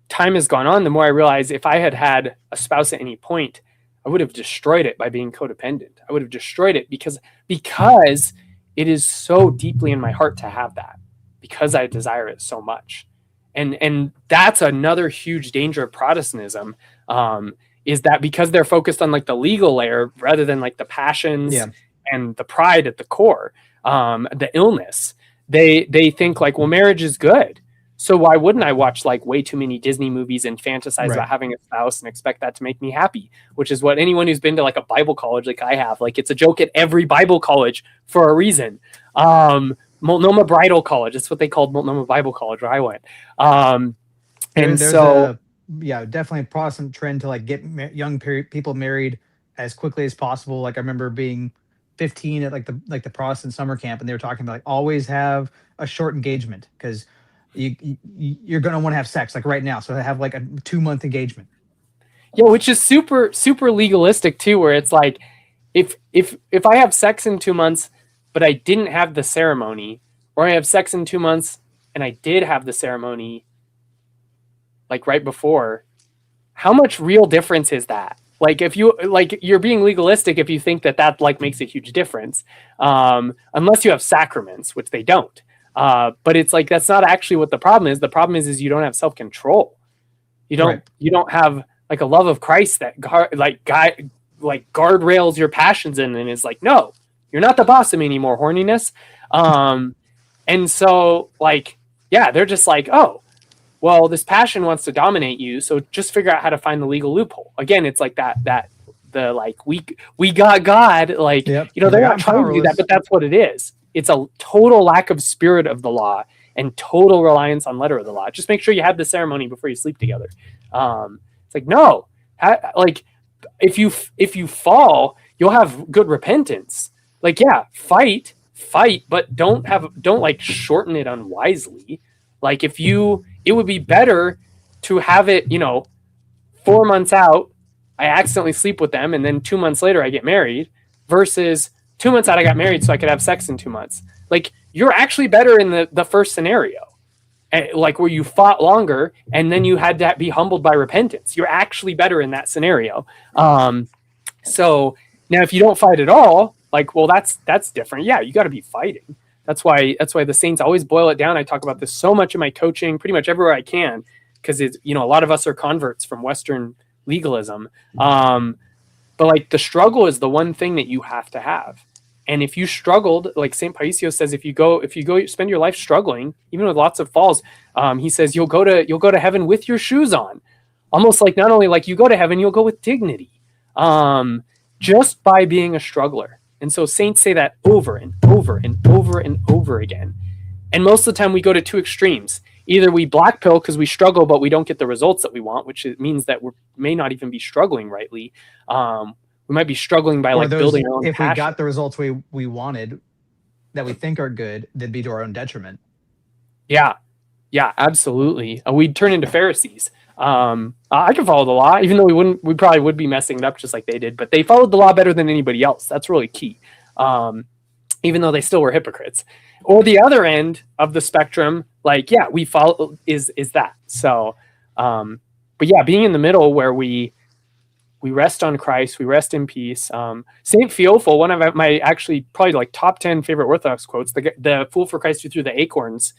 time has gone on, the more I realize if I had a spouse at any point, I would have destroyed it by being codependent. I would have destroyed it because it is so deeply in my heart to have that, because I desire it so much. And that's another huge danger of Protestantism, is that because they're focused on like the legal layer rather than like the passions and the pride at the core, the illness, they think like, well, marriage is good, so why wouldn't I watch like way too many Disney movies and fantasize about having a spouse and expect that to make me happy? Which is what anyone who's been to like a Bible college like I have, like, it's a joke at every Bible college for a reason. Multnomah Bridal College, that's what they called Multnomah Bible College where I went. And so definitely a Protestant trend to like get young people married as quickly as possible. Like, I remember being 15 at like the Protestant summer camp, and they were talking about like, always have a short engagement, because you're going to want to have sex like right now, so have like a 2-month engagement. Yeah, which is super super legalistic too, where it's like if I have sex in 2 months, but I didn't have the ceremony, or I have sex in 2 months and I did have the ceremony like right before, how much real difference is that? Like if you like you're being legalistic if you think that that like makes a huge difference, unless you have sacraments, which they don't. But it's like that's not actually what the problem is. The problem is you don't have self control. You don't have like a love of Christ that guardrails your passions in and is like, no, you're not the boss of me anymore, horniness. And so like, yeah, they're just like, oh, well, this passion wants to dominate you, so just figure out how to find the legal loophole. Again, it's like the like we got God, like Yep. they're Like, not I'm trying to do that, powerless. but that's what it is. It's a total lack of spirit of the law and total reliance on letter of the law. Just make sure you have the ceremony before you sleep together. It's like no, like if you fall, you'll have good repentance. Like yeah, fight, but don't like shorten it unwisely. Like it would be better to have it, 4 months out, I accidentally sleep with them, and then 2 months later I get married, versus 2 months out I got married so I could have sex in 2 months. Like you're actually better in the first scenario, like where you fought longer and then you had to be humbled by repentance. You're actually better in that scenario. So now if you don't fight at all, like, well, that's different. Yeah, you got to be fighting. That's why the Saints always boil it down. I talk about this so much in my coaching, pretty much everywhere I can, because it's a lot of us are converts from Western legalism. But like the struggle is the one thing that you have to have. And if you struggled, like St. Paisios says, if you go spend your life struggling, even with lots of falls, he says you'll go to heaven with your shoes on, almost like not only like you go to heaven, you'll go with dignity, just by being a struggler. And so saints say that over and over and over and over again. And most of the time we go to two extremes. Either we black pill because we struggle, but we don't get the results that we want, which means that we may not even be struggling rightly. We might be struggling by like building our own if passion. we got the results we wanted that we think are good, they'd be to our own detriment. Yeah, absolutely. We'd turn into Pharisees. I can follow the law, even though we probably would be messing it up just like they did, but they followed the law better than anybody else. That's really key. Even though they still were hypocrites. Or the other end of the spectrum, like, yeah, we follow is that. So, but yeah, being in the middle where we rest on Christ, we rest in peace. Saint Theophil, one of my actually probably like top 10 favorite Orthodox quotes, the fool for Christ who threw the acorns.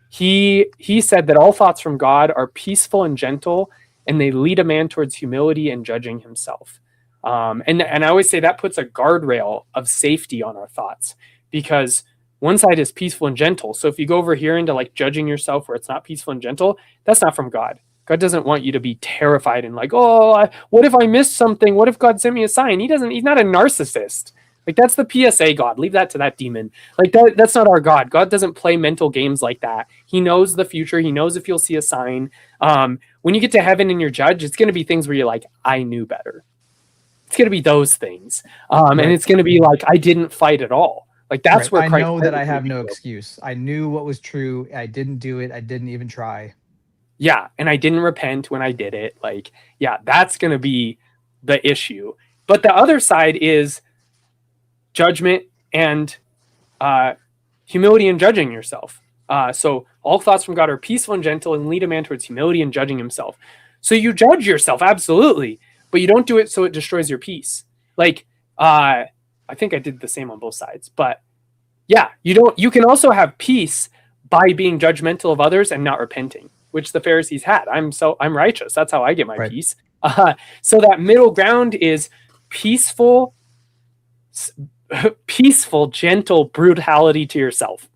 He said that all thoughts from God are peaceful and gentle, and they lead a man towards humility and judging himself. And I always say that puts a guardrail of safety on our thoughts, because one side is peaceful and gentle. So if you go over here into like judging yourself where it's not peaceful and gentle, that's not from God. God doesn't want you to be terrified and like, oh, what if I missed something? What if God sent me a sign? He's not a narcissist. Like that's the PSA God. Leave that to that demon. Like that's not our God. God doesn't play mental games like that. He knows the future. He knows if you'll see a sign. When you get to heaven and you're judged, it's going to be things where you're like, I knew better. It's going to be those things. And it's going to be like, I didn't fight at all. Like that's where I know that I have no excuse. I knew what was true. I didn't do it. I didn't even try. Yeah. And I didn't repent when I did it. Like, yeah, that's going to be the issue. But the other side is judgment and humility and judging yourself. So all thoughts from God are peaceful and gentle and lead a man towards humility and judging himself. So you judge yourself, absolutely, but you don't do it so it destroys your peace. Like, I think I did the same on both sides, but yeah, you can also have peace by being judgmental of others and not repenting, which the Pharisees had. I'm righteous. That's how I get my peace. So that middle ground is peaceful, gentle brutality to yourself.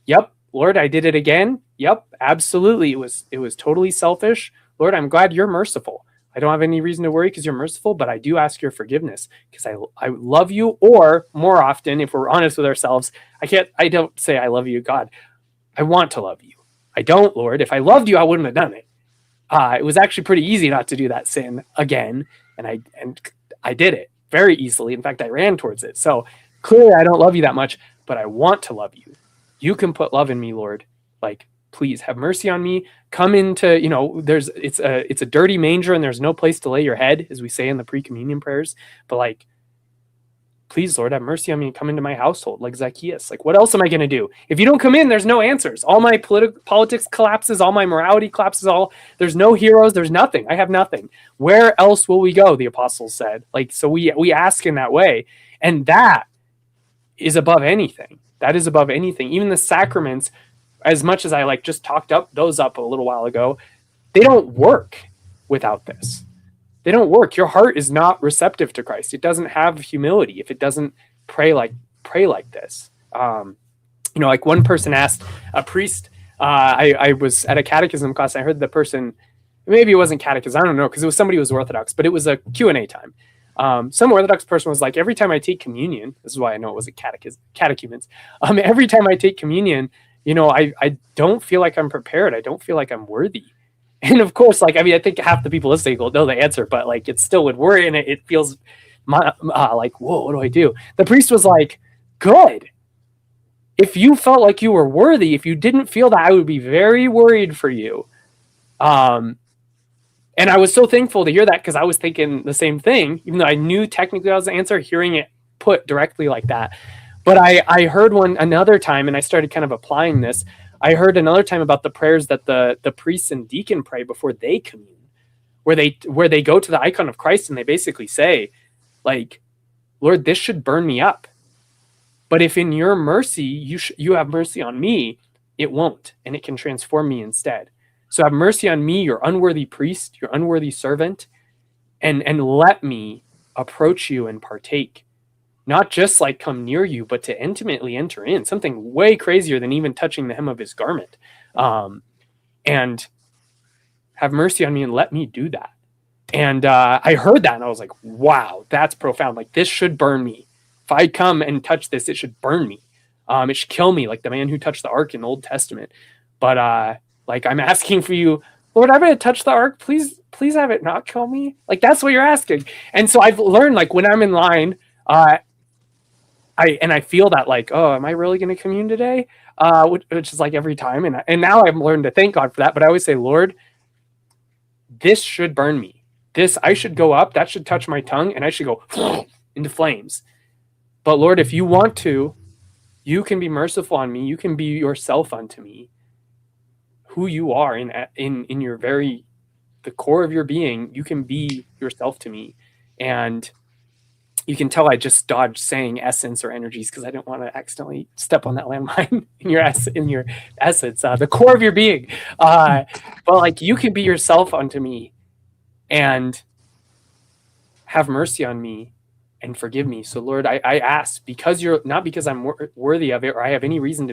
Yep, Lord, I did it again. Yep, absolutely. It was totally selfish. Lord, I'm glad you're merciful. I don't have any reason to worry because you're merciful, but I do ask your forgiveness because I love you. Or more often, if we're honest with ourselves, I don't say I love you, God. I want to love you. I don't, Lord. If I loved you, I wouldn't have done it. It was actually pretty easy not to do that sin again, and I did it very easily. In fact, I ran towards it. So clearly I don't love you that much, but I want to love you. You can put love in me, Lord. Like, please have mercy on me. Come into, it's a dirty manger and there's no place to lay your head, as we say in the pre-communion prayers. But like, please, Lord, have mercy on me and come into my household, like Zacchaeus. Like, what else am I going to do? If you don't come in, there's no answers. All my politics collapses, all my morality collapses, there's no heroes, there's nothing. I have nothing. Where else will we go? The apostles said. Like, so we ask in that way. And that is above anything. That is above anything. Even the sacraments, as much as I like just talked those up a little while ago, they don't work without this. They don't work. Your heart is not receptive to Christ. It doesn't have humility if it doesn't pray like this. Like one person asked a priest, I was at a catechism class. I heard the person, maybe it wasn't catechism, I don't know, because it was somebody who was Orthodox, but it was a Q&A time. Some Orthodox person was like, every time I take communion, this is why I know it was a catechumens. Every time I take communion, I don't feel like I'm prepared. I don't feel like I'm worthy. And of course, I think half the people listening will know the answer, but like, it still would worry, and it feels like, whoa, what do I do? The priest was like, good. If you felt like you were worthy, if you didn't feel that, I would be very worried for you. And I was so thankful to hear that, because I was thinking the same thing, even though I knew technically that was the answer, hearing it put directly like that. But I heard another time, and I started kind of applying this. I heard another time about the prayers that the priest and deacon pray before they commune, where they go to the icon of Christ and they basically say, like, Lord, this should burn me up. But if in your mercy, you have mercy on me, it won't, and it can transform me instead. So have mercy on me, your unworthy priest, your unworthy servant, and let me approach you and partake. Not just like come near you, but to intimately enter in, something way crazier than even touching the hem of his garment. And have mercy on me and let me do that. And I heard that and I was like, wow, that's profound. Like, this should burn me. If I come and touch this, it should burn me. It should kill me, like the man who touched the ark in the Old Testament. But I'm asking for you, Lord, I'm going to touch the ark. Please have it not kill me. Like, that's what you're asking. And so I've learned, like, when I'm in line, I feel that, like, oh, am I really going to commune today? Which is like every time. And now I've learned to thank God for that. But I always say, Lord, this should burn me. I should go up. That should touch my tongue. And I should go into flames. But Lord, if you want to, you can be merciful on me. You can be yourself unto me. Who you are in your the core of your being, you can be yourself to me. And you can tell I just dodged saying essence or energies because I didn't want to accidentally step on that landmine in your essence, the core of your being. But like, you can be yourself unto me and have mercy on me and forgive me. So Lord, I ask, because you're not because I'm worthy of it or I have any reason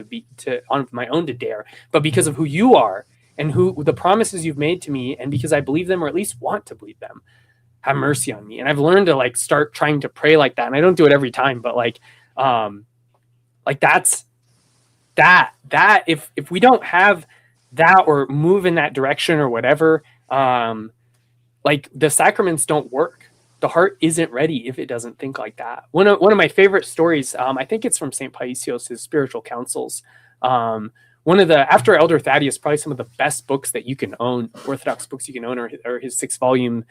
on my own to dare, but because of who you are and who the promises you've made to me, and because I believe them or at least want to believe them. Have mercy on me. And I've learned to like start trying to pray like that. And I don't do it every time, but like that's that if we don't have that or move in that direction or whatever, like the sacraments don't work. The heart isn't ready if it doesn't think like that. One of my favorite stories, I think it's from St. Paisios, his Spiritual Counsels. After Elder Thaddeus, probably some of the best books that you can own, Orthodox books you can own, are his 6-volume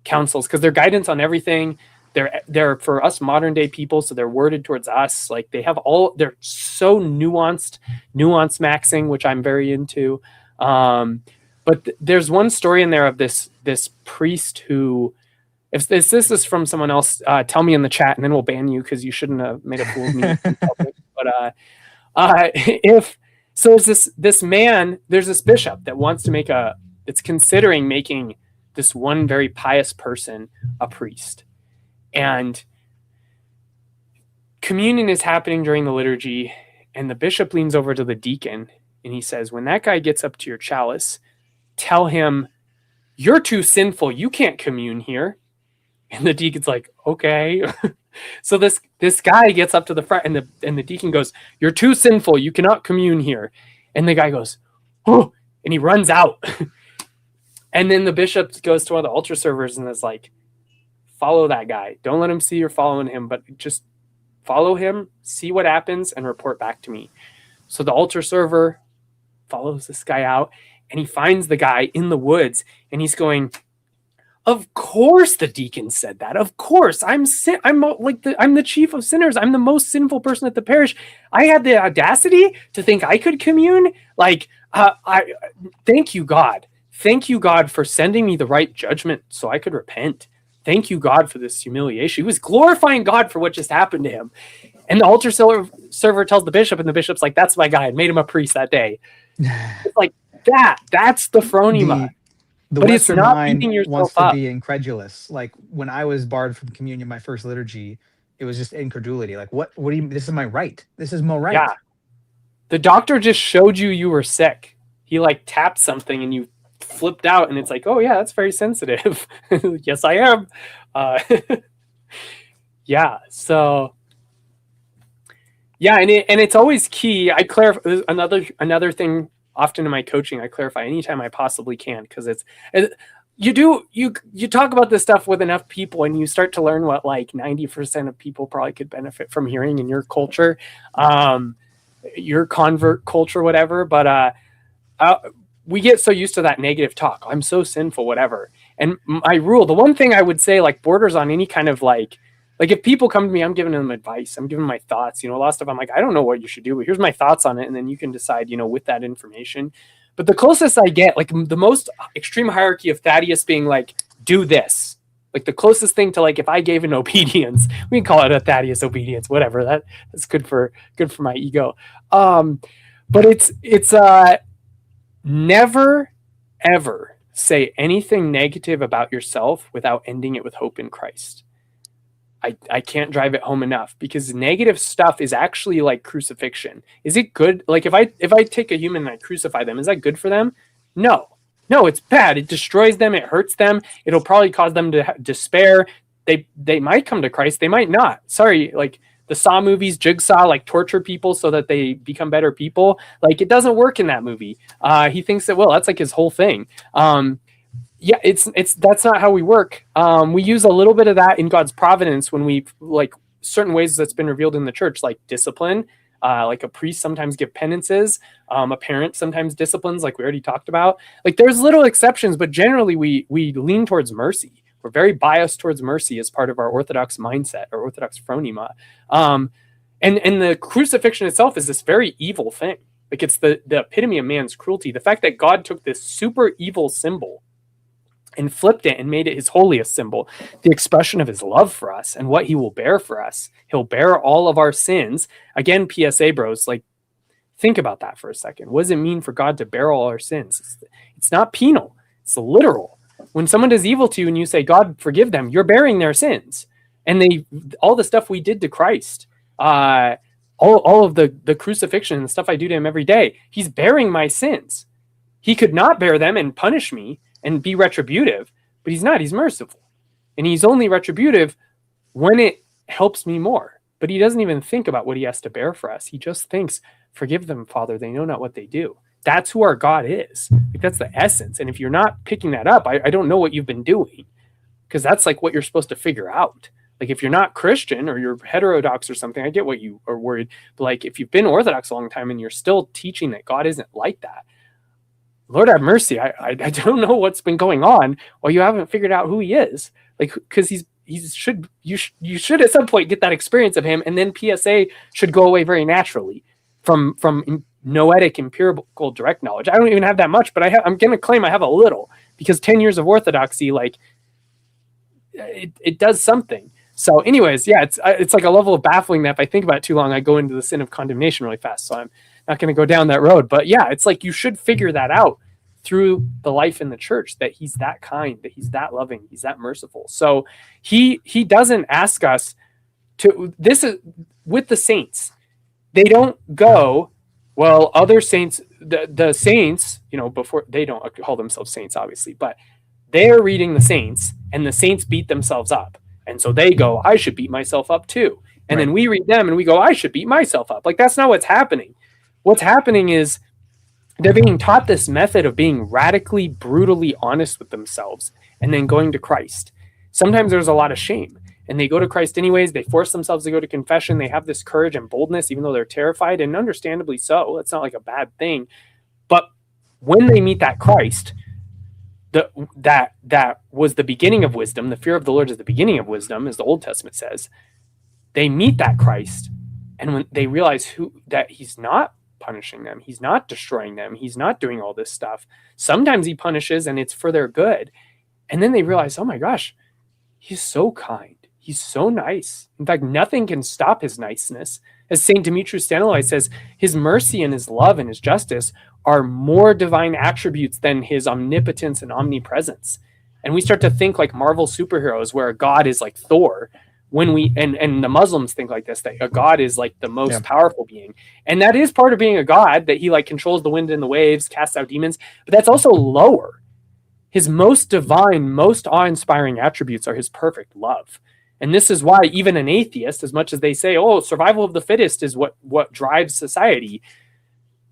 counsels, because they're guidance on everything. They're for us modern day people, so they're worded towards us. Like, they're so nuance maxing, which I'm very into. But there's one story in there of this priest who, if this is from someone else, tell me in the chat, and then we'll ban you because you shouldn't have made a fool of me. But there's this man, there's this bishop that wants to it's considering making this one very pious person a priest. And communion is happening during the liturgy, and the bishop leans over to the deacon and he says, when that guy gets up to your chalice, tell him, you're too sinful, you can't commune here. And the deacon's like, okay. So this guy gets up to the front, and the deacon goes, you're too sinful, you cannot commune here. And the guy goes, oh, and he runs out. And then the bishop goes to one of the altar servers and is like, follow that guy. Don't let him see you're following him, but just follow him, see what happens, and report back to me. So the altar server follows this guy out, and he finds the guy in the woods, and he's going, of course the deacon said that. Of course, I'm the chief of sinners. I'm the most sinful person at the parish. I had the audacity to think I could commune. Like, I thank you, God. Thank you, God, for sending me the right judgment so I could repent. Thank you, God, for this humiliation. He was glorifying God for what just happened to him. And the altar server tells the bishop, and the bishop's like, that's my guy. I made him a priest that day. It's like that. That's the phronema. The but Western it's not mind beating yourself wants to up. be incredulous. Like when I was barred from communion, my first liturgy, it was just incredulity. Like, what do you, this is my right. This is my right. Yeah. The doctor just showed you were sick. He like tapped something and you flipped out, and it's like, oh yeah, that's very sensitive. Yes, I am. Yeah. So yeah. And it's always key. I clarify another thing. Often in my coaching, I clarify anytime I possibly can, because you talk about this stuff with enough people, and you start to learn what like 90% of people probably could benefit from hearing in your culture, your convert culture, whatever. But we get so used to that negative talk. I'm so sinful, whatever. And my rule, the one thing I would say, like, borders on any kind of like if people come to me, I'm giving them advice. I'm giving my thoughts. A lot of stuff I'm like, I don't know what you should do, but here's my thoughts on it. And then you can decide, with that information. But the closest I get, like the most extreme hierarchy of Thaddeus being like, do this. Like the closest thing to like, if I gave an obedience, we can call it a Thaddeus obedience, whatever. That's good for my ego. But it's never, ever say anything negative about yourself without ending it with hope in Christ. I can't drive it home enough, because negative stuff is actually like crucifixion. Is it good? Like if I take a human and I crucify them, is that good for them? No, it's bad. It destroys them. It hurts them. It'll probably cause them to despair. They might come to Christ. They might not. Sorry. Like the Saw movies, Jigsaw, like torture people so that they become better people. Like it doesn't work in that movie. He thinks that, well, that's like his whole thing. Yeah, it's that's not how we work. We use a little bit of that in God's providence when we like certain ways that's been revealed in the church, like discipline. Like a priest sometimes give penances. A parent sometimes disciplines, like we already talked about. Like there's little exceptions, but generally we lean towards mercy. We're very biased towards mercy as part of our Orthodox mindset or Orthodox phronema. And the crucifixion itself is this very evil thing. Like it's the epitome of man's cruelty. The fact that God took this super evil symbol and flipped it and made it his holiest symbol, the expression of his love for us and what he will bear for us. He'll bear all of our sins. Again, PSA bros, like think about that for a second. What does it mean for God to bear all our sins? It's not penal. It's literal. When someone does evil to you and you say, God, forgive them, you're bearing their sins. And all the stuff we did to Christ, all of the crucifixion and the stuff I do to him every day, he's bearing my sins. He could not bear them and punish me and be retributive, but he's not. He's merciful. And he's only retributive when it helps me more. But he doesn't even think about what he has to bear for us. He just thinks, forgive them, Father, they know not what they do. That's who our God is. Like that's the essence. And if you're not picking that up, I don't know what you've been doing, because that's like what you're supposed to figure out. Like if you're not Christian or you're heterodox or something, I get what you are worried. But like if you've been Orthodox a long time and you're still teaching that God isn't like that, Lord have mercy. I don't know what's been going on, or you haven't figured out who he is. Like, because you should at some point get that experience of him, and then PSA should go away very naturally from noetic empirical direct knowledge. I don't even have that much, but I'm going to claim I have a little, because 10 years of orthodoxy, like it does something. So anyways, yeah, it's like a level of baffling that if I think about it too long, I go into the sin of condemnation really fast. So I'm not going to go down that road. But yeah, it's like you should figure that out through the life in the church, that he's that kind, that he's that loving, he's that merciful. So he doesn't ask us to, this is with the saints. They don't go, well, other saints, the saints, before, they don't call themselves saints, obviously, but they're reading the saints and the saints beat themselves up. And so they go, I should beat myself up too. And then we read them and we go, I should beat myself up. Like, that's not what's happening. What's happening is they're being taught this method of being radically, brutally honest with themselves and then going to Christ. Sometimes there's a lot of shame, and they go to Christ anyways. They force themselves to go to confession. They have this courage and boldness, even though they're terrified, and understandably so. It's not like a bad thing. But when they meet that Christ, that was the beginning of wisdom. The fear of the Lord is the beginning of wisdom, as the Old Testament says. They meet that Christ, and when they realize that he's not punishing them, he's not destroying them, he's not doing all this stuff. Sometimes he punishes and it's for their good. And then they realize, oh my gosh, he's so kind. He's so nice. In fact, nothing can stop his niceness. As St. Demetrius Stanilai says, his mercy and his love and his justice are more divine attributes than his omnipotence and omnipresence. And we start to think like Marvel superheroes, where a god is like Thor, when we and the Muslims think like this, that a god is like the most powerful being. And that is part of being a god, that he like controls the wind and the waves, casts out demons, but that's also lower. His most divine, most awe-inspiring attributes are his perfect love. And this is why even an atheist, as much as they say, oh, survival of the fittest is what drives society,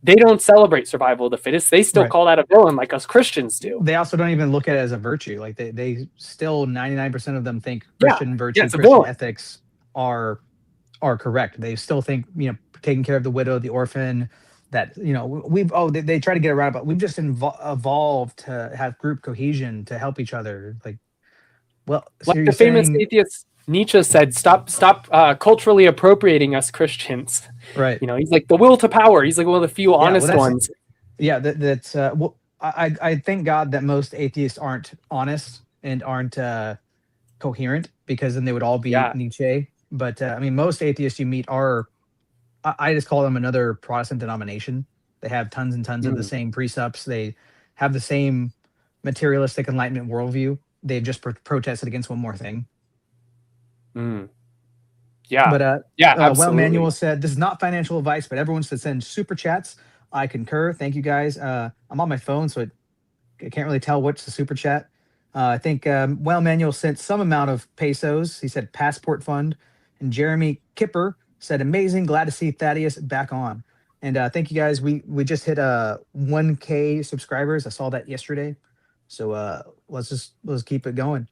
they don't celebrate survival of the fittest. They still call that a villain, like us Christians do. They also don't even look at it as a virtue. Like they still 99% of them think Christian virtue, Christian ethics are correct. They still think, taking care of the widow, the orphan, that, they try to get around, but we've just evolved to have group cohesion, to help each other. Like the famous atheist Nietzsche said, stop culturally appropriating us Christians. Right. He's like the will to power. He's like one of the few honest ones. Yeah, that's I thank God that most atheists aren't honest and aren't coherent, because then they would all be Nietzsche. But most atheists you meet are, I just call them another Protestant denomination. They have tons and tons of the same precepts. They have the same materialistic Enlightenment worldview. They've just protested against one more thing. Yeah. But absolutely. Manuel said, this is not financial advice, but everyone should send super chats. I concur. Thank you guys. I'm on my phone, so I can't really tell what's the super chat. I think Manuel sent some amount of pesos. He said passport fund. And Jeremy Kipper said, amazing. Glad to see Thaddeus back on. And thank you guys. We just hit 1K subscribers. I saw that yesterday. So let's keep it going.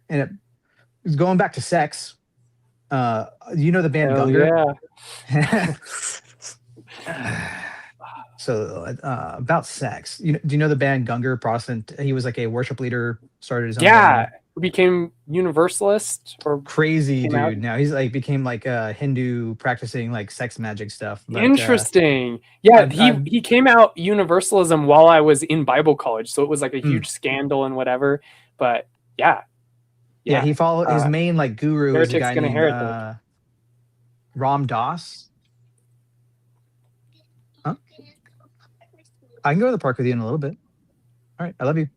And it's going back to sex. The band Gunger? Yeah. So about sex. Do you know the band Gunger, Protestant? He was like a worship leader, started his own band. Became Universalist or crazy dude. Now he's like became like a Hindu practicing like sex magic stuff. But, interesting. He came out Universalism while I was in Bible college, so it was like a huge scandal and whatever. But yeah, he followed his main like guru is a guy named Ram Dass. Huh? I can go to the park with you in a little bit. All right, I love you.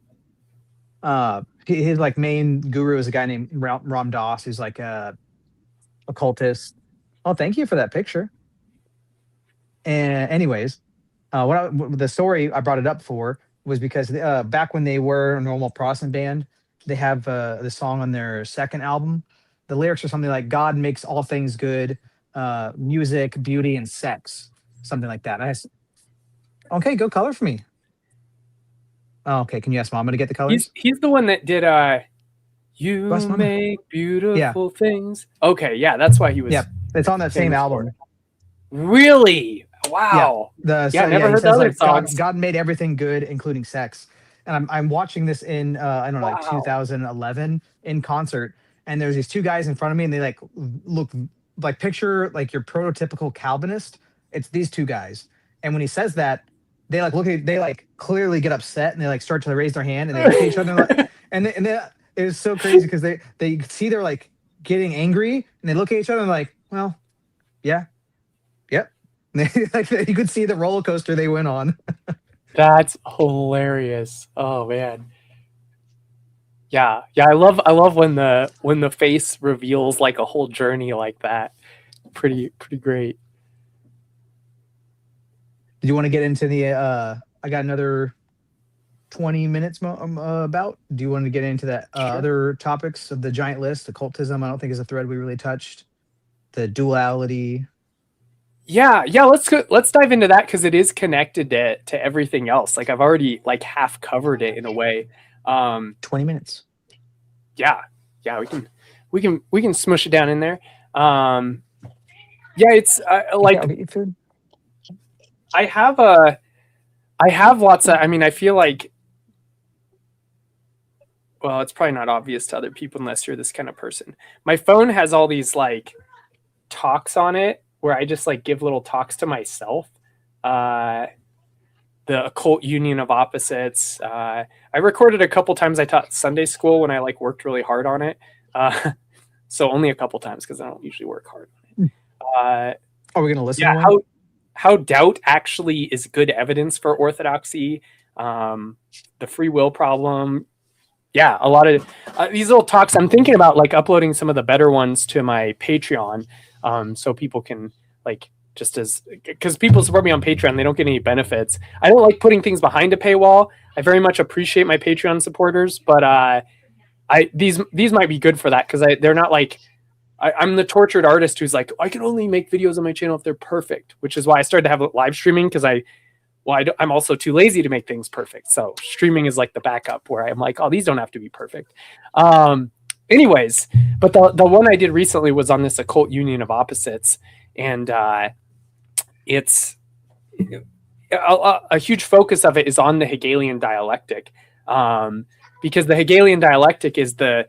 His like main guru is a guy named Ram Dass, who's like a occultist. Oh, thank you for that picture. And anyways, the story I brought it up for was because back when they were a normal Protestant band, they have the song on their second album. The lyrics are something like "God makes all things good, music, beauty, and sex," something like that. Okay, go color for me. Oh, okay, can you ask Mama to get the colors? He's the one that did "You Make Beautiful Things." Okay, yeah, that's why he was. Yeah, it's on that same album. Really? Wow. Yeah, never heard the other songs. God made everything good, including sex. And I'm watching this in like 2011 in concert, and there's these two guys in front of me, and they like look like picture like your prototypical Calvinist. It's these two guys, and when he says that, they like they like clearly get upset, and they like start to raise their hand, and they look at each other, and it was so crazy because they see they're like getting angry, and they look at each other and like, well, yeah, yep. Like you could see the roller coaster they went on. That's hilarious. Oh man. Yeah. I love when the face reveals like a whole journey like that. Pretty great. Do you want to get into the I got another 20 minutes about. Do you want to get into that Sure. Other topics of the giant list? Occultism, I don't think is a thread we really touched. The duality. Yeah, let's dive into that because it is connected to everything else. Like I've already like half covered it in a way. 20 minutes. Yeah, we can smush it down in there. Yeah, it's like I'll get you food. I have a I have lots of, I mean, I feel like, well, it's probably not obvious to other people unless you're this kind of person. My phone has all these like talks on it where I just like give little talks to myself. The occult union of opposites. I recorded a couple times. I taught Sunday school when I like worked really hard on it. So only a couple times because I don't usually work hard on it. Are we going to listen Yeah, to one? how doubt actually is good evidence for orthodoxy. The free will problem. Yeah, a lot of these little talks. I'm thinking about like uploading some of the better ones to my Patreon, so people can like just as because people support me on Patreon, they don't get any benefits. I don't like putting things behind a paywall. I very much appreciate my Patreon supporters, but these might be good for that because they're not like I'm the tortured artist who's like I can only make videos on my channel if they're perfect, which is why I started to have live streaming because I'm also too lazy to make things perfect. So streaming is like the backup where I'm like, oh, these don't have to be perfect. Anyways, but the one I did recently was on this occult union of opposites. And it's a huge focus of it is on the Hegelian dialectic. Because the Hegelian dialectic is the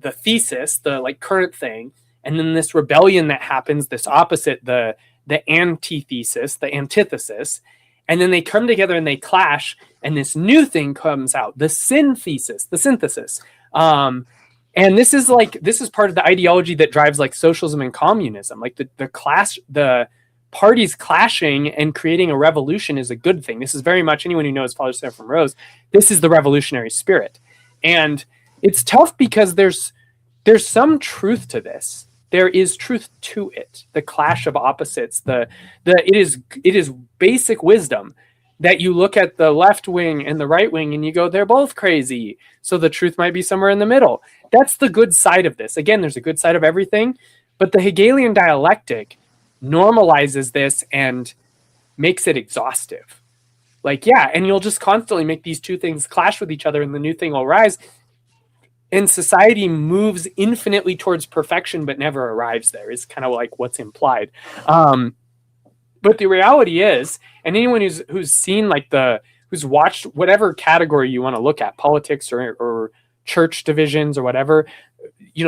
thesis, the like current thing. And then this rebellion that happens, this opposite, the antithesis, the antithesis. And then they come together and they clash, and this new thing comes out, the synthesis, the synthesis. And this is part of the ideology that drives like socialism and communism. Like the parties clashing and creating a revolution is a good thing. This is very much anyone who knows Father Seraphim Rose. This is the revolutionary spirit, and it's tough because there's some truth to this. There is truth to it. The clash of opposites. It is basic wisdom that you look at the left wing and the right wing and you go, they're both crazy. So the truth might be somewhere in the middle. That's the good side of this. Again, there's a good side of everything, but the Hegelian dialectic normalizes this and makes it exhaustive. Like, yeah, and you'll just constantly make these two things clash with each other and the new thing will rise. And society moves infinitely towards perfection, but never arrives there is kind of like what's implied. But the reality is, and anyone who's seen like who's watched whatever category you want to look at, politics or church divisions or whatever,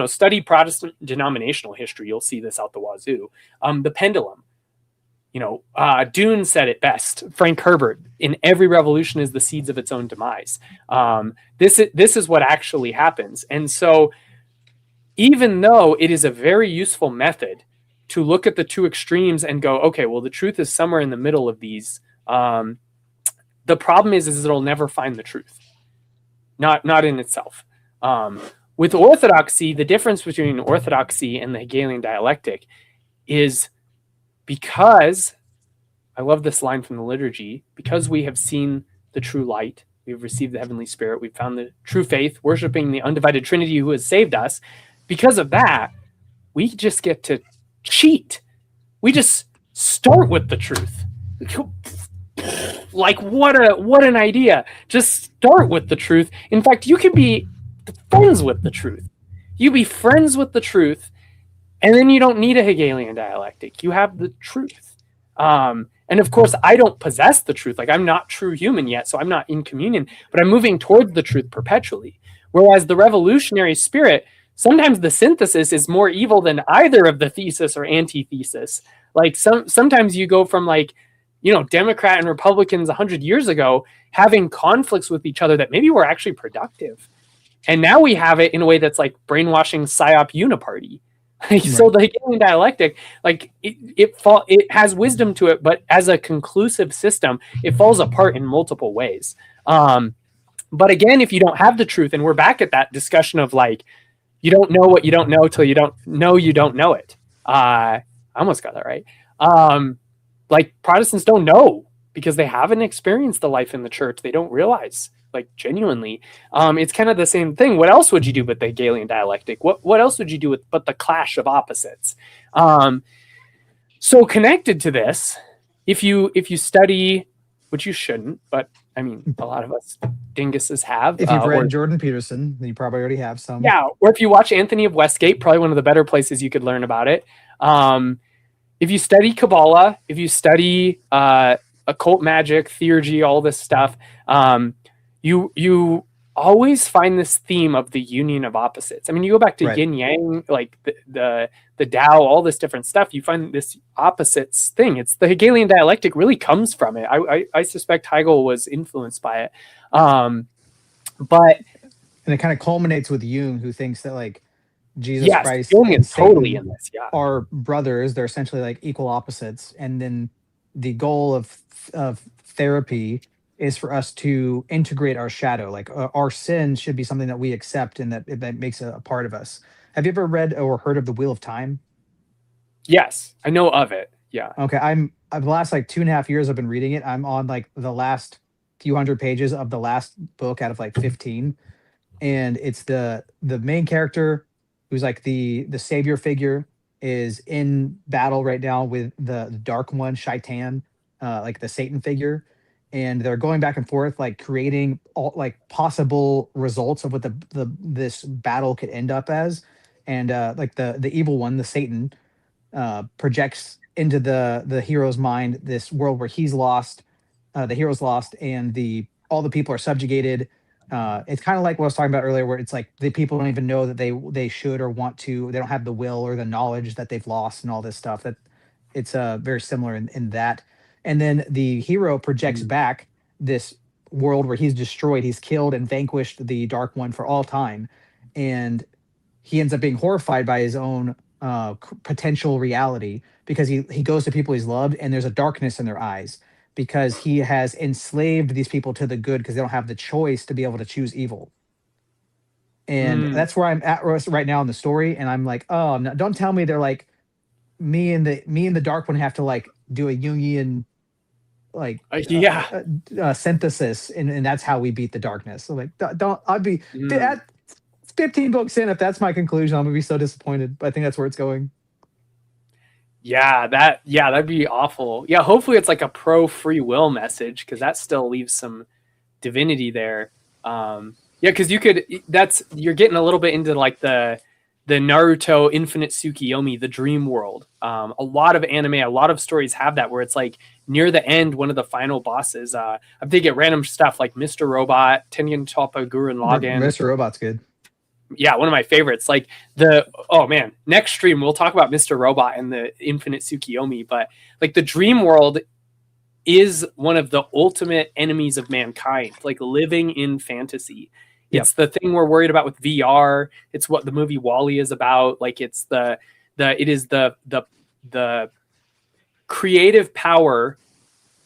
study Protestant denominational history, you'll see this out the wazoo. The pendulum. Dune said it best. Frank Herbert, in every revolution is the seeds of its own demise. This is what actually happens. And so even though it is a very useful method to look at the two extremes and go, okay, well, the truth is somewhere in the middle of these. The problem is it'll never find the truth. Not in itself. With orthodoxy, the difference between orthodoxy and the Hegelian dialectic is because, I love this line from the liturgy, because we have seen the true light, we have received the heavenly spirit, we've found the true faith, worshiping the undivided Trinity who has saved us. Because of that, we just get to cheat. We just start with the truth. Like, what an idea. Just start with the truth. In fact, you can be friends with the truth. You be friends with the truth, and then you don't need a Hegelian dialectic. You have the truth. And of course, I don't possess the truth. Like, I'm not true human yet, so I'm not in communion, but I'm moving towards the truth perpetually. Whereas the revolutionary spirit, sometimes the synthesis is more evil than either of the thesis or antithesis. Like sometimes you go from like, Democrat and Republicans 100 years ago having conflicts with each other that maybe were actually productive. And now we have it in a way that's like brainwashing psyop uniparty. Right. So the Hegelian dialectic, like it has wisdom to it, but as a conclusive system, it falls apart in multiple ways. But again, if you don't have the truth, and we're back at that discussion of like, you don't know what you don't know till you don't know it. I almost got that right. Like Protestants don't know because they haven't experienced the life in the church. They don't realize, like, genuinely. It's kind of the same thing. What else would you do with the Hegelian dialectic? What else would you do but the clash of opposites? So connected to this, if you study, which you shouldn't, but I mean, a lot of us dinguses have. If you've read Jordan Peterson, then you probably already have some. Yeah, or if you watch Anthony of Westgate, probably one of the better places you could learn about it. If you study Kabbalah, if you study occult magic, theurgy, all this stuff, you always find this theme of the union of opposites. I mean, you go back to Right. yin yang, like the Tao, all this different stuff. You find this opposites thing. It's the Hegelian dialectic really comes from it. I suspect Hegel was influenced by it. But And it kind of culminates with Jung, who thinks that like Jesus yes, Christ Jung and is totally Satan in this. Yeah. are brothers. They're essentially like equal opposites. And then the goal of therapy is for us to integrate our shadow. Like our sin should be something that we accept and that makes a part of us. Have you ever read or heard of the Wheel of Time? Yes, I know of it. Yeah. Okay, the last like 2.5 years I've been reading it. I'm on like the last few hundred pages of the last book out of like 15, and it's the main character who's like the savior figure is in battle right now with the dark one, Shaitan, like the Satan figure, and they're going back and forth like creating all like possible results of what the this battle could end up as, and like the evil one, the Satan, projects into the hero's mind this world where he's lost, the hero's lost, and the all the people are subjugated. It's kind of like what I was talking about earlier, where it's like the people don't even know that they should or want to. They don't have the will or the knowledge that they've lost, and all this stuff. That it's very similar in that. And then the hero projects Mm. back this world where he's destroyed, he's killed and vanquished the Dark One for all time, and he ends up being horrified by his own potential reality because he goes to people he's loved and there's a darkness in their eyes because he has enslaved these people to the good because they don't have the choice to be able to choose evil. And Mm. that's where I'm at right now in the story. And I'm like, oh, no, don't tell me they're like me and the dark one have to like do a Jungian like Yeah. synthesis, and that's how we beat the darkness. So like, don't I'd be Mm. 15 books in, if that's my conclusion, I'm gonna be so disappointed. But I think that's where it's going. Yeah, that'd be awful. Yeah, hopefully it's like a pro free will message because that still leaves some divinity there. Yeah, because you're getting a little bit into like the Naruto Infinite Tsukiyomi, the dream world. A lot of anime, a lot of stories have that where it's like near the end, one of the final bosses. I'm thinking random stuff like Mr. Robot, Tengen Toppa Gurren Lagann. Mr. Robot's good. Yeah, one of my favorites. Like next stream we'll talk about Mr. Robot and the Infinite Tsukiyomi, but like the dream world is one of the ultimate enemies of mankind, like living in fantasy. Yep. It's the thing we're worried about with VR. It's what the movie Wall-E is about. Like it's the creative power,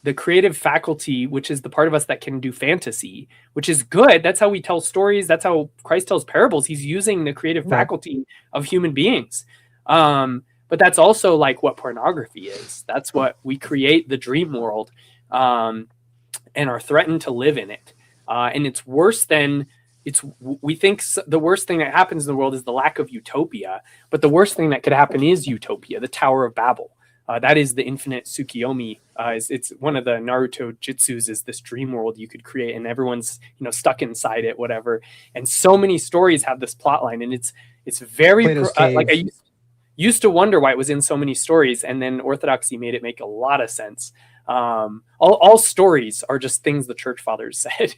the creative faculty, which is the part of us that can do fantasy, which is good. That's how we tell stories. That's how Christ tells parables. He's using the creative faculty of human beings. But that's also like what pornography is. That's what we create the dream world, and are threatened to live in it. And it's worse than we think the worst thing that happens in the world is the lack of utopia. But the worst thing that could happen is utopia, the Tower of Babel. That is the Infinite Tsukiyomi. It's one of the Naruto jutsus is this dream world you could create, and everyone's stuck inside it, whatever. And so many stories have this plot line, and it's very like I used to wonder why it was in so many stories, and then Orthodoxy made it make a lot of sense. All stories are just things the church fathers said,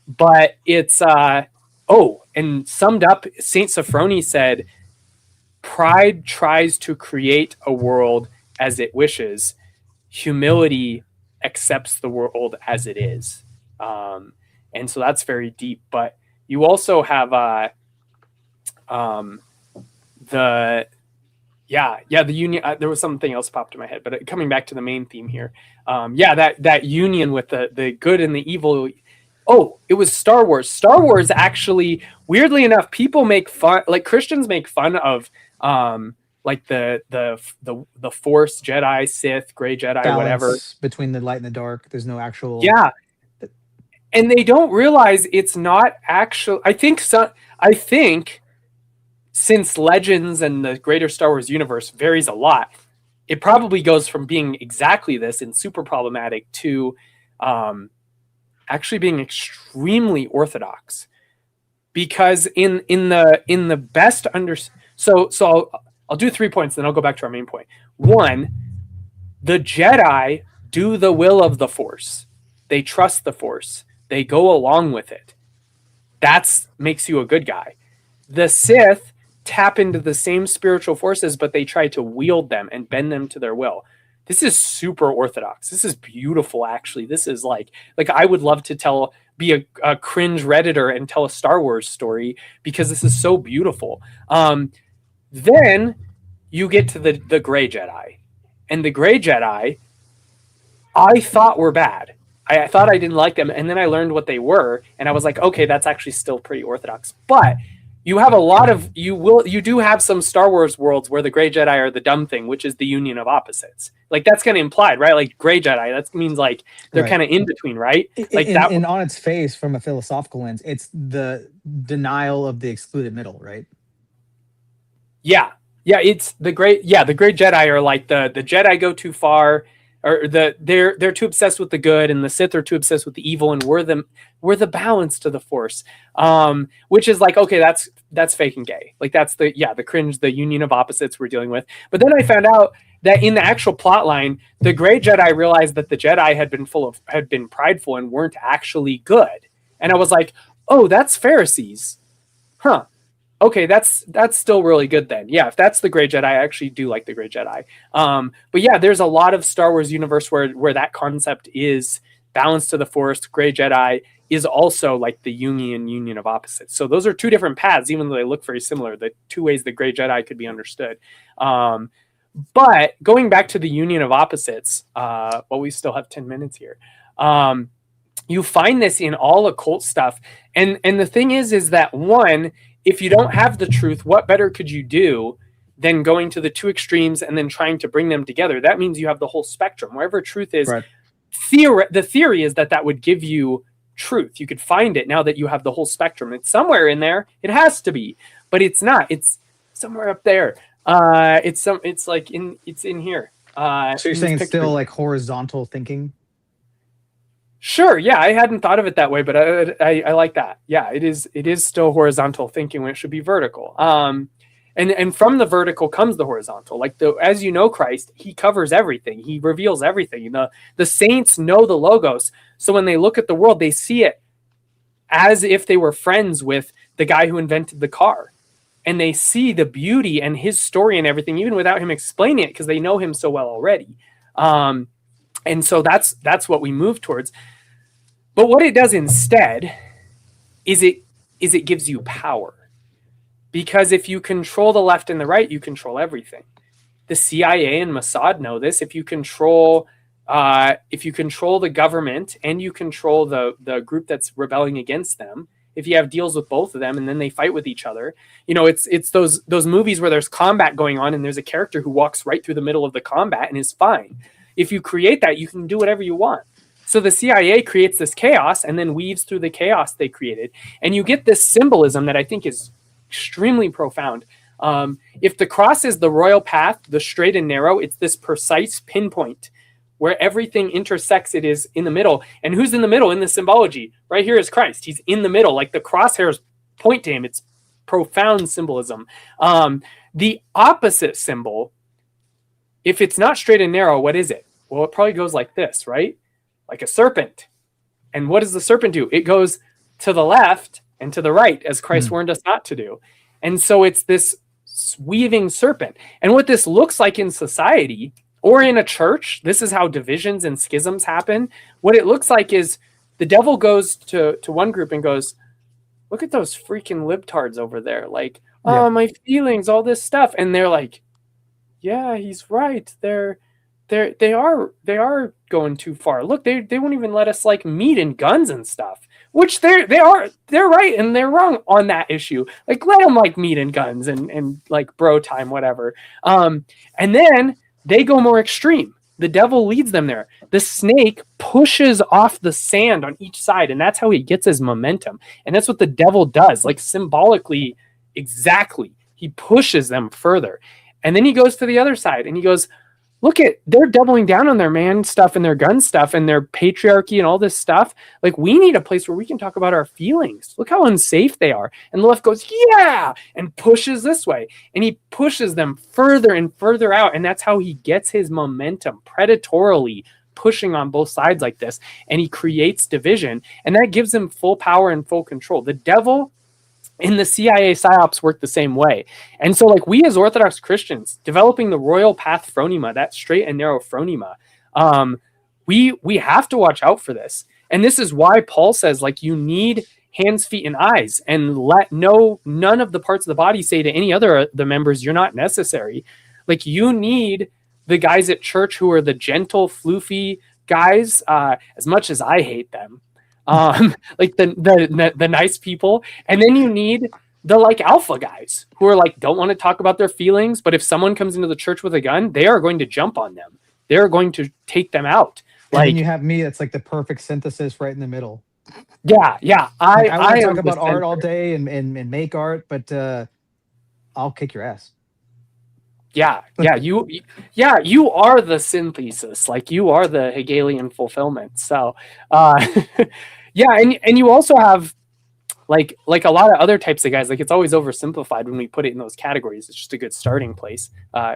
but it's and summed up, Saint Sophrony said, pride tries to create a world as it wishes. Humility accepts the world as it is. And so that's very deep. But you also have the union. There was something else popped in my head, but coming back to the main theme here. That union with the good and the evil. Oh, it was Star Wars. Star Wars actually, weirdly enough, people make fun, like Christians make fun of like the Force, Jedi, Sith, Gray Jedi, balance, whatever, between the light and the dark. There's no actual and they don't realize it's not actual. I think since Legends and the greater Star Wars universe varies a lot, it probably goes from being exactly this and super problematic to actually being extremely orthodox. Because in the best so I'll do 3 points, then I'll go back to our main point. One, the Jedi do the will of the Force. They trust the Force. They go along with it. That makes you a good guy. The Sith tap into the same spiritual forces, but they try to wield them and bend them to their will. This is super orthodox. This is beautiful, actually. This is like I would love to be a cringe Redditor and tell a Star Wars story, because this is so beautiful. Then you get to the Gray Jedi. And the Gray Jedi, I thought were bad. I thought I didn't like them, and then I learned what they were, and I was like, okay, that's actually still pretty orthodox. But you have you do have some Star Wars worlds where the Gray Jedi are the dumb thing, which is the union of opposites. Like, that's kind of implied, right? Like, Gray Jedi, that means like they're kind of in between, right? Like and on its face, from a philosophical lens, it's the denial of the excluded middle, right? Yeah, it's the Gray Jedi are like the Jedi go too far, or they're too obsessed with the good, and the Sith are too obsessed with the evil, and we're the balance to the Force, which is like, okay, that's fake and gay. Like, that's the cringe, the union of opposites we're dealing with. But then I found out that in the actual plot line, the Gray Jedi realized that the Jedi had been prideful and weren't actually good, and I was like, oh, that's Pharisees, huh? Okay, that's still really good then. Yeah, if that's the Gray Jedi, I actually do like the Gray Jedi. But yeah, there's a lot of Star Wars universe where that concept is balance to the Force. Gray Jedi is also like the union of opposites. So those are two different paths, even though they look very similar. The two ways the Gray Jedi could be understood. But going back to the union of opposites, we still have 10 minutes here. You find this in all occult stuff. And the thing is that, one, if you don't have the truth, what better could you do than going to the two extremes and then trying to bring them together? That means you have the whole spectrum. Wherever truth is, right. The theory is that would give you truth. You could find it now that you have the whole spectrum. It's somewhere in there. It has to be, but it's not. It's somewhere up there. It's in here. So you're saying it's still like horizontal thinking? Sure. Yeah, I hadn't thought of it that way, but I like that. Yeah, it is still horizontal thinking when it should be vertical. And from the vertical comes the horizontal. Like, as you know, Christ, he covers everything. He reveals everything. The saints know the Logos, so when they look at the world, they see it as if they were friends with the guy who invented the car, and they see the beauty and his story and everything, even without him explaining it, because they know him so well already. And so that's what we move towards. But what it does instead is it gives you power. Because if you control the left and the right, you control everything. The CIA and Mossad know this. If you control the government and you control the group that's rebelling against them, if you have deals with both of them and then they fight with each other, it's those movies where there's combat going on and there's a character who walks right through the middle of the combat and is fine. If you create that, you can do whatever you want. So the CIA creates this chaos and then weaves through the chaos they created. And you get this symbolism that I think is extremely profound. If the cross is the royal path, the straight and narrow, it's this precise pinpoint where everything intersects. It is in the middle. And who's in the middle in the symbology? Right here is Christ. He's in the middle. Like, the crosshairs point to him. It's profound symbolism. The opposite symbol, if it's not straight and narrow, what is it? Well, it probably goes like this, right? Like a serpent. And what does the serpent do? It goes to the left and to the right, as Christ warned us not to do. And so it's this weaving serpent. And what this looks like in society or in a church, this is how divisions and schisms happen. What it looks like is the devil goes to one group and goes, look at those freaking libtards over there. Like, oh, my feelings, all this stuff. And they're like, yeah, he's right. They are going too far. Look, they won't even let us like meet and guns and stuff, which they're right and they're wrong on that issue. Like, let them like meet and guns and like bro time, whatever. And then they go more extreme. The devil leads them there. The snake pushes off the sand on each side, and that's how he gets his momentum. And that's what the devil does, like symbolically, exactly. He pushes them further. And then he goes to the other side and he goes, look, they're doubling down on their man stuff and their gun stuff and their patriarchy and all this stuff. Like, we need a place where we can talk about our feelings. Look how unsafe they are. And the left goes, yeah, and pushes this way. And he pushes them further and further out. And that's how he gets his momentum predatorily pushing on both sides like this, and he creates division, and that gives him full power and full control. The devil in the CIA psyops work the same way. And so like we as Orthodox Christians developing the royal path phronema, that straight and narrow phronema, we have to watch out for this. And this is why Paul says like you need hands, feet, and eyes, and let none of the parts of the body say to any other the members, you're not necessary. Like you need the guys at church who are the gentle, floofy guys, as much as I hate them. Like the nice people, and then you need the like alpha guys who are like don't want to talk about their feelings, but if someone comes into the church with a gun, they are going to jump on them. They're going to take them out. And then you have me that's like the perfect synthesis right in the middle. Yeah. I want to talk about art all day and make art, but I'll kick your ass. Yeah, you are the synthesis, like you are the Hegelian fulfillment. So yeah, and you also have like a lot of other types of guys. Like it's always oversimplified when we put it in those categories. It's just a good starting place.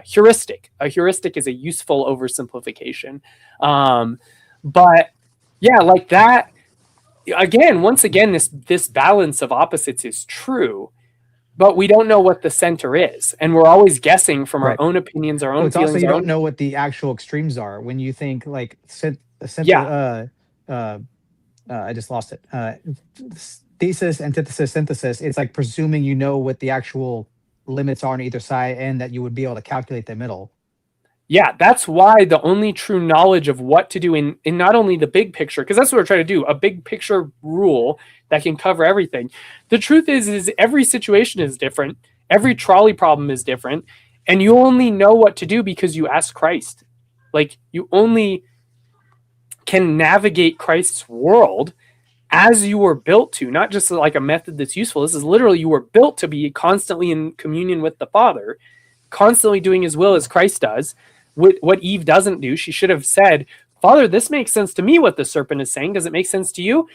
Heuristic. A heuristic is a useful oversimplification. But yeah, like that. Again, once again, this balance of opposites is true, but we don't know what the center is, and we're always guessing from our own opinions, our own feelings. Also, you don't know what the actual extremes are when you think like I just lost it. Thesis, antithesis, synthesis. It's like presuming you know what the actual limits are on either side, and that you would be able to calculate the middle. Yeah, that's why the only true knowledge of what to do in not only the big picture, because that's what we're trying to do, a big picture rule that can cover everything. The truth is every situation is different. Every trolley problem is different. And you only know what to do because you ask Christ. Like you only can navigate Christ's world as you were built to, not just like a method that's useful. This is literally you were built to be constantly in communion with the Father, constantly doing his will as Christ does. What Eve doesn't do, she should have said, Father, this makes sense to me what the serpent is saying. Does it make sense to you?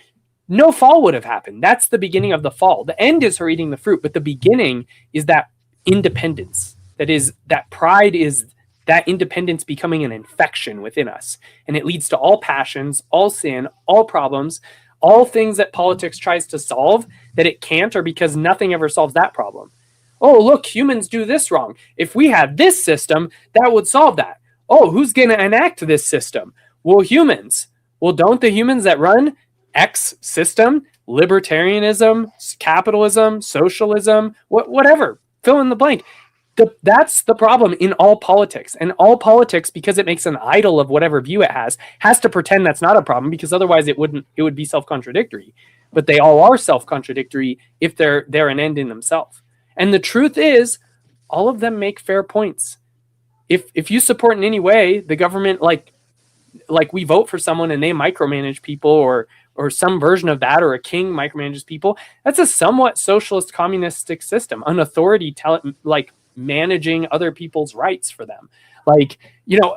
No fall would have happened. That's the beginning of the fall. The end is her eating the fruit, but the beginning is that independence. That pride is that independence becoming an infection within us. And it leads to all passions, all sin, all problems, all things that politics tries to solve that it can't, or because nothing ever solves that problem. Oh, look, humans do this wrong. If we had this system, that would solve that. Oh, who's going to enact this system? Well, humans. Well, don't the humans that run X system, libertarianism, capitalism, socialism, whatever, fill in the blank. That's the problem in all politics. And all politics, because it makes an idol of whatever view it has to pretend that's not a problem, because otherwise it would be self-contradictory. But they all are self-contradictory if they're an end in themselves. And the truth is, all of them make fair points. If you support in any way the government, like we vote for someone and they micromanage people, or some version of that, or a king micromanages people, that's a somewhat socialist communistic system, an authority managing other people's rights for them. Like,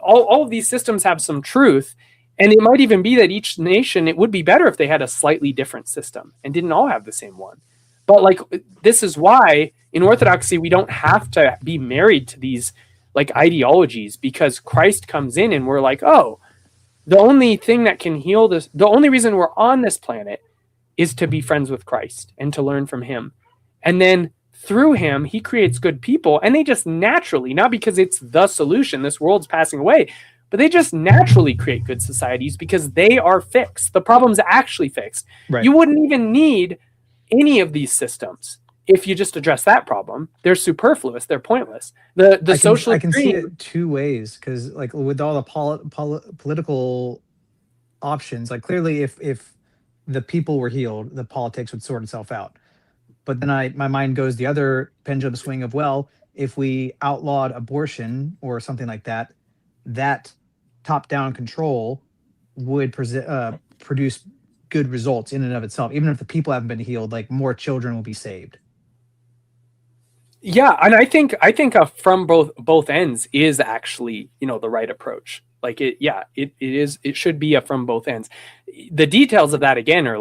all of these systems have some truth, and it might even be that each nation, it would be better if they had a slightly different system and didn't all have the same one. But this is why in Orthodoxy, we don't have to be married to these ideologies, because Christ comes in and we're like, oh, the only thing that can heal this, the only reason we're on this planet is to be friends with Christ and to learn from him. And then through him, he creates good people, and they just naturally, not because it's the solution, this world's passing away, but they just naturally create good societies because they are fixed. The problem's actually fixed. Right. You wouldn't even need any of these systems if you just address that problem. They're superfluous. They're pointless. I can see it two ways, because with all the political options, clearly if the people were healed, the politics would sort itself out. But then my mind goes the other pendulum swing of, well, if we outlawed abortion or something like that, that top-down control would produce good results in and of itself. Even if the people haven't been healed, more children will be saved. Yeah, and I think from both ends is actually the right approach. It should be a from both ends. The details of that again are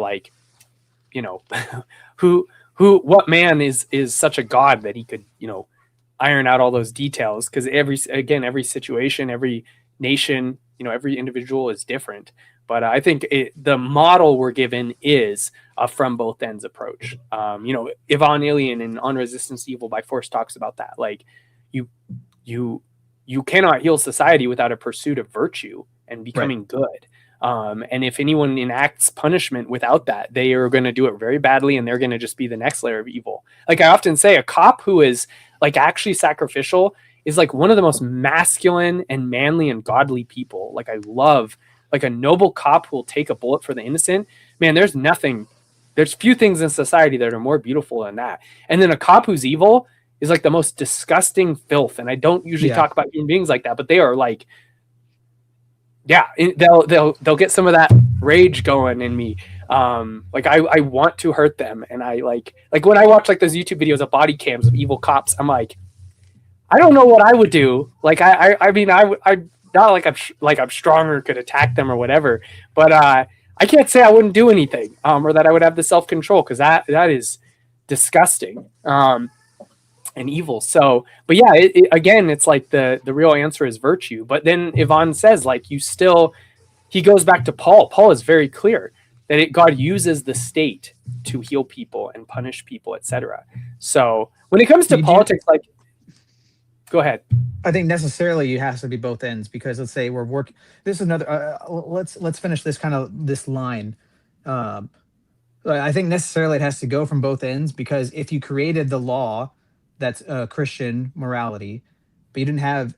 what man is such a god that he could iron out all those details, because every situation, every nation, every individual is different. But I think the model we're given is a from both ends approach. Yvonne Illian in On Resistance to Evil by Force talks about that. Like you cannot heal society without a pursuit of virtue and becoming good. And if anyone enacts punishment without that, they are going to do it very badly, and they're going to just be the next layer of evil. Like I often say, a cop who is like actually sacrificial is like one of the most masculine and manly and godly people. Like I love like a noble cop who will take a bullet for the innocent. Man, there's few things in society that are more beautiful than that. And then a cop who's evil is like the most disgusting filth. And I don't usually talk about human beings like that, but they are like, they'll get some of that rage going in me. Like I want to hurt them. And I like when I watch like those YouTube videos of body cams of evil cops, I'm like, I don't know what I would do. Like, I mean, I not like I'm stronger, could attack them or whatever, but I can't say I wouldn't do anything, or that I would have the self-control, because that is disgusting, and evil. So, but yeah, again, it's like the real answer is virtue. But then Yvonne says, like, he goes back to Paul. Paul is very clear that God uses the state to heal people and punish people, etc. So when it comes to politics, like, go ahead. I think necessarily it has to be both ends, because let's say we're working. This is another. Let's finish this line. I think necessarily it has to go from both ends, because if you created the law that's Christian morality, but you didn't have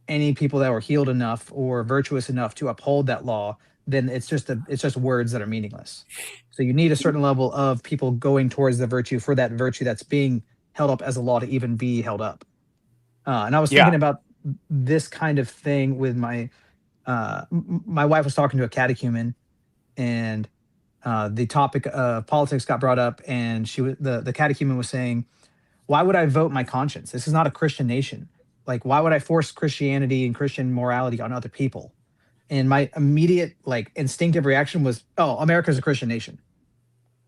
any people that were healed enough or virtuous enough to uphold that law, then it's just words that are meaningless. So you need a certain level of people going towards the virtue for that virtue that's being held up as a law to even be held up. And I was thinking about this kind of thing with my wife was talking to a catechumen, and the topic of politics got brought up, and the catechumen was saying, why would I vote my conscience? This is not a Christian nation. Like, why would I force Christianity and Christian morality on other people? And my immediate, like, instinctive reaction was, oh, America's a Christian nation.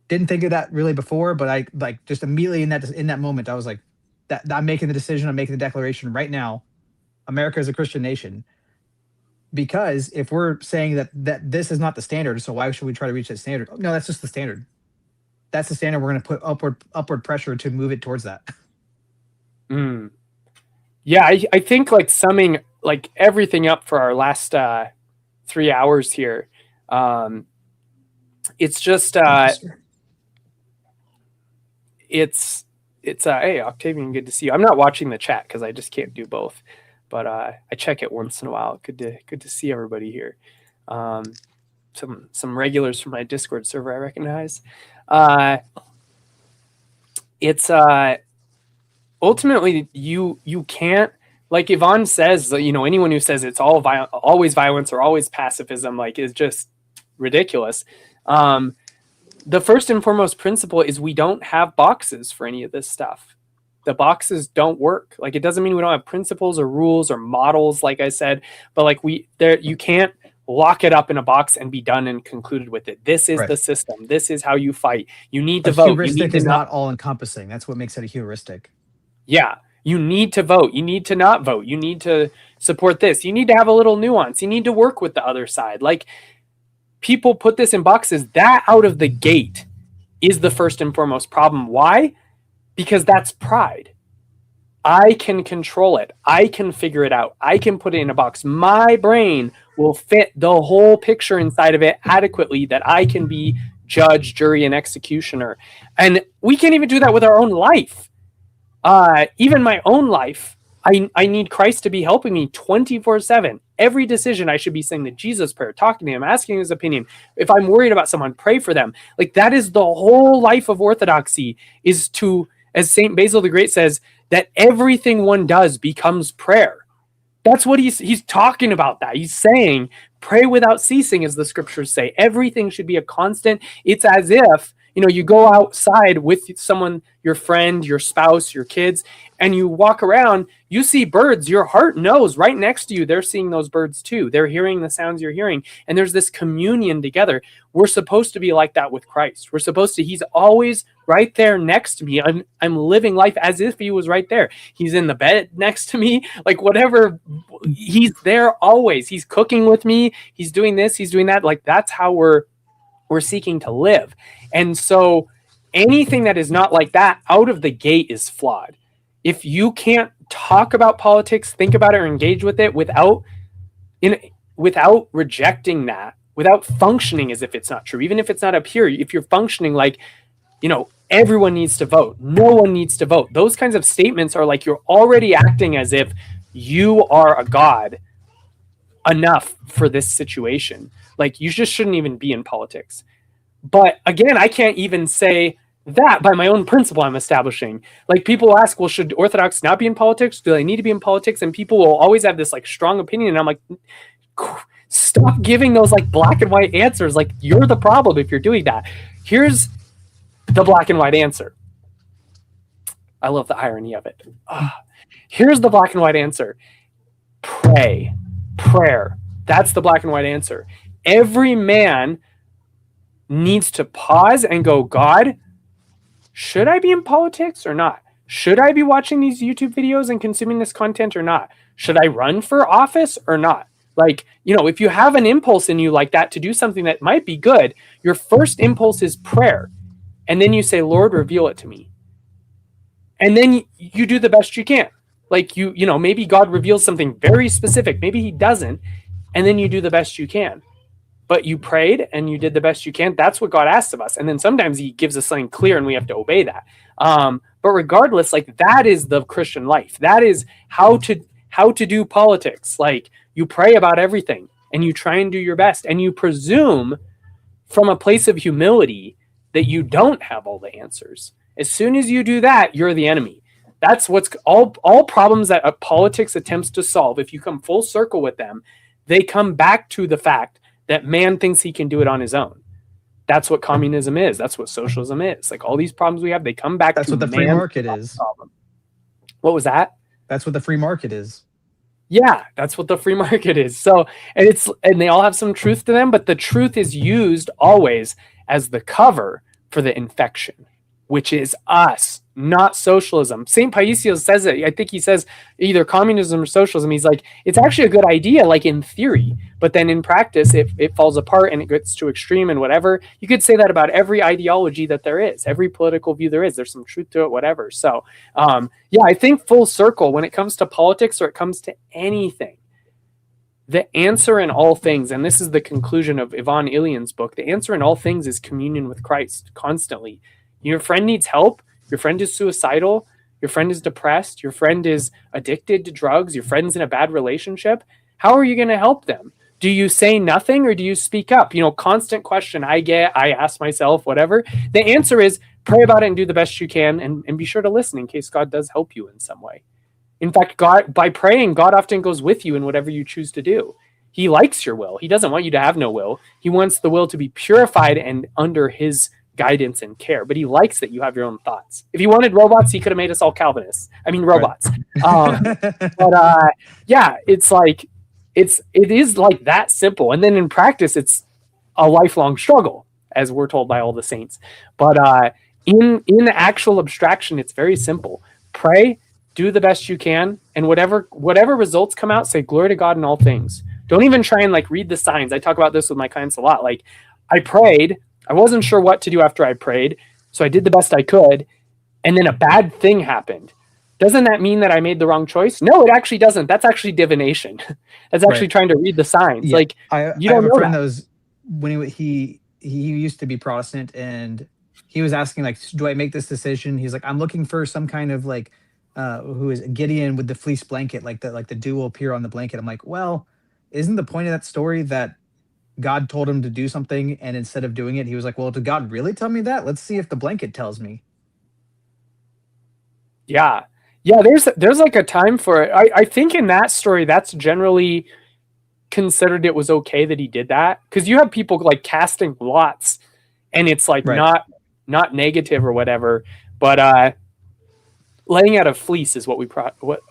Didn't think of that really before, but I like just immediately in that moment, I was like, that I'm making the decision, I'm making the declaration right now. America is a Christian nation. Because if we're saying that this is not the standard, so why should we try to reach that standard? No, that's just the standard. That's the standard. We're going to put upward pressure to move it towards that. Yeah, I think, like, summing like everything up for our last 3 hours here, it's just it's hey, Octavian, good to see you. I'm not watching the chat because I just can't do both, but I check it once in a while. Good to see everybody here. Some regulars from my Discord server I recognize. It's ultimately you can't, like Yvonne says, anyone who says it's always violence or always pacifism, like, is just ridiculous. The first and foremost principle is we don't have boxes for any of this stuff. The boxes don't work. Like, it doesn't mean we don't have principles or rules or models, like I said, but like you can't lock it up in a box and be done and concluded with it. This is the system. This is how you fight. You need to vote. Heuristic is not all encompassing. That's what makes it a heuristic. Yeah. You need to vote. You need to not vote. You need to support this. You need to have a little nuance. You need to work with the other side. Like, people put this in boxes. That out of the gate is the first and foremost problem. Why? Because that's pride. I can control it. I can figure it out. I can put it in a box. My brain will fit the whole picture inside of it adequately, that I can be judge, jury, and executioner. And we can't even do that with our own life. Even my own life, I need Christ to be helping me 24/7. Every decision I should be saying the Jesus prayer, talking to him, asking his opinion. If I'm worried about someone, pray for them. Like, that is the whole life of orthodoxy, is to, as St. Basil the Great says, that everything one does becomes prayer. That's what he's talking about. That he's saying, pray without ceasing, as the scriptures say. Everything should be a constant. It's as if, you go outside with someone, your friend, your spouse, your kids, and you walk around, you see birds, your heart knows right next to you, they're seeing those birds too. They're hearing the sounds you're hearing. And there's this communion together. We're supposed to be like that with Christ. We're supposed to, he's always right there next to me. I'm living life as if he was right there. He's in the bed next to me, like whatever. He's there always. He's cooking with me. He's doing this. He's doing that. Like that's how we're seeking to live. And so anything that is not like that out of the gate is flawed. If you can't talk about politics, think about it, or engage with it without rejecting that, without functioning as if it's not true, even if it's not up here, if you're functioning like, everyone needs to vote, no one needs to vote, those kinds of statements are like you're already acting as if you are a god enough for this situation. Like you just shouldn't even be in politics. But again, I can't even say that by my own principle I'm establishing. Like people ask, well, should Orthodox not be in politics? Do they need to be in politics? And people will always have this like strong opinion. And I'm like, stop giving those like black and white answers. Like you're the problem if you're doing that. Here's the black and white answer. I love the irony of it. Here's the black and white answer. Pray. Prayer. That's the black and white answer. Every man needs to pause and go, God, should I be in politics or not? Should I be watching these YouTube videos and consuming this content or not? Should I run for office or not? Like, if you have an impulse in you like that to do something that might be good, your first impulse is prayer. And then you say, Lord, reveal it to me. And then you do the best you can. Like maybe God reveals something very specific. Maybe he doesn't. And then you do the best you can. But you prayed and you did the best you can. That's what God asks of us. And then sometimes he gives us something clear and we have to obey that. But regardless, like that is the Christian life. That is how to do politics. Like you pray about everything and you try and do your best. And you presume from a place of humility that you don't have all the answers. As soon as you do that, you're the enemy. That's what's all problems that politics attempts to solve. If you come full circle with them, they come back to the fact that man thinks he can do it on his own. That's what communism is. That's what socialism is. Like all these problems we have, they come back That's to what the free market is. Problem. What was that? That's what the free market is. Yeah, that's what the free market is. So, and they all have some truth to them, but the truth is used always as the cover for the infection, which is us, not socialism. St. Paisios says it. I think he says either communism or socialism. He's like, it's actually a good idea, like in theory, but then in practice, it falls apart and it gets too extreme and whatever. You could say that about every ideology that there is, every political view there is. There's some truth to it, whatever. So, I think full circle when it comes to politics or it comes to anything, the answer in all things, and this is the conclusion of Ivan Ilyan's book, the answer in all things is communion with Christ constantly. Your friend needs help. Your friend is suicidal. Your friend is depressed. Your friend is addicted to drugs. Your friend's in a bad relationship. How are you going to help them? Do you say nothing or do you speak up? Constant question I ask myself, whatever. The answer is pray about it and do the best you can and be sure to listen in case God does help you in some way. In fact, God, by praying, God often goes with you in whatever you choose to do. He likes your will. He doesn't want you to have no will. He wants the will to be purified and under his guidance and care, but he likes that you have your own thoughts. If he wanted robots, he could have made us all Calvinists. I mean, robots. Right. It's like, it is like that simple. And then in practice, it's a lifelong struggle, as we're told by all the saints. But in the actual abstraction, it's very simple. Pray, do the best you can, and whatever results come out, say glory to God in all things. Don't even try and like read the signs. I talk about this with my clients a lot. Like I prayed, I wasn't sure what to do after I prayed, so I did the best I could, and then a bad thing happened. Doesn't that mean that I made the wrong choice? No, it actually doesn't. That's actually divination. That's actually trying to read the signs. Yeah. Like you don't know. I have a friend that was when he used to be Protestant, and he was asking like, do I make this decision? He's like, I'm looking for some kind of like who is Gideon with the fleece blanket, like the dew will appear on the blanket. I'm like, well, isn't the point of that story that God told him to do something, and instead of doing it, he was like, well, did God really tell me that? Let's see if the blanket tells me. Yeah. There's like a time for it. I think in that story, that's generally considered it was okay that he did that, because you have people like casting lots, and it's like not negative or whatever, but laying out a fleece is what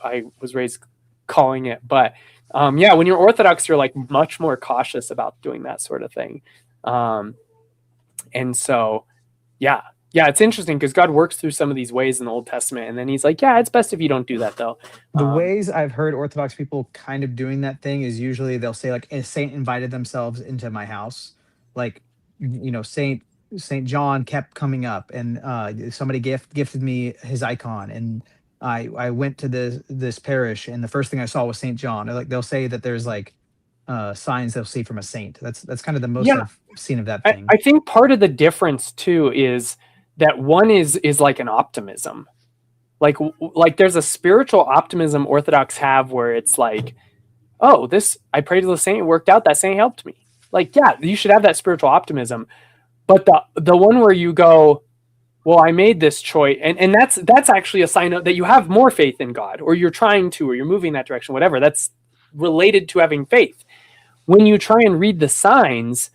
I was raised calling it, but. When you're Orthodox, you're like much more cautious about doing that sort of thing. And so, Yeah, it's interesting because God works through some of these ways in the Old Testament, and then he's like, yeah, it's best if you don't do that though. The ways I've heard Orthodox people kind of doing that thing is usually they'll say like a saint invited themselves into my house, like Saint John kept coming up, and somebody gifted me his icon, and I went to this parish, and the first thing I saw was Saint John. Or, like they'll say that there's like signs they'll see from a saint. That's kind of the most Yeah, I've seen of that I, thing. I think part of the difference too is that one is like an optimism. Like there's a spiritual optimism Orthodox have where it's like, oh, this I prayed to the saint, it worked out, that saint helped me. Like, yeah, you should have that spiritual optimism. But the one where you go, well, I made this choice, and that's actually a sign that you have more faith in God, or you're trying to, or you're moving in that direction, whatever. That's related to having faith. When you try and read the signs,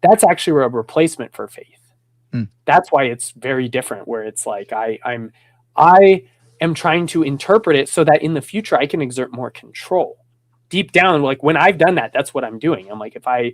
that's actually a replacement for faith. That's why it's very different, where it's like I am trying to interpret it so that in the future I can exert more control. Deep down, like when I've done that, that's what I'm doing. I'm like, if I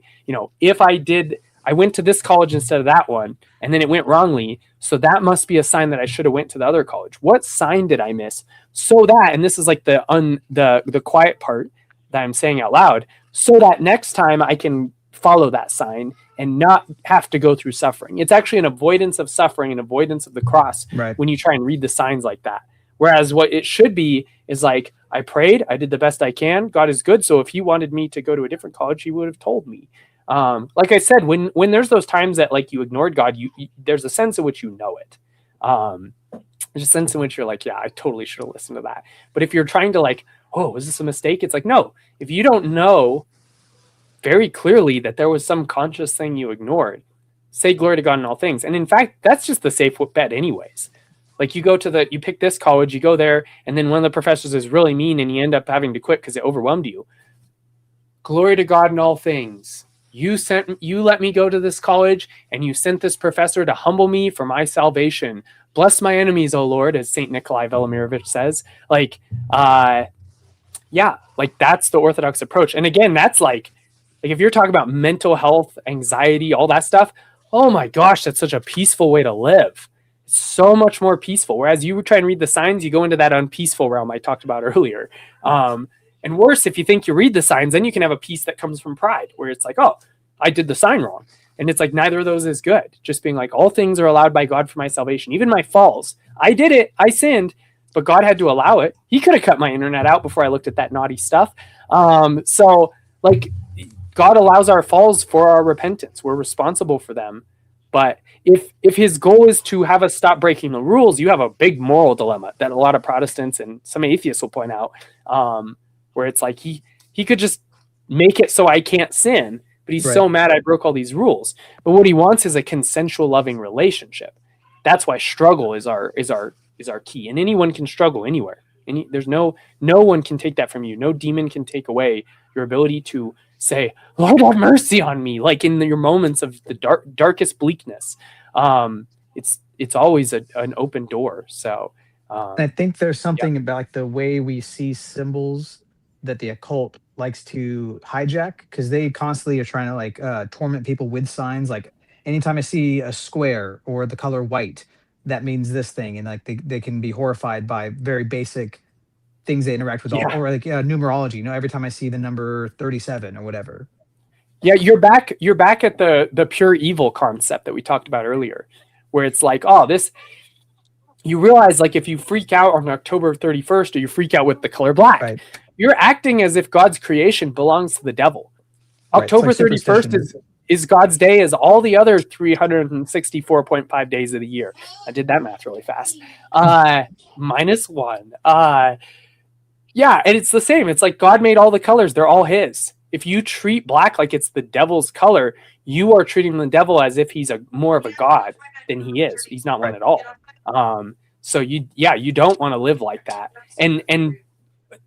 went to this college instead of that one, and then it went wrongly, so that must be a sign that I should have went to the other college. What sign did I miss? So that, and this is like the quiet part that I'm saying out loud, so that next time I can follow that sign and not have to go through suffering. It's actually an avoidance of suffering, an avoidance of the cross, Right. when you try and read the signs like that. Whereas what it should be is like, I prayed, I did the best I can. God is good. So if he wanted me to go to a different college, he would have told me. Like I said, when there's those times that like you ignored God, you there's a sense in which you know it. There's a sense in which you're like, yeah, I totally should have listened to that. But if you're trying to like, oh, was this a mistake? It's like, no, if you don't know very clearly that there was some conscious thing you ignored, say glory to God in all things. And in fact, that's just the safe bet anyways. Like you pick this college, you go there, and then one of the professors is really mean and you end up having to quit because it overwhelmed you. Glory to God in all things. You let me go to this college, and you sent this professor to humble me for my salvation. Bless my enemies, O Lord, as St. Nikolai Velimirovich says. Like, yeah, like that's the Orthodox approach. And again, that's like if you're talking about mental health, anxiety, all that stuff, oh my gosh, that's such a peaceful way to live. It's so much more peaceful. Whereas you try and read the signs, you go into that unpeaceful realm I talked about earlier. And worse, if you think you read the signs, then you can have a peace that comes from pride, where it's like, oh, I did the sign wrong. And it's like, neither of those is good. Just being like, all things are allowed by God for my salvation. Even my falls. I did it. I sinned, but God had to allow it. He could have cut my internet out before I looked at that naughty stuff. So like God allows our falls for our repentance. We're responsible for them. But if his goal is to have us stop breaking the rules, you have a big moral dilemma that a lot of Protestants and some atheists will point out, where it's like he could just make it so I can't sin, but he's so mad I broke all these rules. But what he wants is a consensual, loving relationship. That's why struggle is our key, and anyone can struggle anywhere. There's no one can take that from you. No demon can take away your ability to say, Lord, have mercy on me. Like in your moments of the darkest bleakness, it's always an open door. So I think there's something about like the way we see symbols that the occult likes to hijack, because they constantly are trying to like torment people with signs. Like anytime I see a square or the color white, that means this thing, and like they can be horrified by very basic things they interact with, all, or like numerology. Every time I see the number 37 or whatever. Yeah, you're back at the pure evil concept that we talked about earlier, where it's like, oh, this. You realize, like, if you freak out on October 31st, or you freak out with the color black, you're acting as if God's creation belongs to the devil. October 31st is God's day, as all the other 364.5 days of the year. I did that math really fast. -1. Yeah, and it's the same. It's like God made all the colors. They're all his. If you treat black like it's the devil's color, you are treating the devil as if he's more of a god than he is. He's not one at all. So you don't want to live like that. And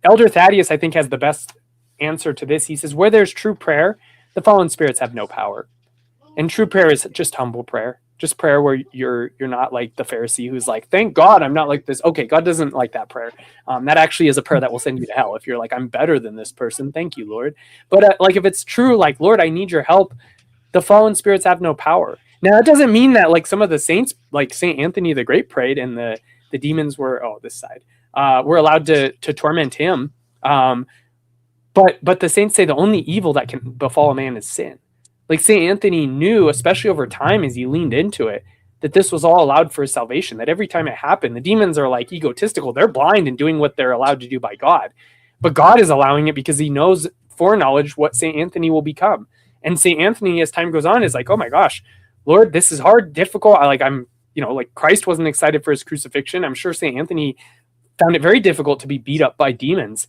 Elder Thaddeus, I think, has the best answer to this. He says, where there's true prayer, the fallen spirits have no power. And true prayer is just humble prayer. Just prayer where you're not like the Pharisee who's like, thank God I'm not like this. Okay, God doesn't like that prayer. That actually is a prayer that will send you to hell. If you're like, I'm better than this person, thank you, Lord. But like if it's true, like, Lord, I need your help, the fallen spirits have no power. Now that doesn't mean that like some of the saints, like Saint Anthony the Great, prayed and the demons were this side were allowed to torment him. But the saints say the only evil that can befall a man is sin. Like Saint Anthony knew, especially over time as he leaned into it, that this was all allowed for his salvation. That every time it happened, the demons are like egotistical. They're blind and doing what they're allowed to do by God. But God is allowing it because he knows foreknowledge what Saint Anthony will become. And Saint Anthony, as time goes on, is like, oh my gosh, Lord, this is hard, difficult. I'm, like Christ wasn't excited for his crucifixion. I'm sure Saint Anthony found it very difficult to be beat up by demons.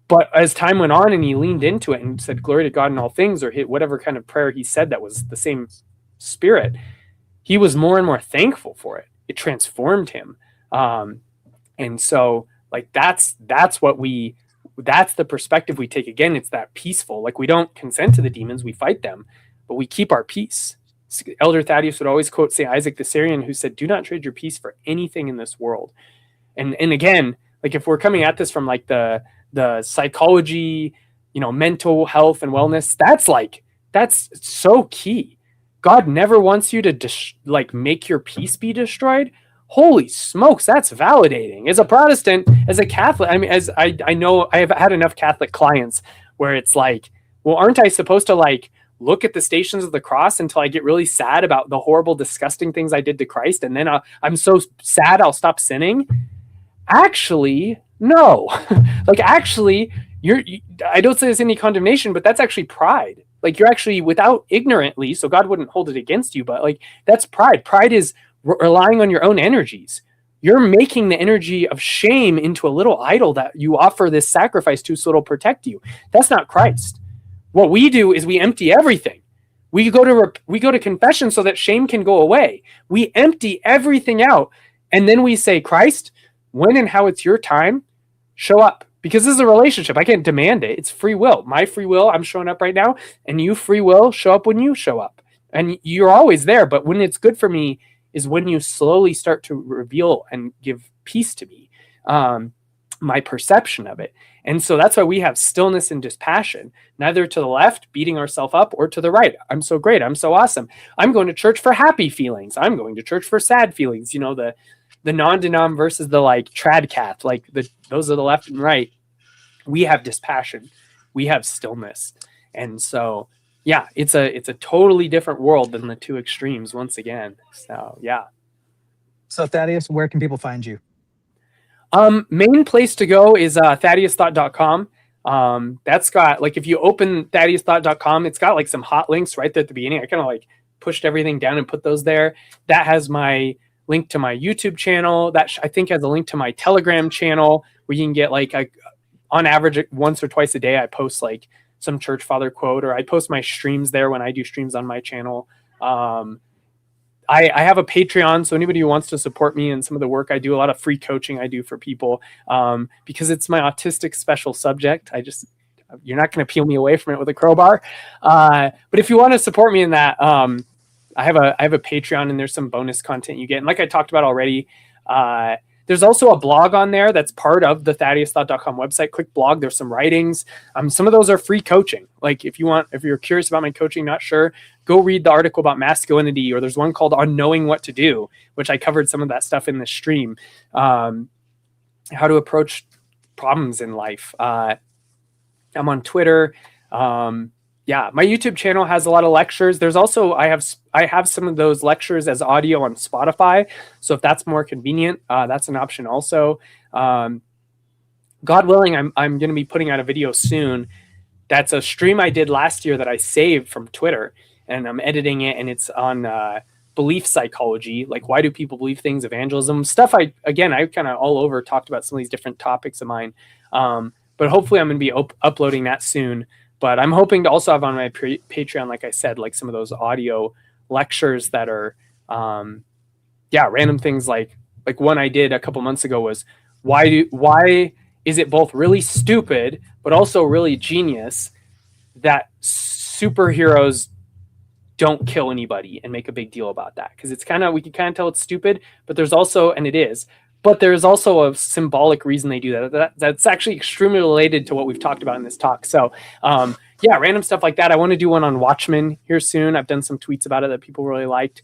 But as time went on and he leaned into it and said, glory to God in all things, or hit whatever kind of prayer he said that was the same spirit, he was more and more thankful for it. It transformed him. And so like, that's the perspective we take. Again, it's that peaceful, like we don't consent to the demons, we fight them, but we keep our peace. Elder Thaddeus would always quote St. Isaac the Syrian, who said, do not trade your peace for anything in this world. And again, like if we're coming at this from like the psychology, mental health and wellness, that's so key. God never wants you to make your peace be destroyed. Holy smokes, that's validating. As a Protestant, as a Catholic, I mean, as I know, I have had enough Catholic clients where it's like, well, aren't I supposed to like look at the Stations of the Cross until I get really sad about the horrible, disgusting things I did to Christ, and then I'm so sad I'll stop sinning? Actually, no. Actually, I don't say there's any condemnation, but that's actually pride. Like you're actually without ignorantly, so God wouldn't hold it against you, but like that's pride. Pride is relying on your own energies. You're making the energy of shame into a little idol that you offer this sacrifice to so it'll protect you. That's not Christ. What we do is we empty everything. We go to confession so that shame can go away. We empty everything out. And then we say, Christ, when and how it's your time, show up. Because this is a relationship. I can't demand it. It's free will. My free will, I'm showing up right now. And you free will, show up when you show up. And you're always there. But when it's good for me is when you slowly start to reveal and give peace to me, my perception of it. And so that's why we have stillness and dispassion, neither to the left, beating ourselves up, or to the right. I'm so great. I'm so awesome. I'm going to church for happy feelings. I'm going to church for sad feelings. The non-denom versus the like tradcath, like those are the left and right. We have dispassion. We have stillness. And so, yeah, it's a totally different world than the two extremes once again. So, yeah. So Thaddeus, where can people find you? Main place to go is ThaddeusThought.com. That's got like, if you open ThaddeusThought.com, it's got like some hot links right there at the beginning. I kind of like pushed everything down and put those there. That has my link to my YouTube channel. That I think has a link to my Telegram channel where you can get like on average once or twice a day I post like some church father quote, or I post my streams there when I do streams on my channel. I have a Patreon, so anybody who wants to support me and some of the work I do, a lot of free coaching I do for people, because it's my autistic special subject. You're not going to peel me away from it with a crowbar. But if you want to support me in that, I have a Patreon, and there's some bonus content you get. And like I talked about already, there's also a blog on there that's part of the ThaddeusThought.com website. Click blog. There's some writings. Some of those are free coaching. Like if you're curious about my coaching, not sure, go read the article about masculinity, or there's one called On Knowing What to Do, which I covered some of that stuff in the stream. How to approach problems in life. I'm on Twitter. Yeah, my YouTube channel has a lot of lectures. There's also, I have some of those lectures as audio on Spotify. So if that's more convenient, that's an option also. God willing, I'm going to be putting out a video soon. That's a stream I did last year that I saved from Twitter, and I'm editing it, and it's on belief psychology. Like, why do people believe things, evangelism, stuff. I kind of all over talked about some of these different topics of mine. But hopefully I'm going to be uploading that soon. But I'm hoping to also have on my Patreon, like I said, like some of those audio lectures that are, random things like one I did a couple months ago was why is it both really stupid but also really genius that superheroes don't kill anybody and make a big deal about that? Because it's we can kind of tell it's stupid, but there's also, and it is, but there's also a symbolic reason they do that's actually extremely related to what we've talked about in this talk. So yeah, random stuff like that. I want to do one on Watchmen here soon. I've done some tweets about it that people really liked.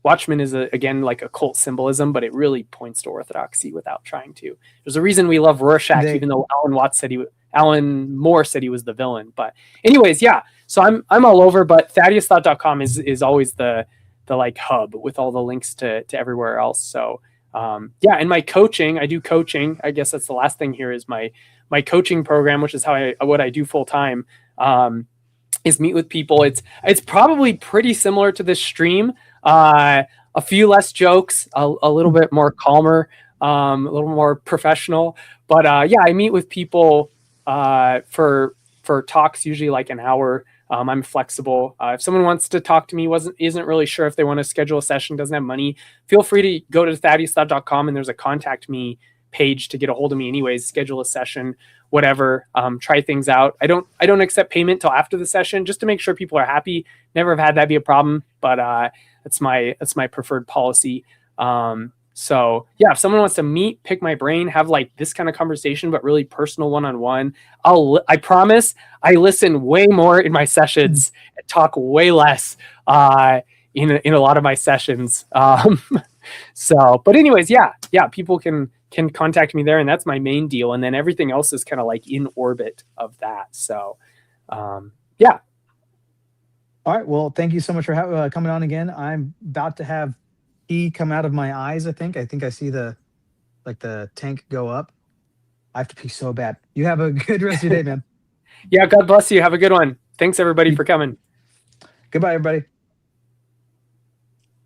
Watchmen is again like occult symbolism, but it really points to orthodoxy without trying to. There's a reason we love Rorschach, even though Alan Moore said he was the villain. But anyways, yeah. So I'm all over, but ThaddeusThought.com is always the like hub with all the links to everywhere else. So yeah, and my coaching, I do coaching. I guess that's the last thing here is my coaching program, which is what I do full time. Is meet with people. It's probably pretty similar to this stream. A few less jokes, a little bit more calmer, a little more professional. But yeah, I meet with people for talks, usually like an hour. I'm flexible. If someone wants to talk to me, isn't really sure if they want to schedule a session, doesn't have money, feel free to go to ThaddeusThought.com and there's a contact me page to get a hold of me anyways, schedule a session, whatever, try things out. I don't accept payment till after the session just to make sure people are happy. Never have had that be a problem, but that's my preferred policy. So yeah, if someone wants to meet, pick my brain, have like this kind of conversation, but really personal one-on-one, I promise I listen way more in my sessions and talk way less in a lot of my sessions. So, but anyways, yeah, people can contact me there, and that's my main deal. And then everything else is kind of like in orbit of that. So, yeah. All right. Well, thank you so much for coming on again. I'm about to have pee come out of my eyes. I think I see the tank go up. I have to pee so bad. You have a good rest of your day, man. Yeah. God bless you. Have a good one. Thanks everybody for coming. Goodbye, everybody.